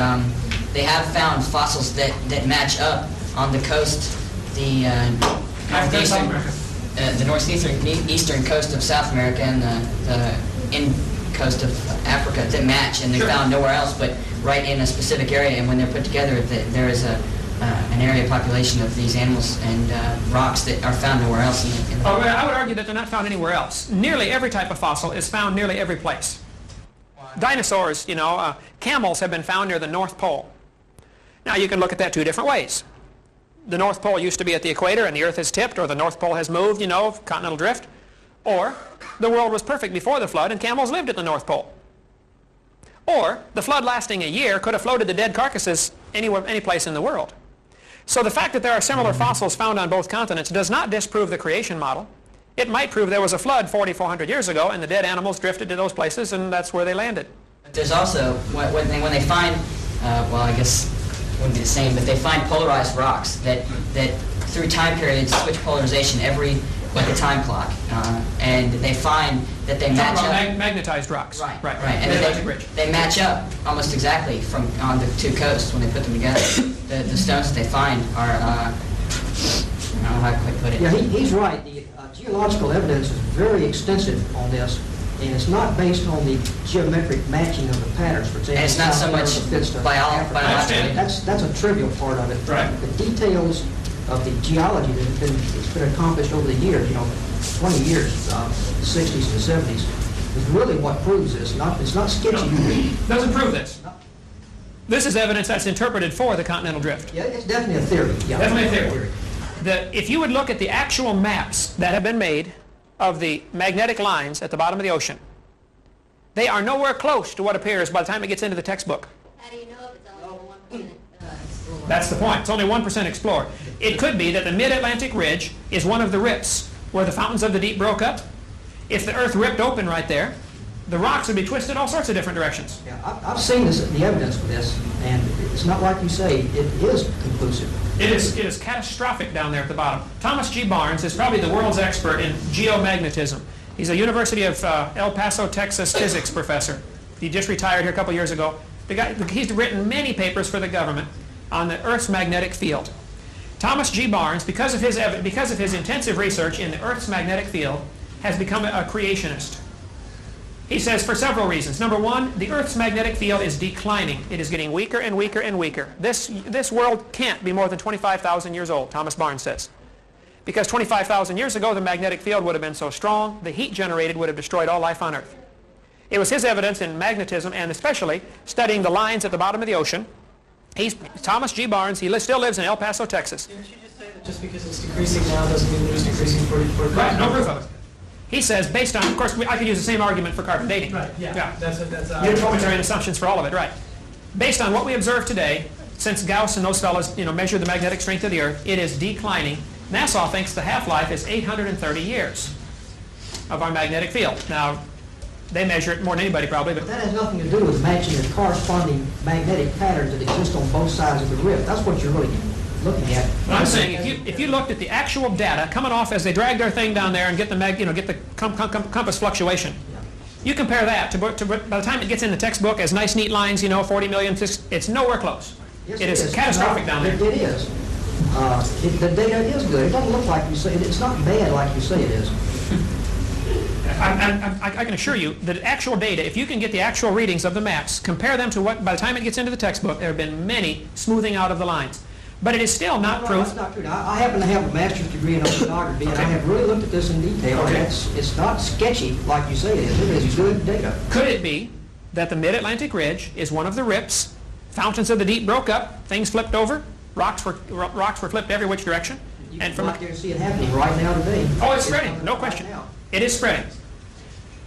They have found fossils that match up on the coast, the northeastern coast of South America and the coast of Africa that match, and they're found nowhere else but right in a specific area. And when they're put together, there is an area population of these animals and rocks that are found nowhere else in the Oh, I would argue that they're not found anywhere else. Nearly every type of fossil is found nearly every place. Dinosaurs, camels have been found near the North Pole. Now, you can look at that two different ways. The North Pole used to be at the equator and the Earth has tipped, or the North Pole has moved, continental drift. Or the world was perfect before the flood and camels lived at the North Pole. Or the flood lasting a year could have floated the dead carcasses any place in the world. So the fact that there are similar fossils found on both continents does not disprove the creation model. It might prove there was a flood 4,400 years ago and the dead animals drifted to those places and that's where they landed. But there's also, when they find, well, I guess it wouldn't be the same, but they find polarized rocks that through time periods switch polarization like a time clock. And they find that they match up. Magnetized rocks. Right. And they match up almost exactly on the two coasts when they put them together. The stones that they find are, I don't know how to quite put it. Yeah, he's right. The geological evidence is very extensive on this, and it's not based on the geometric matching of the patterns, for example. And it's not so much biological. That's a trivial part of it. Right. The details of the geology that's been accomplished over the years, 20 years, 60s and 70s, is really what proves this. It's not sketchy. Doesn't prove this. This is evidence that's interpreted for the continental drift. Yeah, it's definitely a theory. Yeah. Definitely a theory. If you would look at the actual maps that have been made of the magnetic lines at the bottom of the ocean, they are nowhere close to what appears by the time it gets into the textbook. How do you know if it's only 1% explored? That's the point. It's only 1% explored. It could be that the mid-Atlantic ridge is one of the rips where the fountains of the deep broke up. If the earth ripped open right there, the rocks would be twisted all sorts of different directions. Yeah, I've seen the evidence for this, and it's not like you say. It is conclusive. It is catastrophic down there at the bottom. Thomas G. Barnes is probably the world's expert in geomagnetism. He's a University of El Paso, Texas physics professor. He just retired here a couple years ago. He's written many papers for the government on the Earth's magnetic field. Thomas G. Barnes, because of his intensive research in the Earth's magnetic field, has become a creationist. He says for several reasons. Number one, the Earth's magnetic field is declining. It is getting weaker and weaker and weaker. This world can't be more than 25,000 years old, Thomas Barnes says. Because 25,000 years ago, the magnetic field would have been so strong, the heat generated would have destroyed all life on Earth. It was his evidence in magnetism, and especially studying the lines at the bottom of the ocean. Thomas G. Barnes, he still lives in El Paso, Texas. Didn't you just say that just because it's decreasing now doesn't mean it's decreasing for Right, no proof of it. He says, based on, of course, I could use the same argument for carbon dating. Right, yeah. That's Unitarian assumptions for all of it, right. Based on what we observe today, since Gauss and those fellows, measured the magnetic strength of the Earth, it is declining. NASA thinks the half-life is 830 years of our magnetic field. Now, they measure it more than anybody probably, but that has nothing to do with matching the corresponding magnetic patterns that exist on both sides of the rift. That's what you're really looking at. I'm saying if you looked at the actual data coming off as they drag their thing down there and get the compass fluctuation, you compare that to by the time it gets in the textbook as nice neat lines, 40 million, it's nowhere close. Yes, it is catastrophic down there. It is. The data is good. It doesn't look like you say it. It's not bad like you say it is. I can assure you that actual data, if you can get the actual readings of the maps, compare them to what, by the time it gets into the textbook, there have been many smoothing out of the lines. But it is still not proof. That's not true. Now, I happen to have a master's degree in oceanography, and I have really looked at this in detail. Okay. And it's not sketchy like you say it is. It is good data. Could it be that the mid-Atlantic ridge is one of the rips, fountains of the deep broke up, things flipped over, rocks were flipped every which direction? You can right there see it happening right now today. Oh, it's spreading, no question. It is spreading.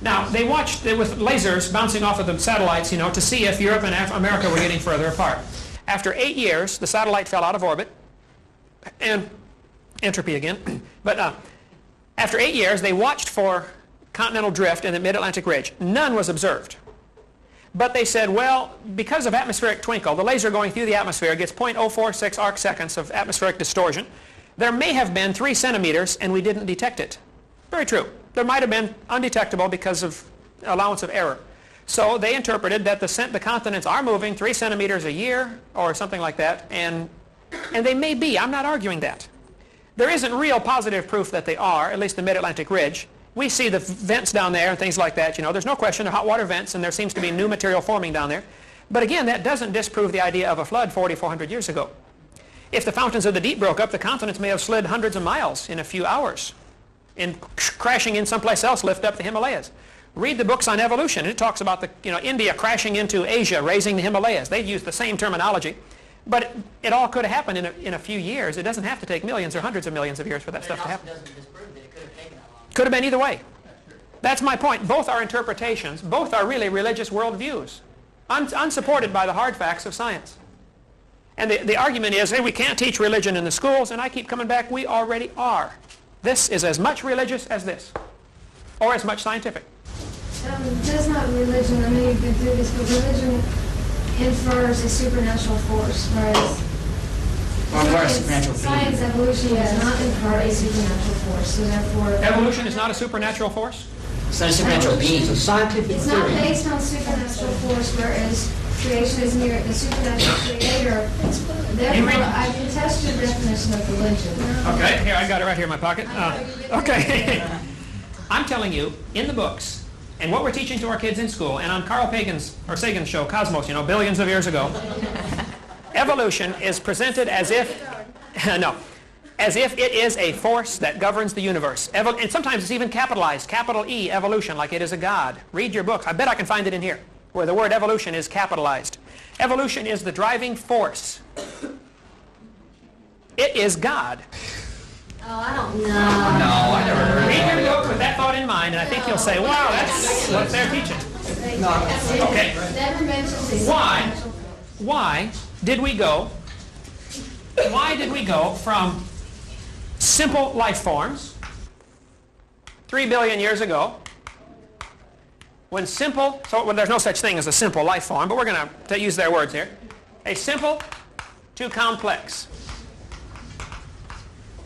Now, they watched with lasers bouncing off of the satellites, to see if Europe and America were getting further apart. After 8 years, the satellite fell out of orbit, and entropy again. But after 8 years, they watched for continental drift in the mid-Atlantic ridge. None was observed. But they said, well, because of atmospheric twinkle, the laser going through the atmosphere gets 0.046 arc seconds of atmospheric distortion. There may have been 3 centimeters, and we didn't detect it. Very true. There might have been undetectable because of allowance of error. So they interpreted that the continents are moving 3 centimeters a year or something like that, and they may be. I'm not arguing that. There isn't real positive proof that they are, at least the mid-Atlantic ridge. We see the vents down there and things like that. You know, there's no question they're hot water vents, and there seems to be new material forming down there. But again, that doesn't disprove the idea of a flood 4,400 years ago. If the fountains of the deep broke up, the continents may have slid hundreds of miles in a few hours, and crashing in someplace else lift up the Himalayas. Read the books on evolution. It talks about India crashing into Asia, raising the Himalayas. They use the same terminology. But it all could have happened in a few years. It doesn't have to take millions or hundreds of millions of years for that stuff to happen. Could have been either way. That's my point. Both are interpretations. Both are really religious worldviews, unsupported by the hard facts of science. And the argument is, hey, we can't teach religion in the schools, and I keep coming back, we already are. This is as much religious as this, or as much scientific. That's not religion. I know you've been through this, but religion infers a supernatural force, whereas science evolution does not infer a supernatural force, so therefore... Evolution is not a supernatural force? It's not a supernatural being. It's a scientific It's not theory. based on supernatural force, whereas creation is near the supernatural creator. Therefore, I contest your definition of religion. Okay, here, I got it right here in my pocket. Okay. I'm telling you, in the books, and what we're teaching to our kids in school, and on Carl Sagan's show, Cosmos, you know, billions of years ago, evolution is presented as if, as if it is a force that governs the universe. And sometimes it's even capitalized, capital E, evolution, like it is a god. Read your books. I bet I can find it in here, where the word evolution is capitalized. Evolution is the driving force. It is God. Oh, I don't know. No, I never heard Read your that. book with that thought in mind, and I think you'll say, wow, that's what they're teaching. Okay. Never mentions a Why did we go from simple life forms 3 billion years ago, when there's no such thing as a simple life form, but we're going to use their words here, a simple to complex.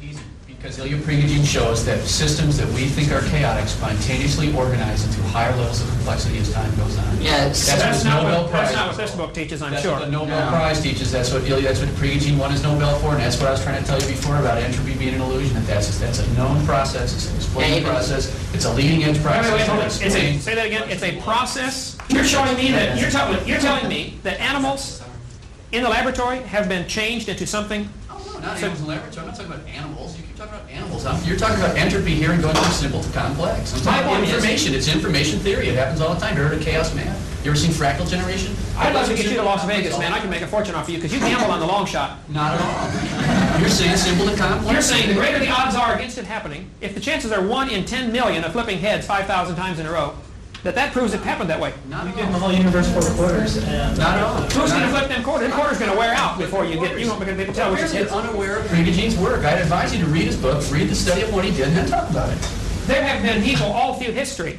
Easy, because Ilya-Prigogine shows that systems that we think are chaotic spontaneously organize into higher levels of complexity as time goes on. Yeah, That's not what this book teaches, I'm That's sure. what the Nobel Prize teaches. That's what Prigogine won his Nobel for, and that's what I was trying to tell you before about entropy being an illusion. That's a known process. It's an explained process. It's a leading edge process. Wait, hold on. Say that again. It's a process. You're showing me that you're telling me that animals in the laboratory have been changed into something. Oh, no, not animals in the laboratory. I'm not talking about animals. You keep talking about animals. You're talking about entropy here and going from simple to complex. I'm talking about information. It's information theory. It happens all the time. You heard of chaos math? You ever seen fractal generation? I'd love to get you to Las Vegas, man. I can make a fortune off of you because you gamble on the long shot. Not at all. You're saying simple to complex. You're saying the greater the odds are against it happening, if the chances are 1 in 10 million of flipping heads 5,000 times in a row, that proves it happened that way. Not at Give all. the whole universe 4 quarters. And Not at all. Who's going to flip them quarters? The quarter's going to wear out before you won't be able to tell which is You're hits. unaware of Prigogine's work. I'd advise you to read his book, read the study of what he did, and then talk about it. There have been people all through history,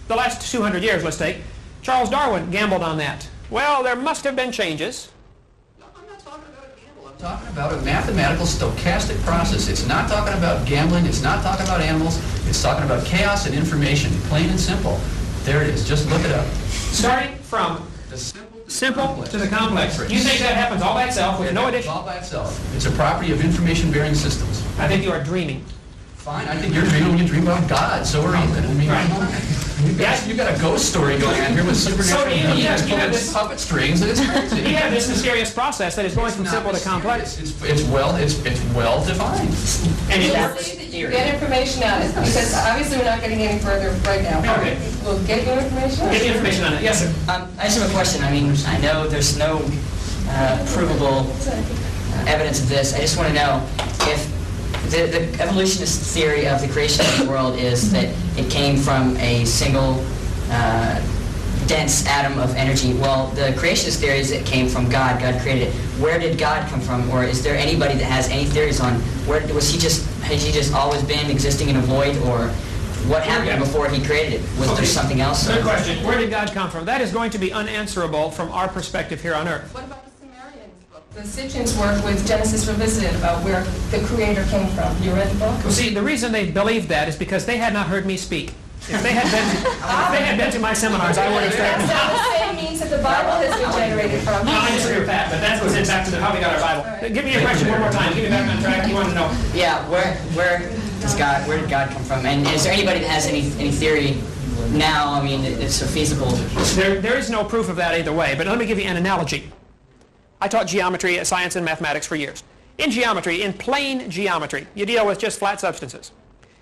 the last 200 years, let's take. Charles Darwin gambled on that. Well, there must have been changes. No, I'm not talking about a gamble. I'm talking about a mathematical stochastic process. It's not talking about gambling. It's not talking about animals. It's talking about chaos and information, plain and simple. There it is. Just look it up. Starting from The simple to the complex. You think that happens all by itself with no addition? All by itself. It's a property of information-bearing systems. I think you are dreaming. Fine. I think you're dreaming when you dream about God. So are you. I mean, you got a ghost story going on here with supernatural beings pulling puppet strings, and it's crazy. You have this mysterious process that is going from simple to complex. It's well defined. And it We'll works. see that you get information out of it, because obviously we're not getting any further right now. Okay. We'll get your information. Get the information on it. Yes, sir. I just have a question. I mean, I know there's no provable evidence of this. I just want to know if the evolutionist theory of the creation of the world is that it came from a single dense atom of energy. Well, the creationist theory is it came from God. God created it. Where did God come from? Or is there anybody that has any theories on where has he just always been existing in a void, or what happened before he created it? Was there something else? Good question. Where did God come from? That is going to be unanswerable from our perspective here on Earth. What about the Sumerians book? The Sitchin's work with Genesis Revisited about where the Creator came from. You read the book? Well, see, the reason they believed that is because they had not heard me speak. If they had been to my seminars, I would have That's said. not the same means that the Bible has been generated from. No, I disagree with that, but that's what's back to how we got our Bible. Give me your question one more time. Give me back on track. You want to know. Yeah, where Where did God come from? And is there anybody that has any theory now? I mean, it's feasible. There is no proof of that either way, but let me give you an analogy. I taught geometry, science, and mathematics for years. In geometry, in plane geometry, you deal with just flat substances.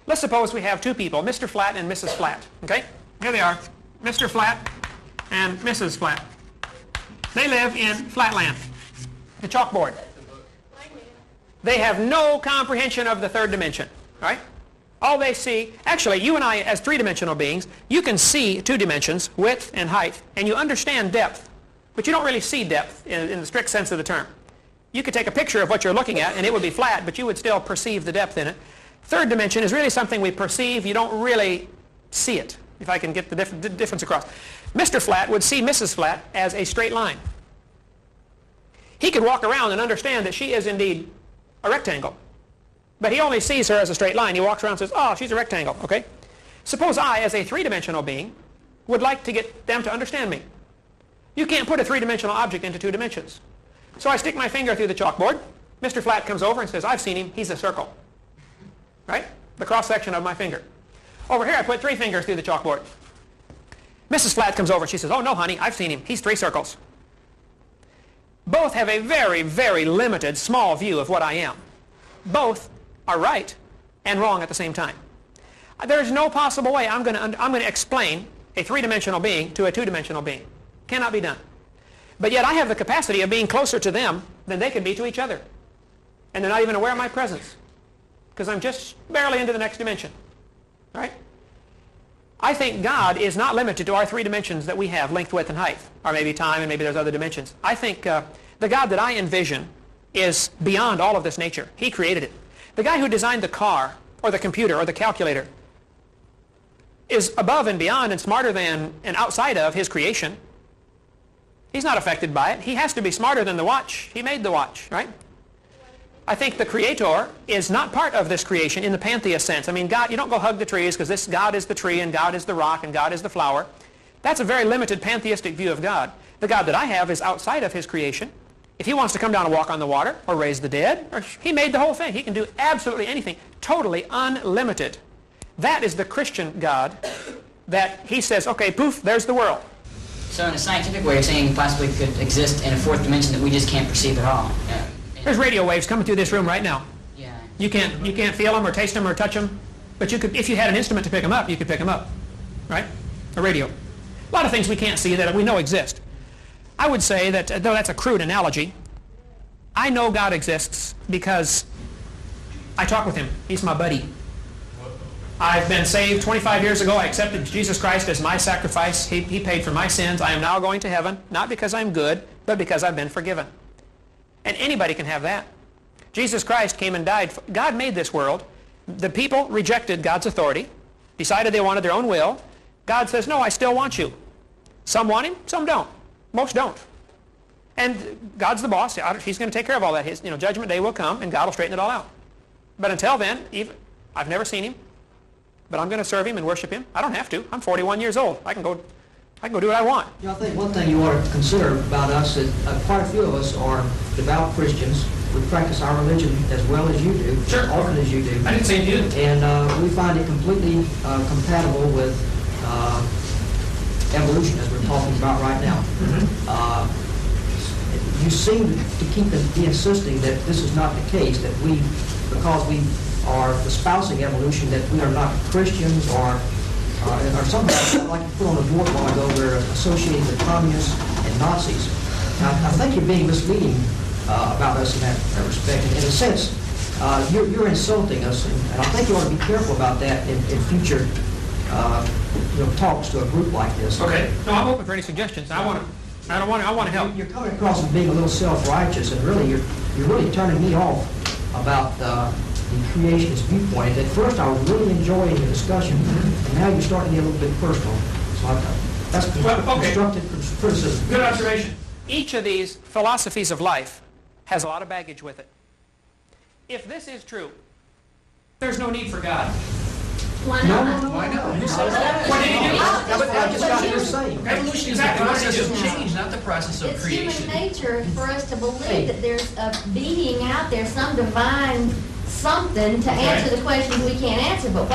Let's suppose we have two people, Mr. Flat and Mrs. Flat. Okay? Here they are, Mr. Flat and Mrs. Flat. They live in Flatland, the chalkboard. They have no comprehension of the third dimension, right? All they see, actually, you and I, as three-dimensional beings, you can see two dimensions, width and height, and you understand depth, but you don't really see depth in the strict sense of the term. You could take a picture of what you're looking at, and it would be flat, but you would still perceive the depth in it. Third dimension is really something we perceive. You don't really see it, if I can get the difference across. Mr. Flat would see Mrs. Flat as a straight line. He could walk around and understand that she is indeed a rectangle, but he only sees her as a straight line. He walks around and says, oh, she's a rectangle, okay? Suppose I, as a three-dimensional being, would like to get them to understand me. You can't put a three-dimensional object into two dimensions. So I stick my finger through the chalkboard. Mr. Flat comes over and says, I've seen him, he's a circle. Right? The cross-section of my finger. Over here I put three fingers through the chalkboard. Mrs. Flat comes over and she says, oh no honey, I've seen him, he's three circles. Both have a very, very limited, small view of what I am. Both are right and wrong at the same time. There's no possible way I'm going to explain a three-dimensional being to a two-dimensional being. Cannot be done. But yet I have the capacity of being closer to them than they can be to each other. And they're not even aware of my presence, because I'm just barely into the next dimension. Right? I think God is not limited to our three dimensions that we have, length, width, and height, or maybe time, and maybe there's other dimensions. I think the God that I envision is beyond all of this nature. He created it. The guy who designed the car, or the computer, or the calculator is above and beyond and smarter than and outside of his creation. He's not affected by it. He has to be smarter than the watch. He made the watch, right? I think the Creator is not part of this creation in the pantheist sense. I mean, God, you don't go hug the trees because this God is the tree and God is the rock and God is the flower. That's a very limited pantheistic view of God. The God that I have is outside of his creation. If he wants to come down and walk on the water or raise the dead, he made the whole thing. He can do absolutely anything, totally unlimited. That is the Christian God that he says, okay, poof, there's the world. So in a scientific way, you're saying possibly could exist in a fourth dimension that we just can't perceive at all. There's radio waves coming through this room right now. Yeah. You can't feel them or taste them or touch them, but you could, if you had an instrument to pick them up, you could pick them up, right? A radio. A lot of things we can't see that we know exist. I would say that, though that's a crude analogy, I know God exists because I talk with him. He's my buddy. I've been saved 25 years ago. I accepted Jesus Christ as my sacrifice. He paid for my sins. I am now going to heaven, not because I'm good, but because I've been forgiven. And anybody can have that. Jesus Christ came and died. God made this world. The people rejected God's authority, decided they wanted their own will. God says, no, I still want you. Some want him, some don't. Most don't. And God's the boss. He's going to take care of all that. His, judgment day will come, and God will straighten it all out. But until then, I've never seen him. But I'm going to serve him and worship him. I don't have to. I'm 41 years old. I can go do what I want. I think one thing you ought to consider about us is quite a few of us are devout Christians. We practice our religion as well as you do, sure, as often as you do. I didn't say you. And we find it completely compatible with evolution, as we're talking about right now. Mm-hmm. You seem to keep insisting that this is not the case, that because we are espousing evolution, that we are not Christians or something like you put on a board a while ago, we're associating with communists and Nazis. Now, I think you're being misleading about us in that respect. In a sense, you're insulting us, and I think you ought to be careful about that in future talks to a group like this. Okay. No, I'm open for any suggestions. I want to help. You're coming across as being a little self-righteous, and really, you're really turning me off about the creationist viewpoint. At first, I was really enjoying the discussion, and now you're starting to get a little bit personal. So that's constructive criticism. Good observation. Each of these philosophies of life has a lot of baggage with it. If this is true, there's no need for God. Why not? Why not? Who says that? What did he do? I just got what you're saying. Evolution is the process of change, not the process of It's creation. human nature for us to believe that there's a being out there, some divine something to answer the questions we can't answer. But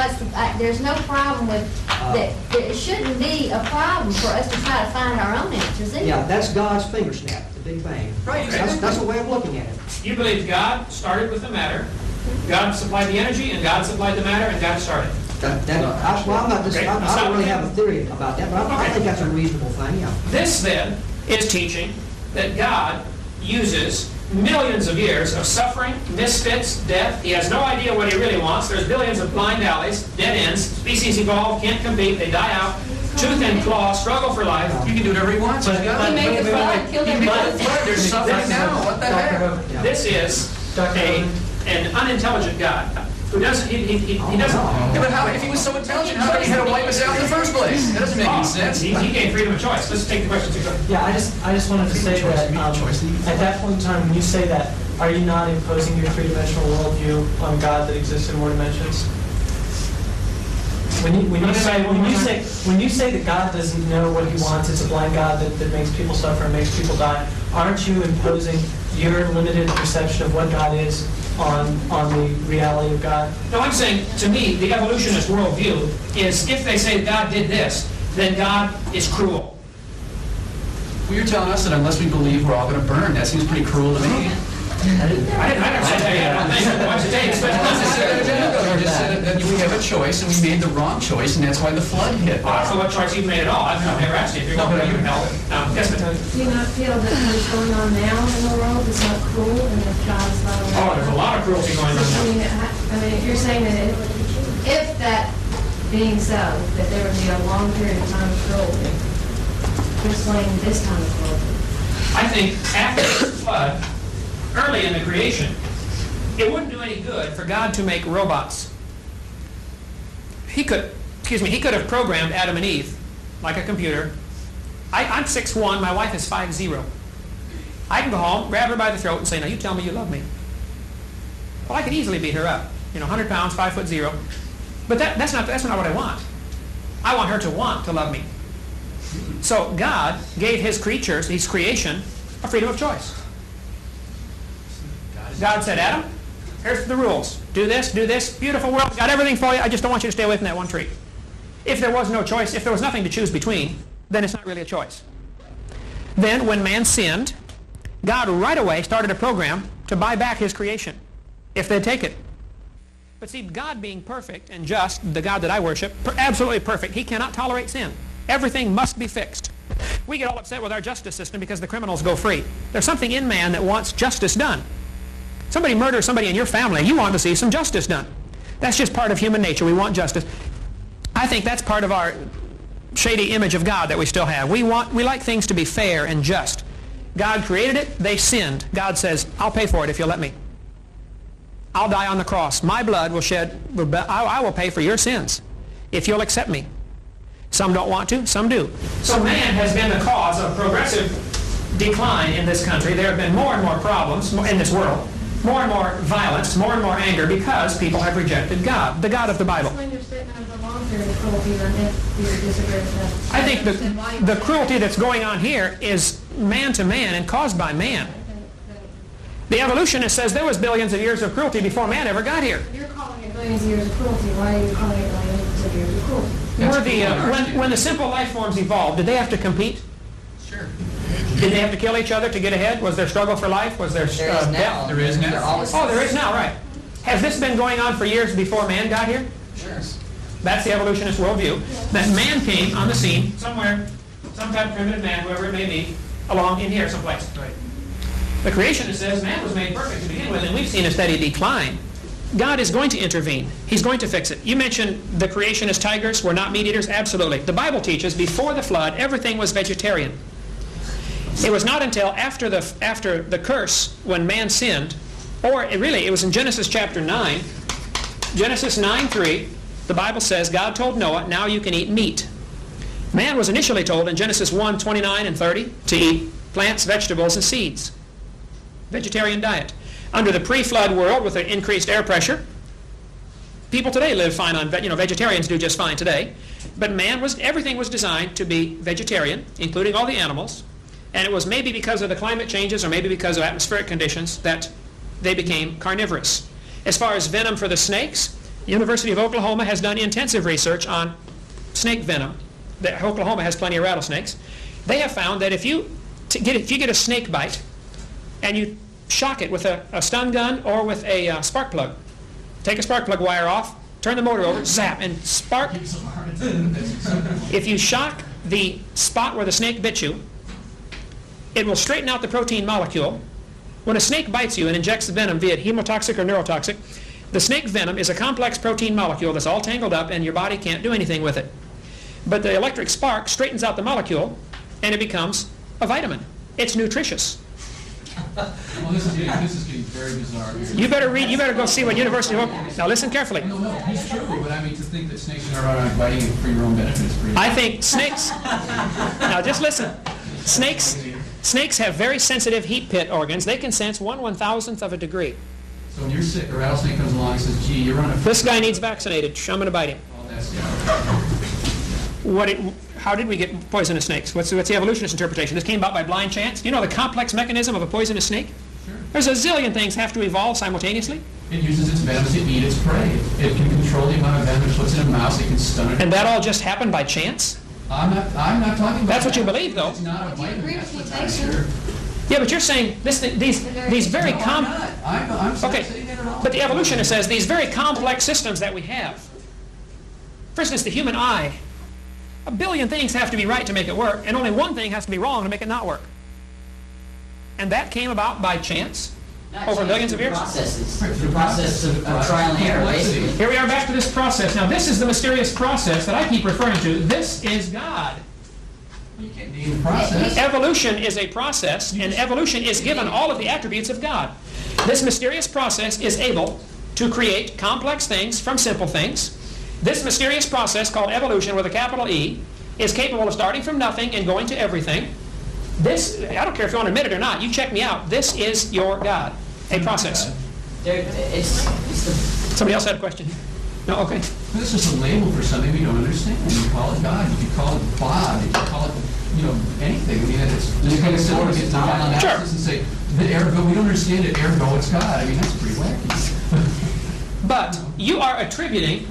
there's no problem with that. It shouldn't be a problem for us to try to find our own answers. Yeah, that's God's finger snap, the Big Bang. Right. That's a way of looking at it. You believe God started with the matter, God supplied the energy, and God supplied the matter, and God started. I don't really have a theory about that, but I think that's a reasonable thing, yeah. This, then, is teaching that God uses millions of years of suffering, misfits, death. He has no idea what he really wants. There's billions of blind alleys, dead ends, species evolve, can't compete, they die out, tooth and claw, struggle for life. You can do whatever he wants. He made the flood, killed everybody. There's suffering now. What the heck? This is an unintelligent God who doesn't, he doesn't. Yeah, but how, if he was so intelligent, how come he had to wipe us out in the first place? That doesn't make any sense. He gave freedom of choice. Let's take the question to go. Yeah, I just wanted to say that at that point in time, when you say that, are you not imposing your three-dimensional worldview on God that exists in more dimensions? When you say that God doesn't know what he wants, it's a blind God that makes people suffer and makes people die, aren't you imposing your limited perception of what God is on the reality of God? No, I'm saying, to me, the evolutionist worldview is if they say God did this, then God is cruel. Well, you're telling us that unless we believe we're all going to burn. That seems pretty cruel to me. I didn't say that. I don't think what you take is You just said that we have a choice, and we made the wrong choice, and that's why the flood hit. I don't know what choice you've made at all. I've never asked you if you're going to help. Yes, ma'am. Do you not feel that what's going on now in the world is not cruel and that God's not allowed? Oh, there's a lot of cruelty going on now. I mean, if you're saying that if that being so, that there would be a long period of time of cruelty, you're explaining this kind of cruelty. I think after the flood, early in the creation, it wouldn't do any good for God to make robots. He could have programmed Adam and Eve like a computer. I'm 6'1", my wife is 5'0". I can go home, grab her by the throat and say, now you tell me you love me. Well, I could easily beat her up. 100 pounds, 5'0". But that's not what I want. I want her to want to love me. So God gave his creatures, his creation, a freedom of choice. God said, Adam, here's the rules. Do this, beautiful world, got everything for you, I just don't want you to stay away from that one tree. If there was no choice, if there was nothing to choose between, then it's not really a choice. Then, when man sinned, God right away started a program to buy back his creation, if they'd take it. But see, God being perfect and just, the God that I worship, absolutely perfect, he cannot tolerate sin. Everything must be fixed. We get all upset with our justice system because the criminals go free. There's something in man that wants justice done. Somebody murders somebody in your family, you want to see some justice done. That's just part of human nature. We want justice. I think that's part of our shady image of God that we still have. We like things to be fair and just. God created it, they sinned. God says, I'll pay for it if you'll let me. I'll die on the cross. My blood will shed, I will pay for your sins if you'll accept me. Some don't want to, some do. So man has been the cause of progressive decline in this country. There have been more and more problems in this world. More and more violence, more and more anger, because people have rejected God, the God of the Bible. I think the cruelty that's going on here is man to man and caused by man. The evolutionist says there was billions of years of cruelty before man ever got here. You're calling it billions of years of cruelty. Why are you calling it billions of years of cruelty? When the simple life forms evolved, did they have to compete? Sure. Did they have to kill each other to get ahead? Was there struggle for life? Was there death? There is now. Oh, there is now, right. Has this been going on for years before man got here? Sure. That's the evolutionist worldview. That man came on the scene somewhere, some type of primitive man, whoever it may be, along in here someplace. Right. The creationist says man was made perfect to begin with, and we've seen a steady decline. God is going to intervene. He's going to fix it. You mentioned the creationist tigers were not meat eaters. Absolutely. The Bible teaches before the flood, everything was vegetarian. It was not until after the curse, when man sinned, or it was in Genesis chapter 9, Genesis 9:3, the Bible says, God told Noah, now you can eat meat. Man was initially told in Genesis 1:29 and 30 to eat plants, vegetables, and seeds. Vegetarian diet. Under the pre-flood world with the increased air pressure, people today live fine on, vegetarians do just fine today. But everything was designed to be vegetarian, including all the animals. And it was maybe because of the climate changes or maybe because of atmospheric conditions that they became carnivorous. As far as venom for the snakes, the University of Oklahoma has done intensive research on snake venom. Oklahoma has plenty of rattlesnakes. They have found that if you get a snake bite and you shock it with a stun gun or with a spark plug, take a spark plug wire off, turn the motor over, zap, and spark. If you shock the spot where the snake bit you, it will straighten out the protein molecule. When a snake bites you and injects the venom, be it hemotoxic or neurotoxic, the snake venom is a complex protein molecule that's all tangled up and your body can't do anything with it. But the electric spark straightens out the molecule and it becomes a vitamin. It's nutritious. Well, this is getting very bizarre here. You better go see what University of Oklahoma. Now listen carefully. No, he's true, but I mean, to think that snakes are around biting you for your own benefit is pretty... I think snakes, now just listen, snakes have very sensitive heat pit organs. They can sense 1/1000th of a degree. So when you're sick, a rattlesnake comes along and says, gee, you're on a... This guy needs vaccinated. I'm going to bite him. Oh, that's... How did we get poisonous snakes? What's the evolutionist interpretation? This came about by blind chance? You know the complex mechanism of a poisonous snake? Sure. There's a zillion things have to evolve simultaneously. It uses its venom to eat its prey. It can control the amount of venom it puts in a mouse. It can stun it. And that all just happened by chance? I'm not talking about That's what that. you believe, though. It's not a vitamin. agree That's with what I'm mutation? sure. Yeah, but you're saying these very No, I'm not. I'm not saying that at all. But the evolutionist says these very complex systems that we have. For instance, the human eye. A billion things have to be right to make it work, and only one thing has to be wrong to make it not work. And that came about by chance over millions of years. The process of trial and error, basically. Here we are back to this process. Now, this is the mysterious process that I keep referring to. This is God. You can't name the process. Evolution is a process, and evolution is given all of the attributes of God. This mysterious process is able to create complex things from simple things. This mysterious process, called evolution with a capital E, is capable of starting from nothing and going to everything. This, I don't care if you want to admit it or not, you check me out. This is your God, a process. Somebody else had a question? No? Okay. This is a label for something we don't understand. You call it God, you can call it Bob, you can call it, anything. I mean, it's just kind of silly to get to analysis and say, the ergo, we don't understand it, ergo, it's God. I mean, that's pretty wacky. But you are attributing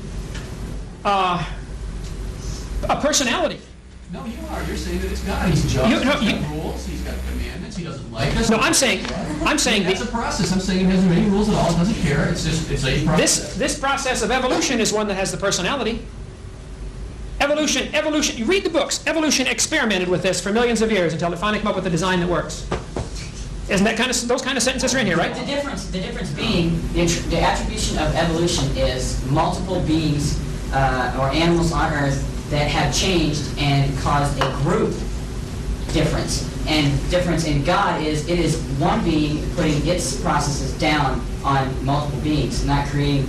a personality. No, you are. You're saying that it's God. He's just. He's got rules. He's got commandments. He doesn't like us. No, I'm saying that's a process. I'm saying it hasn't any rules at all. It doesn't care. It's a process. This process of evolution is one that has the personality. Evolution. You read the books. Evolution experimented with this for millions of years until it finally came up with a design that works. Isn't that those kind of sentences are in here, right? The difference being the attribution of evolution is multiple beings or animals on Earth that have changed and caused a group difference. And difference in God is it is one being putting its processes down on multiple beings, not creating,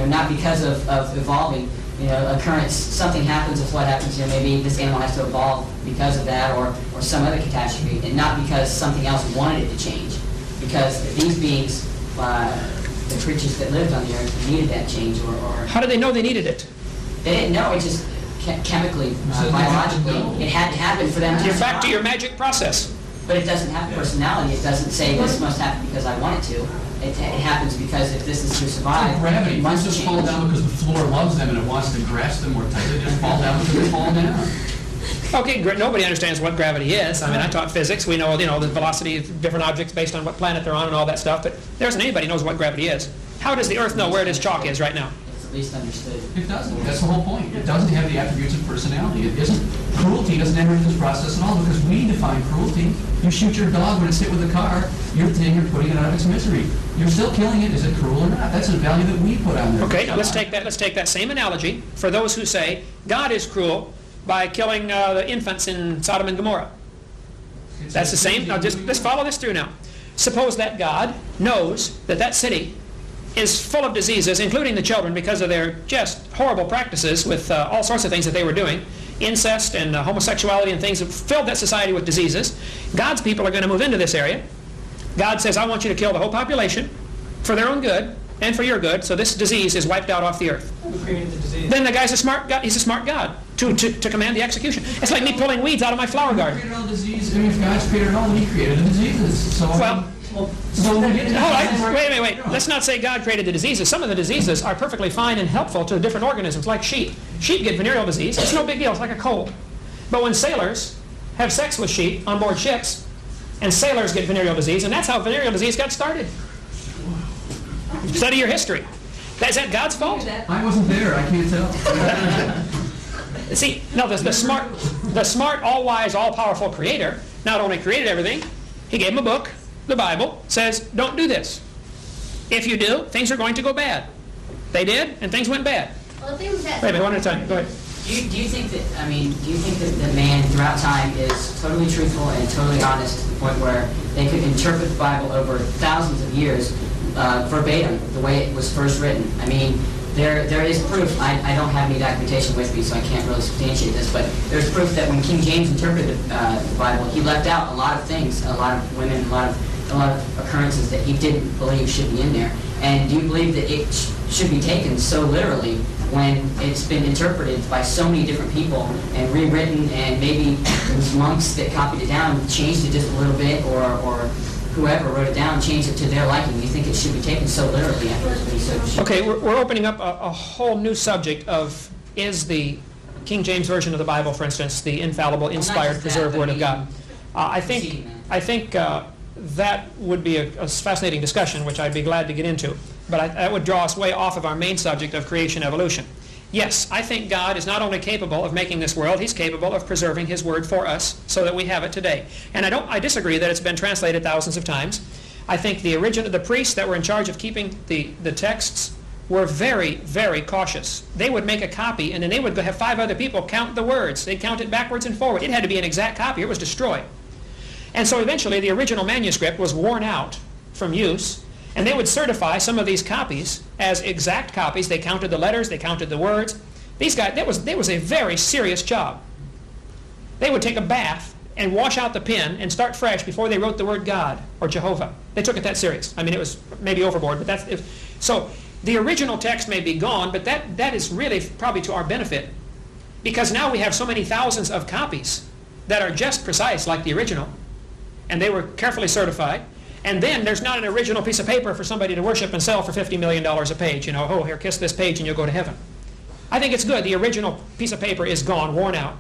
not because of evolving. Occurrence, something happens, if what happens, maybe this animal has to evolve because of that or some other catastrophe, and not because something else wanted it to change. Because these beings, the creatures that lived on the earth, needed that change or... How did they know they needed it? They didn't know, it just chemically, biologically, it had to happen for them to... You're back to your magic process. But it doesn't have personality. It doesn't say this must happen because I want it to. It happens because if this is to survive, gravity. it must Just change. fall down because the floor loves them and it wants to grasp them more tightly. They just fall down because they fall down. Okay, nobody understands what gravity is. I mean, I taught physics. We know, the velocity of different objects based on what planet they're on and all that stuff. But there isn't anybody who knows what gravity is. How does the Earth know where this chalk is right now? It's at least understood. It doesn't. That's the whole point. It doesn't have the attributes of personality. It isn't. Cruelty doesn't enter into this process at all because we define cruelty. You shoot your dog when it's hit with a car, you're putting it out of its misery. You're still killing it. Is it cruel or not? That's a value that we put on there. Okay, now let's take that same analogy for those who say God is cruel by killing the infants in Sodom and Gomorrah. That's the same. Now let's follow this through now. Suppose that God knows that city is full of diseases, including the children, because of their just horrible practices with all sorts of things that they were doing, incest and homosexuality and things that filled that society with diseases. God's people are going to move into this area. God says, I want you to kill the whole population for their own good and for your good, so this disease is wiped out off the earth. Who created the disease? Then the guy's a smart God. He's a smart God. to command the execution. It's like me pulling weeds out of my flower garden. Created all disease. I mean, if God's created all, He created the diseases. So Wait. Let's not say God created the diseases. Some of the diseases are perfectly fine and helpful to different organisms, like sheep. Sheep get venereal disease. It's no big deal. It's like a cold. But when sailors have sex with sheep on board ships, and sailors get venereal disease, and that's how venereal disease got started. Study your history. Is that God's fault? I wasn't there. I can't tell. See, no, the smart, all-wise, all-powerful Creator not only created everything, He gave them a book, the Bible, says, don't do this. If you do, things are going to go bad. They did, and things went bad. Well, if it was that Wait a minute, one at a time. Go ahead. Do you think that man throughout time is totally truthful and totally honest to the point where they could interpret the Bible over thousands of years verbatim, the way it was first written? I mean, there is proof. I don't have any documentation with me, so I can't really substantiate this, but there's proof that when King James interpreted the Bible, he left out a lot of things, a lot of women, a lot of occurrences that he didn't believe should be in there. And do you believe that it should be taken so literally when it's been interpreted by so many different people and rewritten, and maybe those monks that copied it down changed it just a little bit, or whoever wrote it down changed it to their liking? Do you think it should be taken so literally after it's been so? Okay, we're opening up a whole new subject of, is the King James Version of the Bible, for instance, the infallible, inspired, preserved Word of God? I think that would be a fascinating discussion, which I'd be glad to get into. But that would draw us way off of our main subject of creation evolution. Yes, I think God is not only capable of making this world, He's capable of preserving His Word for us so that we have it today. And I disagree that it's been translated thousands of times. I think the priests that were in charge of keeping the texts were very, very cautious. They would make a copy, and then they would have 5 other people count the words. They'd count it backwards and forward. It had to be an exact copy. It was destroyed. And so eventually the original manuscript was worn out from use, and they would certify some of these copies as exact copies. They counted the letters, they counted the words. These guys, that was a very serious job. They would take a bath and wash out the pen and start fresh before they wrote the word God or Jehovah. They took it that serious. I mean, it was maybe overboard, but so the original text may be gone, but that is really probably to our benefit, because now we have so many thousands of copies that are just precise like the original, and they were carefully certified. And then there's not an original piece of paper for somebody to worship and sell for $50 million a page. You know, oh, here, kiss this page and you'll go to heaven. I think it's good. The original piece of paper is gone, worn out.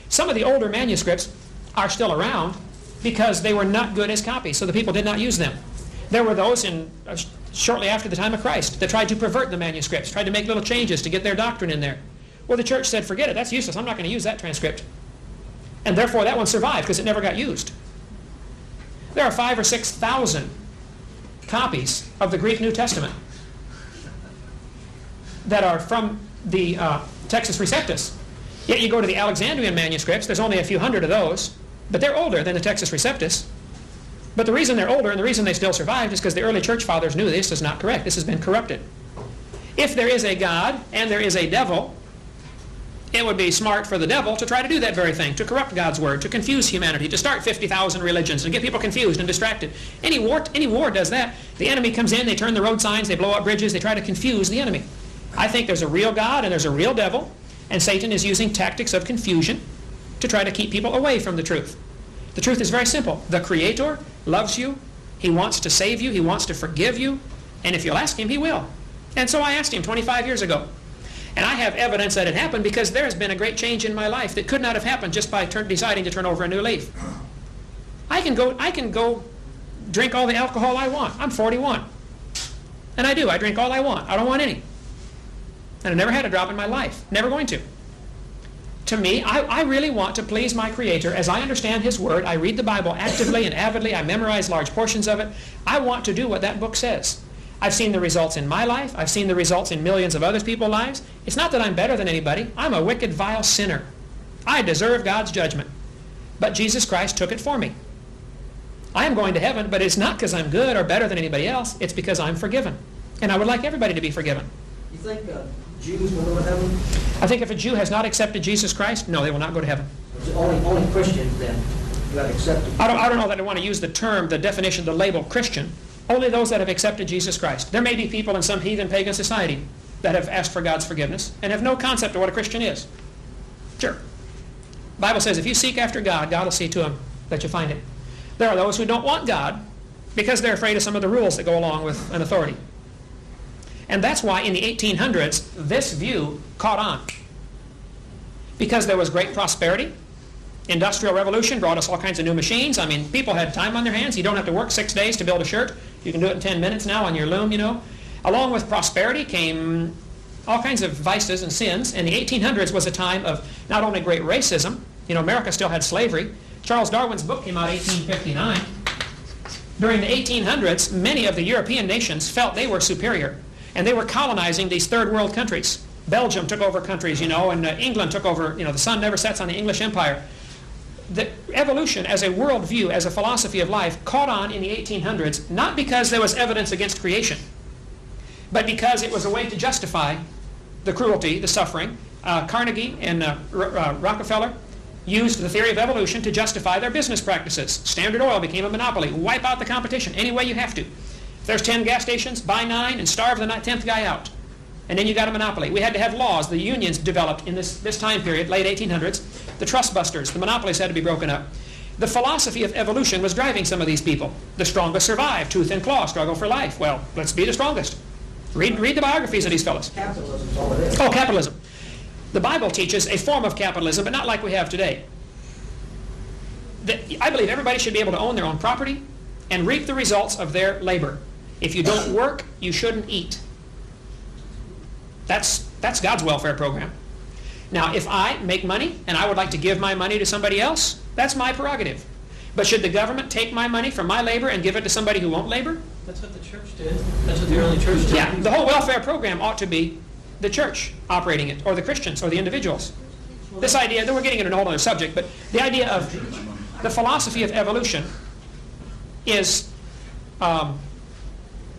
Some of the older manuscripts are still around because they were not good as copies, so the people did not use them. There were those shortly after the time of Christ that tried to pervert the manuscripts, tried to make little changes to get their doctrine in there. Well, the church said, forget it, that's useless. I'm not going to use that transcript. And therefore that one survived because it never got used. There are 5,000 or 6,000 copies of the Greek New Testament that are from the Textus Receptus. Yet you go to the Alexandrian manuscripts, there's only a few hundred of those, but they're older than the Textus Receptus. But the reason they're older and the reason they still survived is because the early church fathers knew this is not correct. This has been corrupted. If there is a God and there is a devil, it would be smart for the devil to try to do that very thing, to corrupt God's word, to confuse humanity, to start 50,000 religions and get people confused and distracted. Any war does that. The enemy comes in, they turn the road signs, they blow up bridges, they try to confuse the enemy. I think there's a real God and there's a real devil, and Satan is using tactics of confusion to try to keep people away from the truth. The truth is very simple. The Creator loves you. He wants to save you. He wants to forgive you. And if you'll ask Him, He will. And so I asked Him 25 years ago. And I have evidence that it happened because there has been a great change in my life that could not have happened just by deciding to turn over a new leaf. I can go drink all the alcohol I want. I'm 41. And I do. I drink all I want. I don't want any. And I've never had a drop in my life. Never going to. To me, I really want to please my Creator as I understand His Word. I read the Bible actively and avidly. I memorize large portions of it. I want to do what that book says. I've seen the results in my life. I've seen the results in millions of other people's lives. It's not that I'm better than anybody. I'm a wicked, vile sinner. I deserve God's judgment. But Jesus Christ took it for me. I am going to heaven, but it's not because I'm good or better than anybody else. It's because I'm forgiven. And I would like everybody to be forgiven. You think Jews will go to heaven? I think if a Jew has not accepted Jesus Christ, no, they will not go to heaven. It's only Christians then that accept it. I don't know that I want to use the definition, the label Christian. Only those that have accepted Jesus Christ. There may be people in some heathen pagan society that have asked for God's forgiveness and have no concept of what a Christian is. Sure. The Bible says if you seek after God, God will see to him that you find him. There are those who don't want God because they're afraid of some of the rules that go along with an authority. And that's why in the 1800s, this view caught on. Because there was great prosperity. Industrial Revolution brought us all kinds of new machines. I mean, people had time on their hands. You don't have to work 6 days to build a shirt. You can do it in 10 minutes now on your loom, you know. Along with prosperity came all kinds of vices and sins. And the 1800s was a time of not only great racism. You know, America still had slavery. Charles Darwin's book came out in 1859. During the 1800s, many of the European nations felt they were superior. And they were colonizing these third world countries. Belgium took over countries, you know, and England took over, you know, the sun never sets on the English Empire. The evolution as a worldview, as a philosophy of life, caught on in the 1800s, not because there was evidence against creation, but because it was a way to justify the cruelty, the suffering. Carnegie and Rockefeller used the theory of evolution to justify their business practices. Standard Oil became a monopoly. Wipe out the competition any way you have to. If there's 10 gas stations, buy 9 and starve the 10th guy out. And then you got a monopoly. We had to have laws. The unions developed in this time period, late 1800s. The trust busters, the monopolies had to be broken up. The philosophy of evolution was driving some of these people. The strongest survive, tooth and claw, struggle for life. Well, let's be the strongest. Read the biographies of these fellows. Capitalism is all it is. Oh, capitalism. The Bible teaches a form of capitalism, but not like we have today. I believe everybody should be able to own their own property and reap the results of their labor. If you don't work, you shouldn't eat. That's God's welfare program. Now, if I make money and I would like to give my money to somebody else, that's my prerogative. But should the government take my money from my labor and give it to somebody who won't labor? That's what the church did. That's what the early church did. Yeah, the whole welfare program ought to be the church operating it, or the Christians, or the individuals. This idea, then we're getting into a whole other subject, but the idea of the philosophy of evolution is a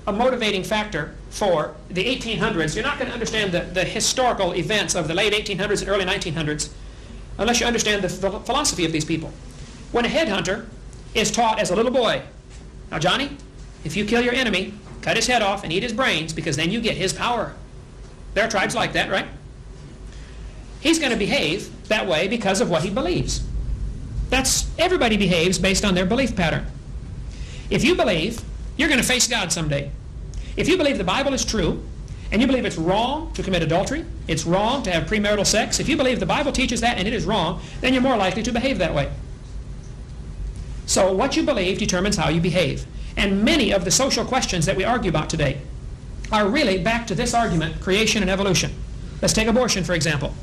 motivating factor for the 1800s. You're not going to understand the historical events of the late 1800s and early 1900s unless you understand the philosophy of these people. When a headhunter is taught as a little boy, now Johnny, if you kill your enemy, cut his head off and eat his brains because then you get his power. There are tribes like that, right? He's going to behave that way because of what he believes. Everybody behaves based on their belief pattern. If you believe you're going to face God someday, if you believe the Bible is true, and you believe it's wrong to commit adultery, it's wrong to have premarital sex, if you believe the Bible teaches that and it is wrong, then you're more likely to behave that way. So what you believe determines how you behave. And many of the social questions that we argue about today are really back to this argument, creation and evolution. Let's take abortion, for example.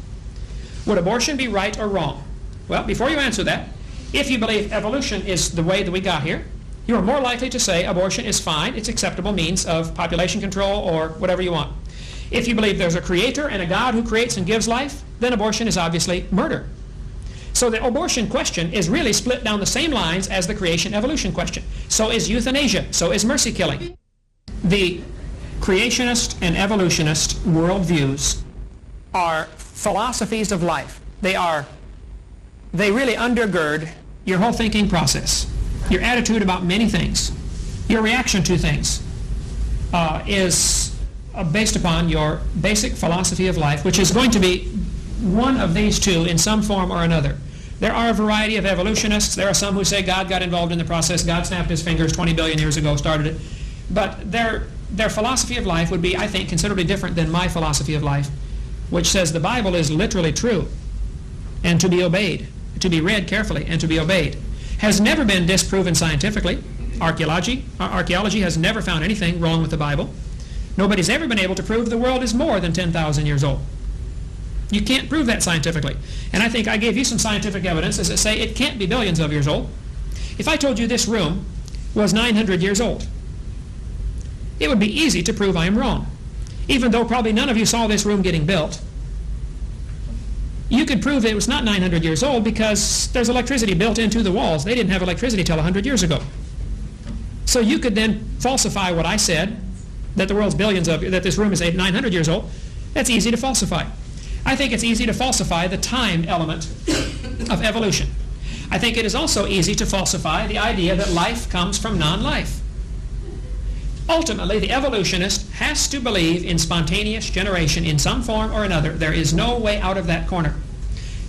Would abortion be right or wrong? Well, before you answer that, if you believe evolution is the way that we got here, you are more likely to say abortion is fine, it's acceptable means of population control or whatever you want. If you believe there's a creator and a God who creates and gives life, then abortion is obviously murder. So the abortion question is really split down the same lines as the creation-evolution question. So is euthanasia, so is mercy killing. The creationist and evolutionist worldviews are philosophies of life. They really undergird your whole thinking process. Your attitude about many things, your reaction to things is based upon your basic philosophy of life, which is going to be one of these two in some form or another. There are a variety of evolutionists. There are some who say God got involved in the process. God snapped his fingers 20 billion years ago, started it. But their philosophy of life would be, I think, considerably different than my philosophy of life, which says the Bible is literally true and to be obeyed, to be read carefully and to be obeyed. Has never been disproven scientifically. Archaeology has never found anything wrong with the Bible. Nobody's ever been able to prove the world is more than 10,000 years old. You can't prove that scientifically. And I think I gave you some scientific evidence that say it can't be billions of years old. If I told you this room was 900 years old, it would be easy to prove I am wrong. Even though probably none of you saw this room getting built, you could prove it was not 900 years old because there's electricity built into the walls. They didn't have electricity till 100 years ago. So you could then falsify what I said, that the world's that this room is 900 years old. That's easy to falsify. I think it's easy to falsify the time element of evolution. I think it is also easy to falsify the idea that life comes from non-life. Ultimately, the evolutionist has to believe in spontaneous generation in some form or another. There is no way out of that corner.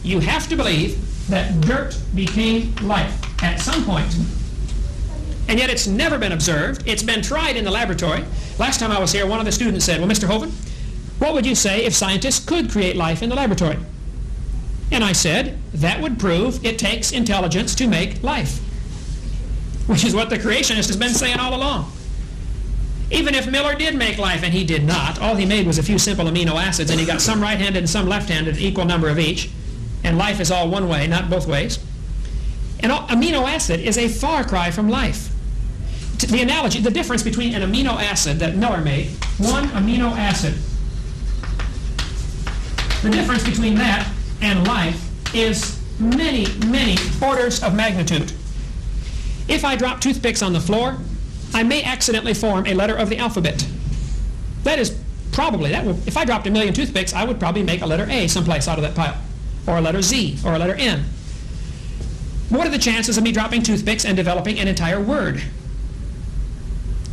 You have to believe that dirt became life at some point. And yet it's never been observed. It's been tried in the laboratory. Last time I was here, one of the students said, well, Mr. Hovind, what would you say if scientists could create life in the laboratory? And I said, that would prove it takes intelligence to make life, which is what the creationist has been saying all along. Even if Miller did make life, and he did not, all he made was a few simple amino acids, and he got some right-handed and some left-handed, an equal number of each, and life is all one way, not both ways. An amino acid is a far cry from life. The analogy, the difference between an amino acid that Miller made, one amino acid, the difference between that and life is many, many orders of magnitude. If I drop toothpicks on the floor, I may accidentally form a letter of the alphabet. That is probably, if I dropped 1,000,000 toothpicks, I would probably make a letter A someplace out of that pile, or a letter Z, or a letter N. What are the chances of me dropping toothpicks and developing an entire word?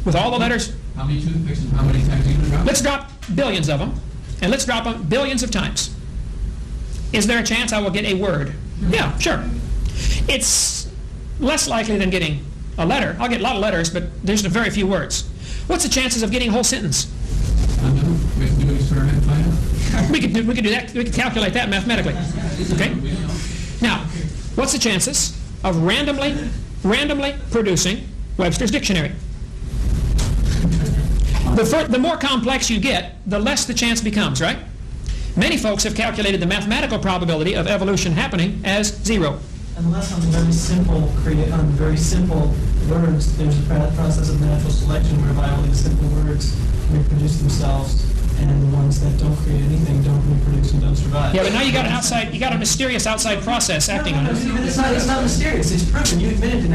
With all the letters. How many toothpicks and how many times are you going to drop? Let's drop billions of them, and let's drop them billions of times. Is there a chance I will get a word? Yeah, sure. It's less likely than getting a letter. I'll get a lot of letters, but there's very few words. What's the chances of getting a whole sentence? I don't know. We have to do an experiment and find out. We could do that. We could calculate that mathematically. Okay. Now, what's the chances of randomly producing Webster's dictionary? The more complex you get, the less the chance becomes, right? Many folks have calculated the mathematical probability of evolution happening as 0. Unless on very simple words, there's a process of natural selection whereby only the simple words reproduce themselves, and the ones that don't create anything don't reproduce and don't survive. Yeah, but now you got a mysterious outside process acting on it. It's not mysterious. It's proven. You admitted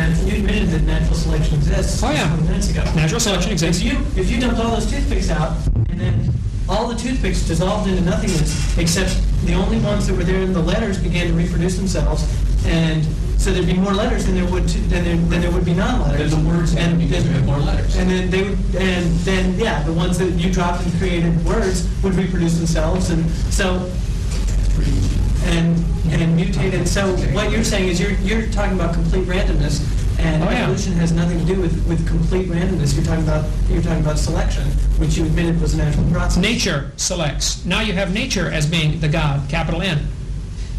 that natural selection exists. Oh yeah. 20 minutes ago. Natural selection exists. If you dumped all those toothpicks out, and then all the toothpicks dissolved into nothingness, except the only ones that were there in the letters began to reproduce themselves, and so there'd be more letters than there would be non-letters. Then the words and because we have more letters. And then the ones that you dropped and created words would reproduce themselves, and so and mutated. So what you're saying is you're talking about complete randomness, and evolution has nothing to do with complete randomness. You're talking about selection, which you admitted was a natural process. Nature selects. Now you have nature as being the God, capital N.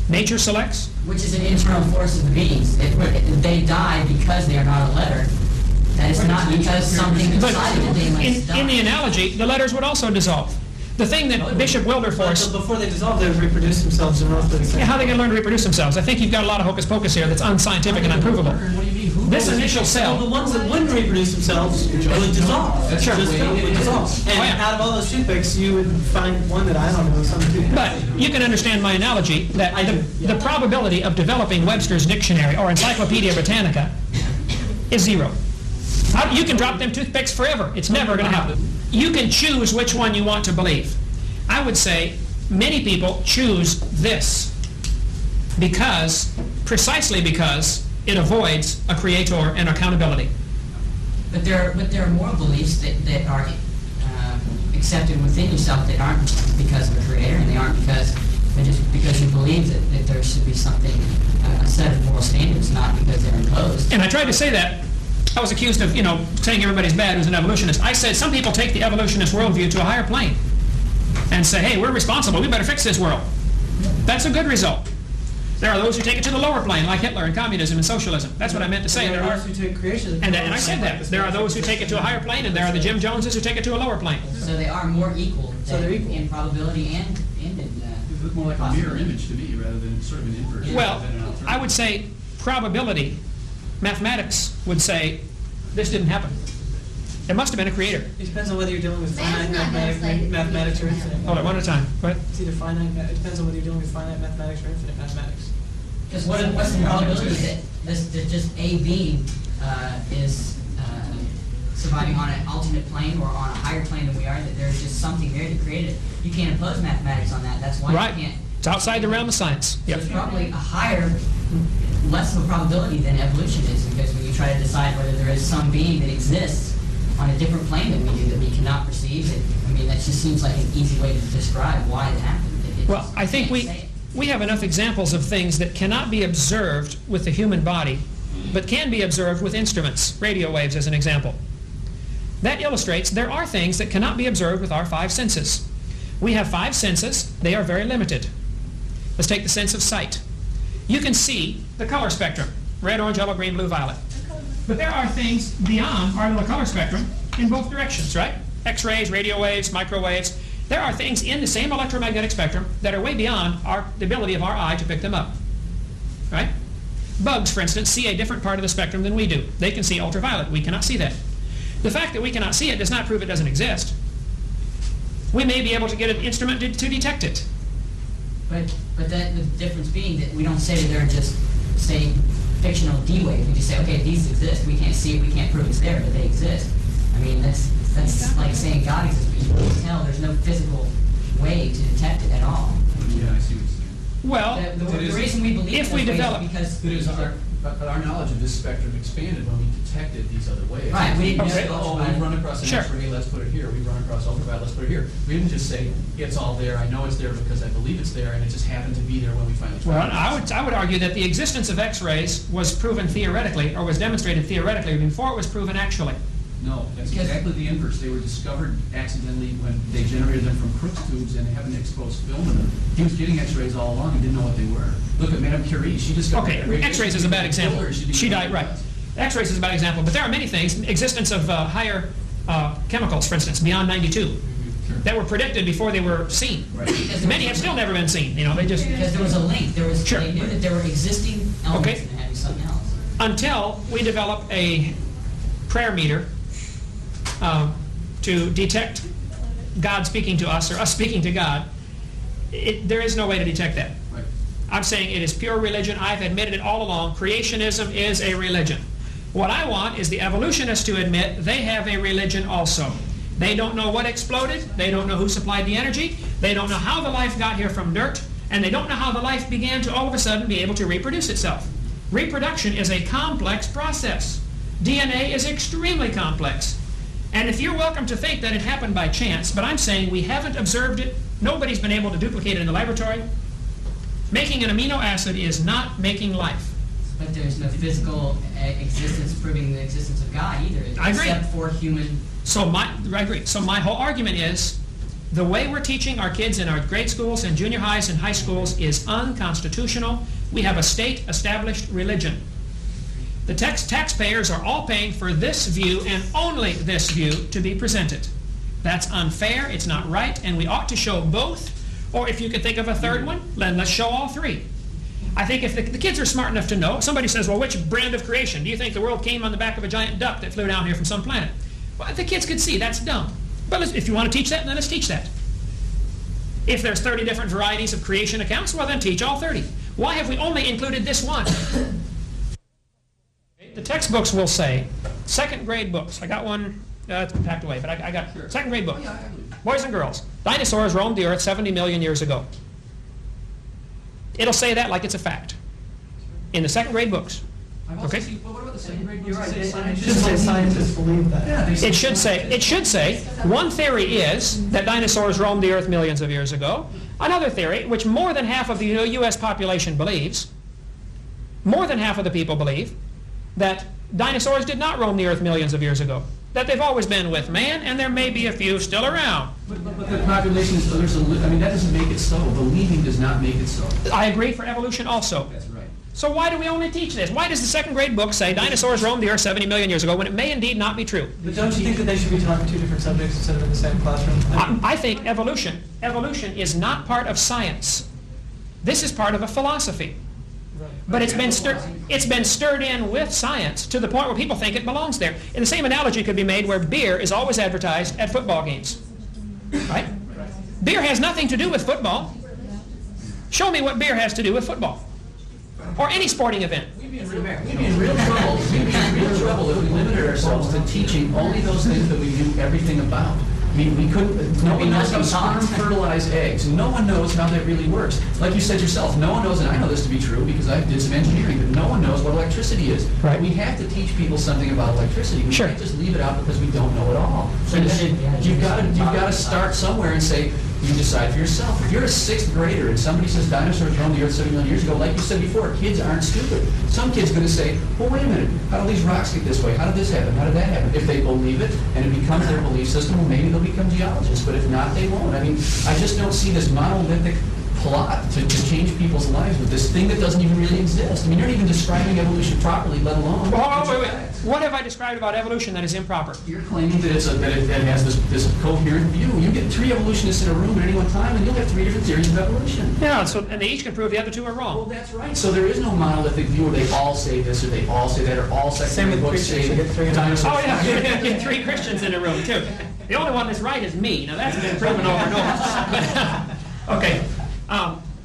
Nature selects. Which is an internal force of the beings. If they die because they are not a letter, that is not because something decided that they must die. In the analogy, the letters would also dissolve. The thing that Bishop Wilberforce... So before they dissolve, they would reproduce themselves and roughly. Yeah, how are they going to learn to reproduce themselves? I think you've got a lot of hocus pocus here that's unscientific and unprovable. This initial cell... Well, the ones that wouldn't reproduce themselves would dissolve. Sure. Would dissolve. And out of all those toothpicks, you would find one that I don't know, some toothpick. But you can understand my analogy that the probability of developing Webster's dictionary or Encyclopedia Britannica is 0. You can drop them toothpicks forever. It's never going to happen. You can choose which one you want to believe. I would say many people choose this precisely because it avoids a creator and accountability. But there are moral beliefs that are accepted within yourself that aren't because of a creator, and they aren't because you believe that there should be something, a set of moral standards, not because they're imposed. And I tried to say that. I was accused of, saying everybody's bad who's an evolutionist. I said some people take the evolutionist worldview to a higher plane and say, hey, we're responsible, we better fix this world. That's a good result. There are those who take it to the lower plane, like Hitler and communism and socialism. That's what I meant to say. There are those who take creation. And I said that. There are those who take it to a higher plane, and there are the Jim Joneses who take it to a lower plane. So they are more equal, in probability and in It looked more like a mirror image to me rather than sort of an inverse. Well, I would say probability, mathematics would say this didn't happen. There must have been a creator. It depends on whether you're dealing with finite mathematics or infinite. Hold on, one at a time. Go ahead. It's either finite. It depends on whether you're dealing with finite mathematics or infinite mathematics. Because what's the probability that just a being is surviving on an alternate plane or on a higher plane than we are, that there's just something there that created it. You can't impose mathematics on that. That's why you can't. It's outside the realm of science. Yep. So it's probably a higher, less of a probability than evolution is, because when you try to decide whether there is some being that exists on a different plane than we do that we cannot perceive, that just seems like an easy way to describe why it happened. Well, I think we have enough examples of things that cannot be observed with the human body, but can be observed with instruments, radio waves as an example. That illustrates there are things that cannot be observed with our 5 senses. We have 5 senses. They are very limited. Let's take the sense of sight. You can see the color spectrum, red, orange, yellow, green, blue, violet. But there are things beyond our little color spectrum in both directions, right? X-rays, radio waves, microwaves. There are things in the same electromagnetic spectrum that are way beyond the ability of our eye to pick them up, right? Bugs, for instance, see a different part of the spectrum than we do. They can see ultraviolet. We cannot see that. The fact that we cannot see it does not prove it doesn't exist. We may be able to get an instrument to detect it. But that the difference being that we don't say that they're just, say, fictional D waves. We just say, okay, these exist. We can't see it. We can't prove it's there, but they exist. I mean, that's like saying God exists. But you can tell there's no physical way to detect it at all. Yeah, I see what you're saying. Well, the reason we believe if we develop, because It is but our knowledge of this spectrum expanded when we detected these other waves. Right, we didn't say, just oh, we run across an Sure. X-ray, let's put it here. We run across ultraviolet, let's put it here. We didn't just say, it's all there, I know it's there because I believe it's there, and it just happened to be there when we finally well, found it. I would argue that the existence of X-rays was proven theoretically, or was demonstrated theoretically, before it was proven actually. No, that's exactly the inverse. They were discovered accidentally when they generated them from Crookes tubes and having exposed film in them. He was getting X-rays all along and didn't know what they were. Look at Madame Curie. She discovered Okay, X-rays is a bad example. She died, right. Right. X-rays is a bad example, but there are many things. Existence of higher chemicals, for instance, beyond 92, that were predicted before they were seen. Right. Many have still never been seen. You know, they just because there was a link. There was Sure. They knew that there were existing elements Okay. and there had to be something else. until we develop a prayer meter to detect God speaking to us or us speaking to God. There is no way to detect that. Right. I'm saying it is pure religion. I've admitted it all along. Creationism is a religion. What I want is the evolutionists to admit they have a religion also. They don't know what exploded. They don't know who supplied the energy. They don't know how the life got here from dirt. And they don't know how the life began to all of a sudden be able to reproduce itself. Reproduction is a complex process. DNA is extremely complex. And if you're welcome to think that it happened by chance, but I'm saying we haven't observed it. Nobody's been able to duplicate it in the laboratory. Making an amino acid is not making life. But there's no physical existence proving the existence of God either, I agree. except for human. I agree. So my whole argument is the way we're teaching our kids in our grade schools and junior highs and high schools is unconstitutional. We have a state-established religion. The taxpayers are all paying for this view and only this view to be presented. That's unfair, it's not right, and we ought to show both. Or if you could think of a third one, then let's show all three. I think if the kids are smart enough to know, somebody says, well, which brand of creation? Do you think the world came on the back of a giant duck that flew down here from some planet? Well, the kids could see, that's dumb. But if you want to teach that, then let's teach that. If there's 30 different varieties of creation accounts, well, then teach all 30. Why have we only included this one? The textbooks will say, second grade books. I got one, it's been packed away, but I got second grade books. Boys and girls. Dinosaurs roamed the earth 70 million years ago. It'll say that like it's a fact. In the second grade books. Okay? What about the second grade? You're right. It should say scientists believe that. Yeah, It should say, one theory is that dinosaurs roamed the earth millions of years ago. Another theory, which more than half of the U.S. population believes, more than half of the people believe, that dinosaurs did not roam the earth millions of years ago. That they've always been with man, and there may be a few still around. But the population is, I mean, that doesn't make it so. Believing does not make it so. I agree for evolution also. That's right. So why do we only teach this? Why does the second grade book say dinosaurs roamed the earth 70 million years ago when it may indeed not be true? But don't you think that they should be taught in two different subjects instead of in the same classroom? I think evolution is not part of science. This is part of a philosophy. But it's been stirred in with science to the point where people think it belongs there. And the same analogy could be made where beer is always advertised at football games. Right? Beer has nothing to do with football. Show me what beer has to do with football. Or any sporting event. We'd be in real trouble. We'd be in real trouble if we limited ourselves to teaching only those things that we knew everything about. I mean, we couldn't, no one knows how sperm fertilize eggs. No one knows how that really works. Like you said yourself, no one knows, and I know this to be true because I did some engineering, but no one knows what electricity is. Right. We have to teach people something about electricity. We can't just leave it out because we don't know it all. So you've got to start somewhere and say, You decide for yourself. If you're a 6th grader and somebody says dinosaurs roamed the earth 70 million years ago, like you said before, kids aren't stupid. Some kid's going to say, well, wait a minute, how did these rocks get this way? How did this happen? How did that happen? If they believe it and it becomes their belief system, well, maybe they'll become geologists. But if not, they won't. I mean, I just don't see this monolithic plot to change people's lives with this thing that doesn't even really exist. I mean, you're not even describing evolution properly, let alone... Wait. What have I described about evolution that is improper? You're claiming that, that it has this coherent view. You get 3 evolutionists in a room at any one time, and you'll have 3 different theories of evolution. Yeah, and they each can prove the other 2 are wrong. Well, that's right. So there is no monolithic view where they all say this or they all say that or all secondary books say dinosaurs. Oh, yeah, you get 3 Christians in a room, too. The only one that's right is me. Now, that's been proven over and over. Okay.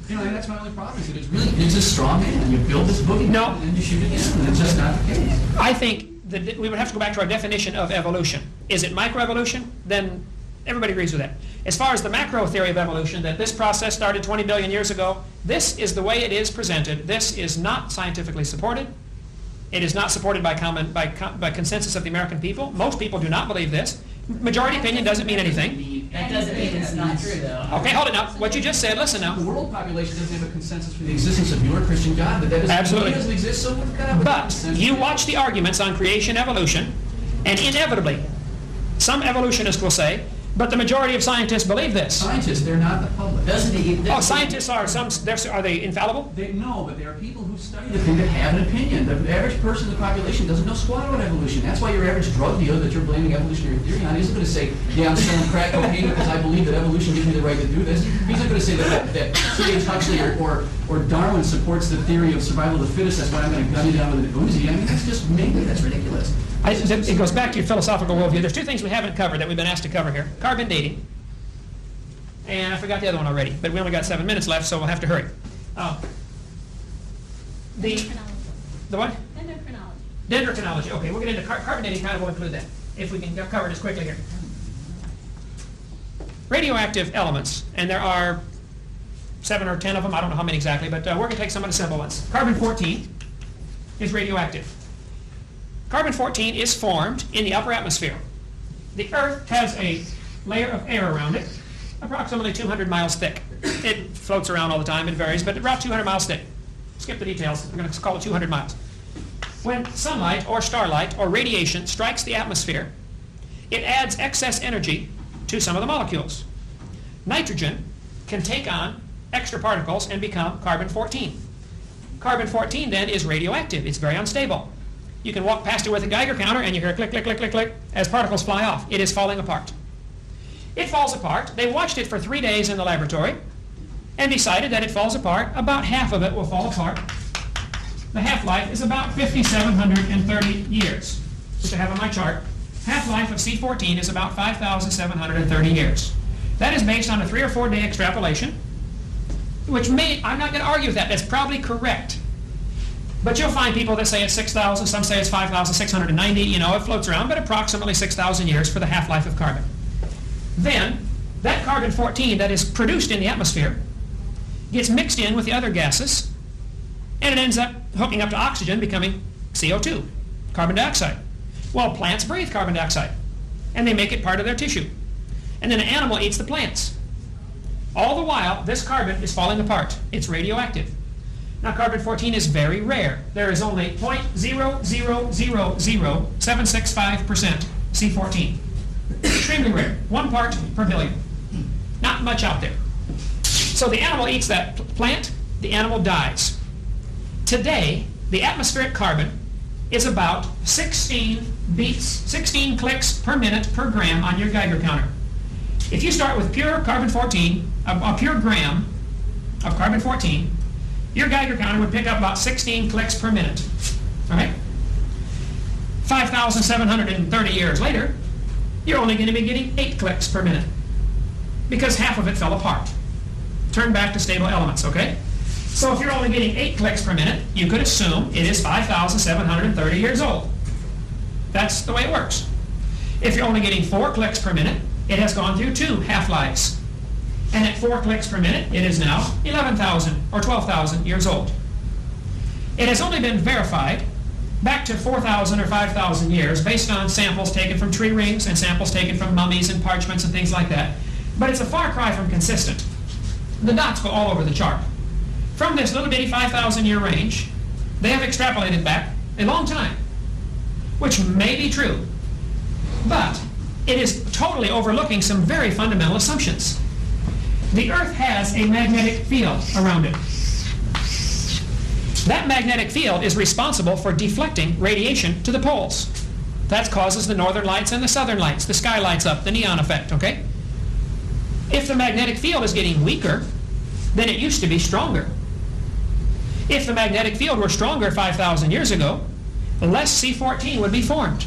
You know, that's my only problem. Is it's a straw man. You build this book and you shoot it down, and it's just not the case. I think that we would have to go back to our definition of evolution. Is it microevolution? Then everybody agrees with that. As far as the macro theory of evolution, that this process started 20 billion years ago, this is the way it is presented. This is not scientifically supported. It is not supported by consensus of the American people. Most people do not believe this. Majority opinion doesn't mean anything. That doesn't mean it's not true, though. Okay, hold it now. What you just said, listen now. The world population doesn't have a consensus for the existence of your Christian God, but that doesn't, absolutely. Doesn't exist, so we've got but you watch the arguments on creation evolution, and inevitably, some evolutionists will say, but the majority of scientists believe this. Scientists, they're not the public. Scientists are they infallible? No, but there are people who study the thing that have an opinion. The average person in the population doesn't know squat about evolution. That's why your average drug dealer that you're blaming evolutionary theory on isn't going to say, yeah, I'm selling crack cocaine because I believe that evolution gives me the right to do this. He's not going to say that C.H. Huxley or Darwin supports the theory of survival of the fittest. That's why I'm going to gun you down with an Uzi. I mean, that's just maybe that's ridiculous. It goes back to your philosophical worldview. There's 2 things we haven't covered that we've been asked to cover here. Carbon dating. And I forgot the other one already, but we only got 7 minutes left, so we'll have to hurry. The what? Dendrochronology. Dendrochronology. Okay, we'll get into carbon dating, kind of will include that, if we can cover this quickly here. Radioactive elements, and there are 7 or 10 of them, I don't know how many exactly, but we're going to take some of the simple ones. Carbon-14 is radioactive. Carbon-14 is formed in the upper atmosphere. The Earth has a layer of air around it, approximately 200 miles thick. It floats around all the time, it varies, but about 200 miles thick. Skip the details, we're going to call it 200 miles. When sunlight or starlight or radiation strikes the atmosphere, it adds excess energy to some of the molecules. Nitrogen can take on extra particles and become carbon-14. Carbon-14 then is radioactive. It's very unstable. You can walk past it with a Geiger counter and you hear click, click, click, click, click as particles fly off. It is falling apart. It falls apart. They watched it for 3 days in the laboratory and decided that it falls apart. About half of it will fall apart. The half-life is about 5,730 years, which I have on my chart. Half-life of C14 is about 5,730 years. That is based on a 3 or 4 day extrapolation, which I'm not going to argue with that. That's probably correct. But you'll find people that say it's 6,000, some say it's 5,690, it floats around, but approximately 6,000 years for the half-life of carbon. Then, that carbon-14 that is produced in the atmosphere gets mixed in with the other gases, and it ends up hooking up to oxygen, becoming CO2, carbon dioxide. Well, plants breathe carbon dioxide, and they make it part of their tissue. And then an animal eats the plants. All the while, this carbon is falling apart. It's radioactive. Now, carbon-14 is very rare. There is only 0.0000765% C14. Extremely rare. 1 part per billion. Not much out there. So the animal eats that plant, the animal dies. Today, the atmospheric carbon is about 16 beats, 16 clicks per minute per gram on your Geiger counter. If you start with pure carbon-14, a pure gram of carbon-14, your Geiger counter would pick up about 16 clicks per minute. All right? 5,730 years later, you're only going to be getting 8 clicks per minute because half of it fell apart. Turn back to stable elements, okay? So if you're only getting 8 clicks per minute, you could assume it is 5,730 years old. That's the way it works. If you're only getting 4 clicks per minute, it has gone through 2 half-lives. And at 4 clicks per minute, it is now 11,000 or 12,000 years old. It has only been verified back to 4,000 or 5,000 years based on samples taken from tree rings and samples taken from mummies and parchments and things like that but it's a far cry from consistent. The dots go all over the chart. From this little bitty 5,000 year range, they have extrapolated back a long time, which may be true, but it is totally overlooking some very fundamental assumptions. The Earth has a magnetic field around it. That magnetic field is responsible for deflecting radiation to the poles. That causes the northern lights and the southern lights. The sky lights up, the neon effect, okay? If the magnetic field is getting weaker, then it used to be stronger. If the magnetic field were stronger 5,000 years ago, less C14 would be formed.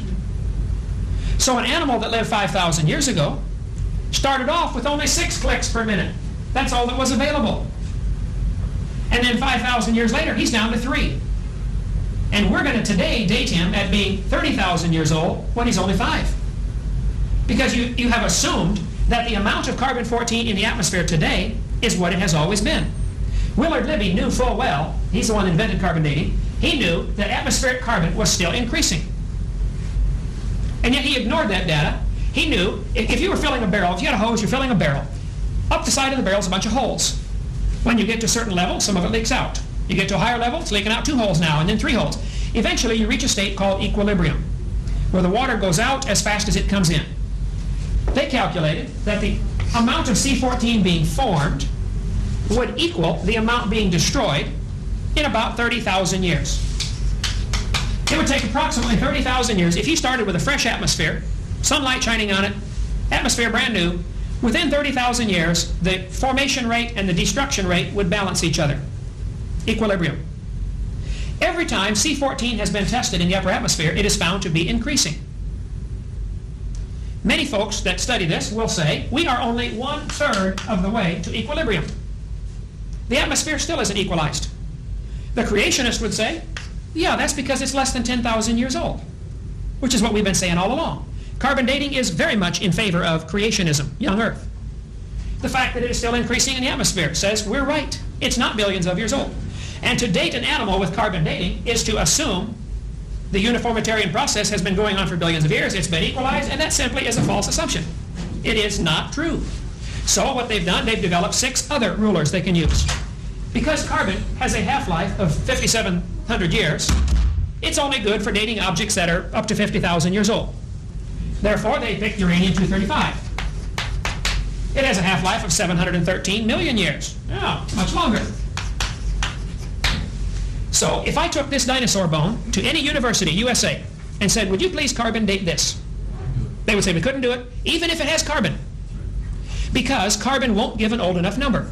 So an animal that lived 5,000 years ago started off with only 6 clicks per minute. That's all that was available. And then 5,000 years later, he's down to 3. And we're going to today date him at being 30,000 years old when he's only 5. Because you have assumed that the amount of carbon-14 in the atmosphere today is what it has always been. Willard Libby knew full well, he's the one that invented carbon dating, he knew that atmospheric carbon was still increasing. And yet he ignored that data. He knew if you were filling a barrel, if you had a hose, you're filling a barrel, up the side of the barrel is a bunch of holes. When you get to a certain level, some of it leaks out. You get to a higher level, it's leaking out 2 holes now, and then 3 holes. Eventually, you reach a state called equilibrium, where the water goes out as fast as it comes in. They calculated that the amount of C14 being formed would equal the amount being destroyed in about 30,000 years. It would take approximately 30,000 years. If you started with a fresh atmosphere, sunlight shining on it, atmosphere brand new, within 30,000 years, the formation rate and the destruction rate would balance each other. Equilibrium. Every time C14 has been tested in the upper atmosphere, it is found to be increasing. Many folks that study this will say, we are only 1/3 of the way to equilibrium. The atmosphere still isn't equalized. The creationist would say, yeah, that's because it's less than 10,000 years old, which is what we've been saying all along. Carbon dating is very much in favor of creationism, young Earth. The fact that it is still increasing in the atmosphere says we're right. It's not billions of years old. And to date an animal with carbon dating is to assume the uniformitarian process has been going on for billions of years, it's been equalized, and that simply is a false assumption. It is not true. So what they've done, they've developed 6 other rulers they can use. Because carbon has a half-life of 5,700 years, it's only good for dating objects that are up to 50,000 years old. Therefore, they picked uranium-235. It has a half-life of 713 million years. Yeah, much longer. So if I took this dinosaur bone to any university, USA, and said, would you please carbon date this? They would say we couldn't do it, even if it has carbon. Because carbon won't give an old enough number.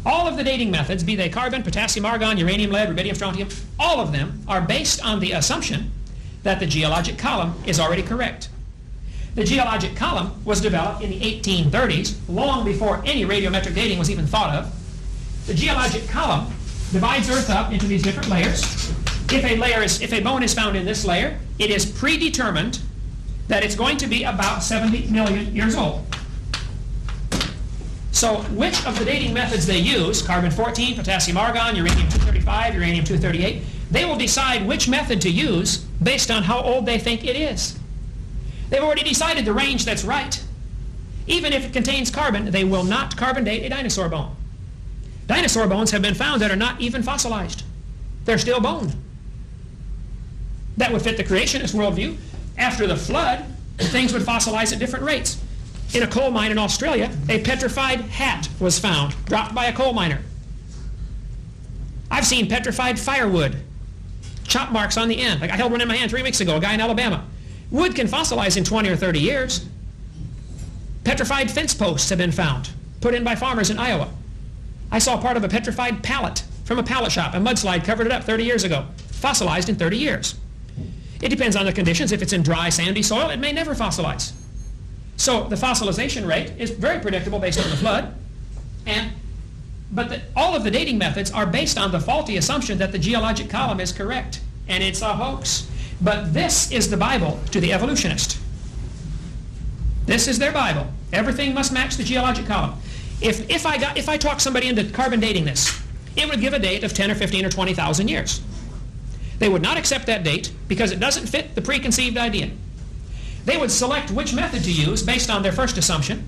All of the dating methods, be they carbon, potassium, argon, uranium, lead, rubidium, strontium, all of them are based on the assumption that the geologic column is already correct. The geologic column was developed in the 1830s, long before any radiometric dating was even thought of. The geologic column divides Earth up into these different layers. If a bone is found in this layer, it is predetermined that it's going to be about 70 million years old. So which of the dating methods they use, carbon-14, potassium-argon, uranium-235, uranium-238, they will decide which method to use based on how old they think it is. They've already decided the range that's right. Even if it contains carbon, they will not carbon date a dinosaur bone. Dinosaur bones have been found that are not even fossilized. They're still bone. That would fit the creationist worldview. After the flood, things would fossilize at different rates. In a coal mine in Australia, a petrified hat was found, dropped by a coal miner. I've seen petrified firewood, chop marks on the end. Like I held one in my hand 3 weeks ago, a guy in Alabama. Wood can fossilize in 20 or 30 years. Petrified fence posts have been found, put in by farmers in Iowa. I saw part of a petrified pallet from a pallet shop. A mudslide covered it up 30 years ago. Fossilized in 30 years. It depends on the conditions. If it's in dry, sandy soil, it may never fossilize. So the fossilization rate is very predictable based on the flood. But all of the dating methods are based on the faulty assumption that the geologic column is correct. And it's a hoax. But this is the Bible to the evolutionist. This is their Bible. Everything must match the geologic column. If I talk somebody into carbon dating this, it would give a date of 10 or 15 or 20,000 years. They would not accept that date because it doesn't fit the preconceived idea. They would select which method to use based on their first assumption,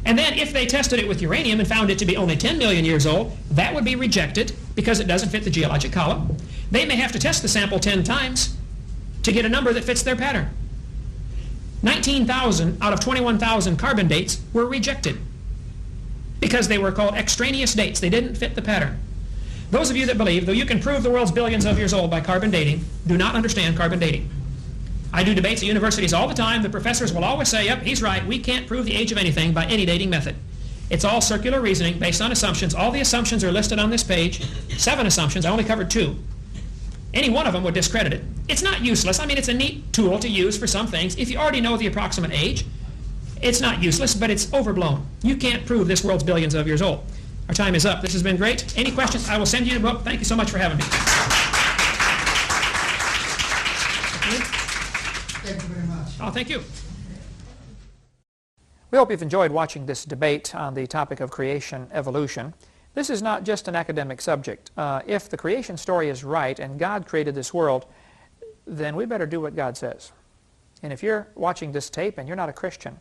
And then if they tested it with uranium and found it to be only 10 million years old, that would be rejected because it doesn't fit the geologic column. They may have to test the sample 10 times to get a number that fits their pattern. 19,000 out of 21,000 carbon dates were rejected because they were called extraneous dates. They didn't fit the pattern. Those of you that believe, though you can prove the world's billions of years old by carbon dating, do not understand carbon dating. I do debates at universities all the time. The professors will always say, yep, he's right. We can't prove the age of anything by any dating method. It's all circular reasoning based on assumptions. All the assumptions are listed on this page. 7 assumptions. I only covered 2. Any one of them would discredit it. It's not useless. I mean, it's a neat tool to use for some things. If you already know the approximate age, it's not useless, but it's overblown. You can't prove this world's billions of years old. Our time is up. This has been great. Any questions? I will send you the book. Thank you so much for having me. Thank you very much. Oh, thank you. We hope you've enjoyed watching this debate on the topic of creation evolution. This is not just an academic subject. If the creation story is right and God created this world, then we better do what God says. And if you're watching this tape and you're not a Christian,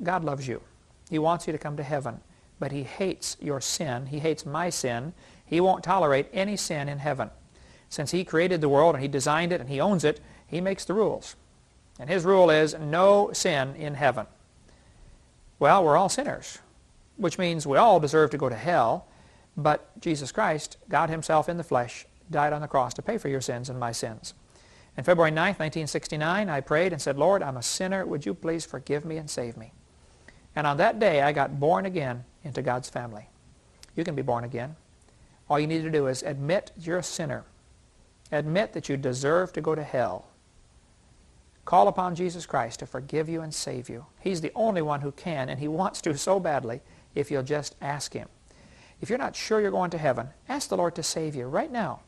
God loves you. He wants you to come to heaven, but He hates your sin. He hates my sin. He won't tolerate any sin in heaven. Since He created the world and He designed it and He owns it, He makes the rules. And His rule is no sin in heaven. Well, we're all sinners, which means we all deserve to go to hell, but Jesus Christ, God Himself in the flesh, died on the cross to pay for your sins and my sins. And February 9th, 1969, I prayed and said, Lord, I'm a sinner. Would you please forgive me and save me? And on that day, I got born again into God's family. You can be born again. All you need to do is admit you're a sinner. Admit that you deserve to go to hell. Call upon Jesus Christ to forgive you and save you. He's the only one who can, and He wants to so badly if you'll just ask Him. If you're not sure you're going to heaven, ask the Lord to save you right now.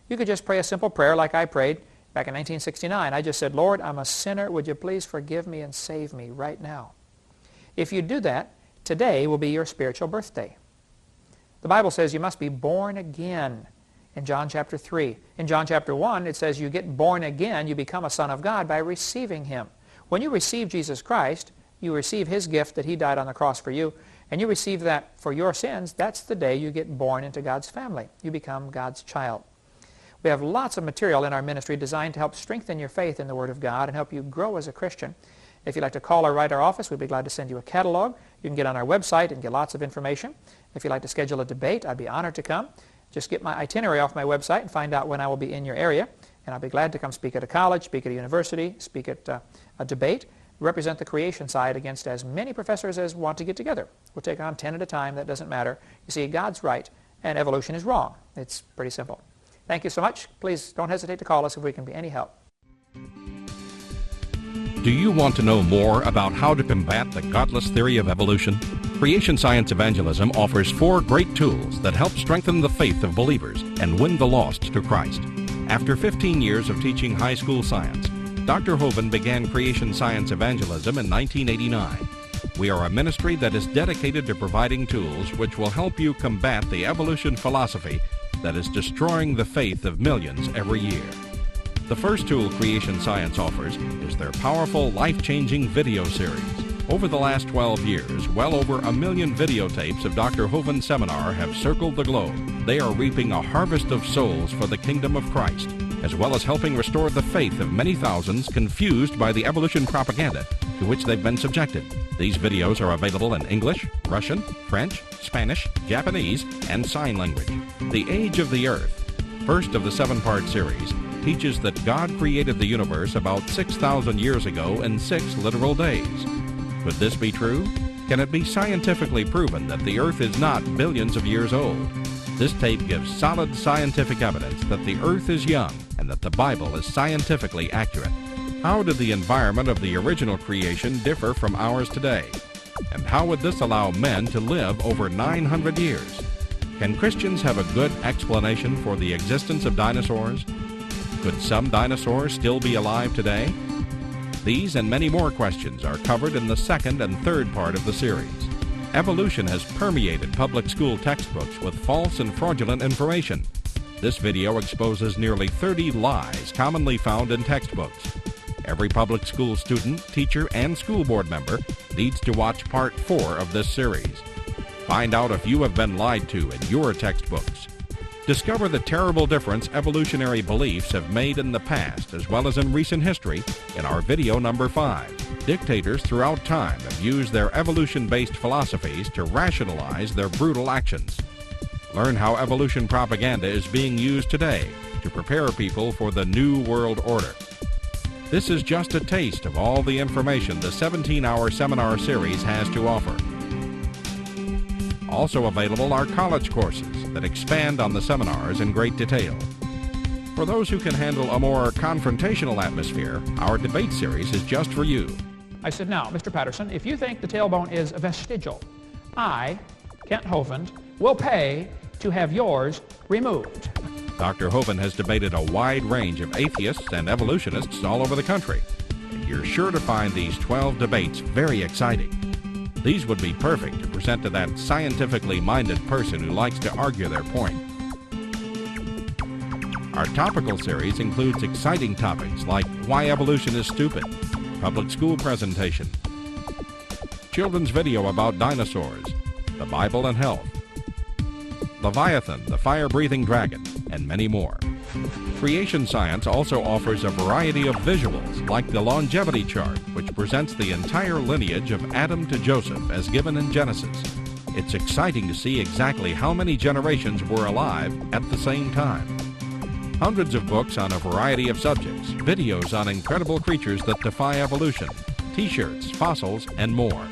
You could just pray a simple prayer like I prayed back in 1969. I just said, Lord, I'm a sinner. Would you please forgive me and save me right now? If you do that, today will be your spiritual birthday. The Bible says you must be born again in John chapter 3. In John chapter 1, it says you get born again, you become a son of God by receiving Him. When you receive Jesus Christ, you receive His gift that He died on the cross for you, and you receive that for your sins. That's the day you get born into God's family. You become God's child. We have lots of material in our ministry designed to help strengthen your faith in the Word of God and help you grow as a Christian. If you'd like to call or write our office, we'd be glad to send you a catalog. You can get on our website and get lots of information. If you'd like to schedule a debate, I'd be honored to come. Just get my itinerary off my website and find out when I will be in your area. And I'll be glad to come speak at a college, speak at a university, speak at a debate, represent the creation side against as many professors as want to get together. We'll take on 10 at a time. That doesn't matter. You see, God's right and evolution is wrong. It's pretty simple. Thank you so much. Please don't hesitate to call us if we can be any help. Do you want to know more about how to combat the godless theory of evolution? Creation Science Evangelism offers 4 great tools that help strengthen the faith of believers and win the lost to Christ. After 15 years of teaching high school science, Dr. Hovind began Creation Science Evangelism in 1989. We are a ministry that is dedicated to providing tools which will help you combat the evolution philosophy that is destroying the faith of millions every year. The first tool Creation Science offers is their powerful, life-changing video series. Over the last 12 years, well over 1 million videotapes of Dr. Hovind's seminar have circled the globe. They are reaping a harvest of souls for the kingdom of Christ, as well as helping restore the faith of many thousands confused by the evolution propaganda to which they've been subjected. These videos are available in English, Russian, French, Spanish, Japanese, and sign language. The Age of the Earth, first of the 7-part series, teaches that God created the universe about 6,000 years ago in 6 literal days. Could this be true? Can it be scientifically proven that the Earth is not billions of years old? This tape gives solid scientific evidence that the Earth is young and that the Bible is scientifically accurate. How did the environment of the original creation differ from ours today? And how would this allow men to live over 900 years? Can Christians have a good explanation for the existence of dinosaurs? Could some dinosaurs still be alive today? These and many more questions are covered in the 2nd and 3rd part of the series. Evolution has permeated public school textbooks with false and fraudulent information. This video exposes nearly 30 lies commonly found in textbooks. Every public school student, teacher, and school board member needs to watch Part 4 of this series. Find out if you have been lied to in your textbooks. Discover the terrible difference evolutionary beliefs have made in the past as well as in recent history in our video number 5. Dictators throughout time have used their evolution-based philosophies to rationalize their brutal actions. Learn how evolution propaganda is being used today to prepare people for the New World Order. This is just a taste of all the information the 17-hour seminar series has to offer. Also available are college courses that expand on the seminars in great detail. For those who can handle a more confrontational atmosphere, our debate series is just for you. I said, now, Mr. Patterson, if you think the tailbone is vestigial, I, Kent Hovind, will pay to have yours removed. Dr. Hovind has debated a wide range of atheists and evolutionists all over the country. And you're sure to find these 12 debates very exciting. These would be perfect to present to that scientifically minded person who likes to argue their point. Our topical series includes exciting topics like why evolution is stupid, public school presentation, children's video about dinosaurs, the Bible and health, Leviathan, the fire-breathing dragon, and many more. Creation Science also offers a variety of visuals, like the longevity chart, which presents the entire lineage of Adam to Joseph as given in Genesis. It's exciting to see exactly how many generations were alive at the same time. Hundreds of books on a variety of subjects, videos on incredible creatures that defy evolution, t-shirts, fossils, and more.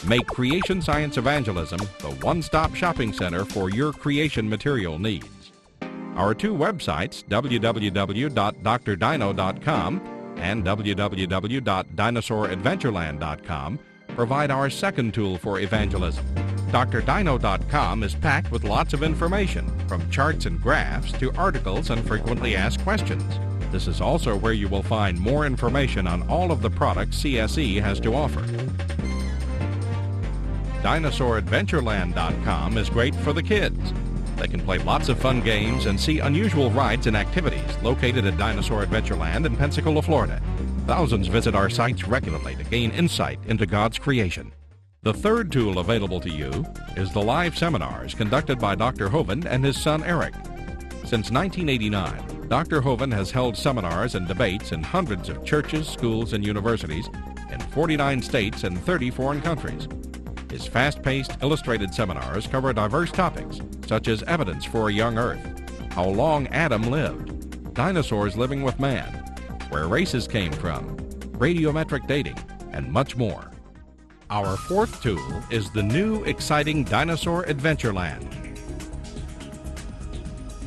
Make Creation Science Evangelism the one-stop shopping center for your creation material needs. Our two websites, www.drdino.com and www.dinosauradventureland.com, provide our second tool for evangelism. drdino.com is packed with lots of information, from charts and graphs to articles and frequently asked questions. This is also where you will find more information on all of the products CSE has to offer. DinosaurAdventureland.com is great for the kids. They can play lots of fun games and see unusual rides and activities located at Dinosaur Adventureland in Pensacola, Florida. Thousands visit our sites regularly to gain insight into God's creation. The third tool available to you is the live seminars conducted by Dr. Hovind and his son Eric. Since 1989, Dr. Hovind has held seminars and debates in hundreds of churches, schools, and universities in 49 states and 30 foreign countries. His fast-paced, illustrated seminars cover diverse topics, such as evidence for a young Earth, how long Adam lived, dinosaurs living with man, where races came from, radiometric dating, and much more. Our fourth tool is the new, exciting Dinosaur Adventureland.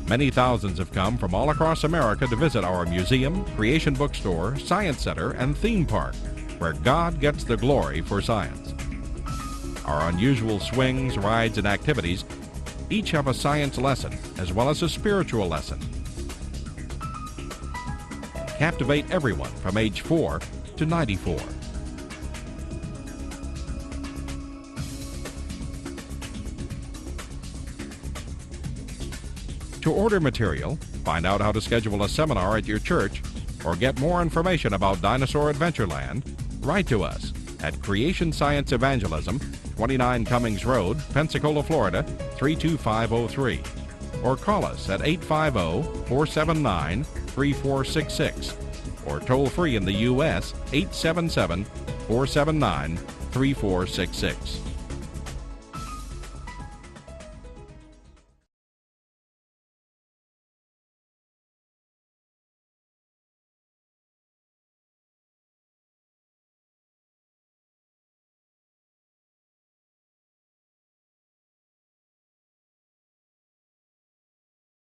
Many thousands have come from all across America to visit our museum, creation bookstore, science center, and theme park, where God gets the glory for science. Our unusual swings, rides, and activities each have a science lesson as well as a spiritual lesson. Captivate everyone from age 4 to 94. To order material, find out how to schedule a seminar at your church, or get more information about Dinosaur Adventureland, write to us at Creation Science Evangelism, 29 Cummings Road, Pensacola, Florida, 32503. Or call us at 850-479-3466. Or toll free in the U.S., 877-479-3466.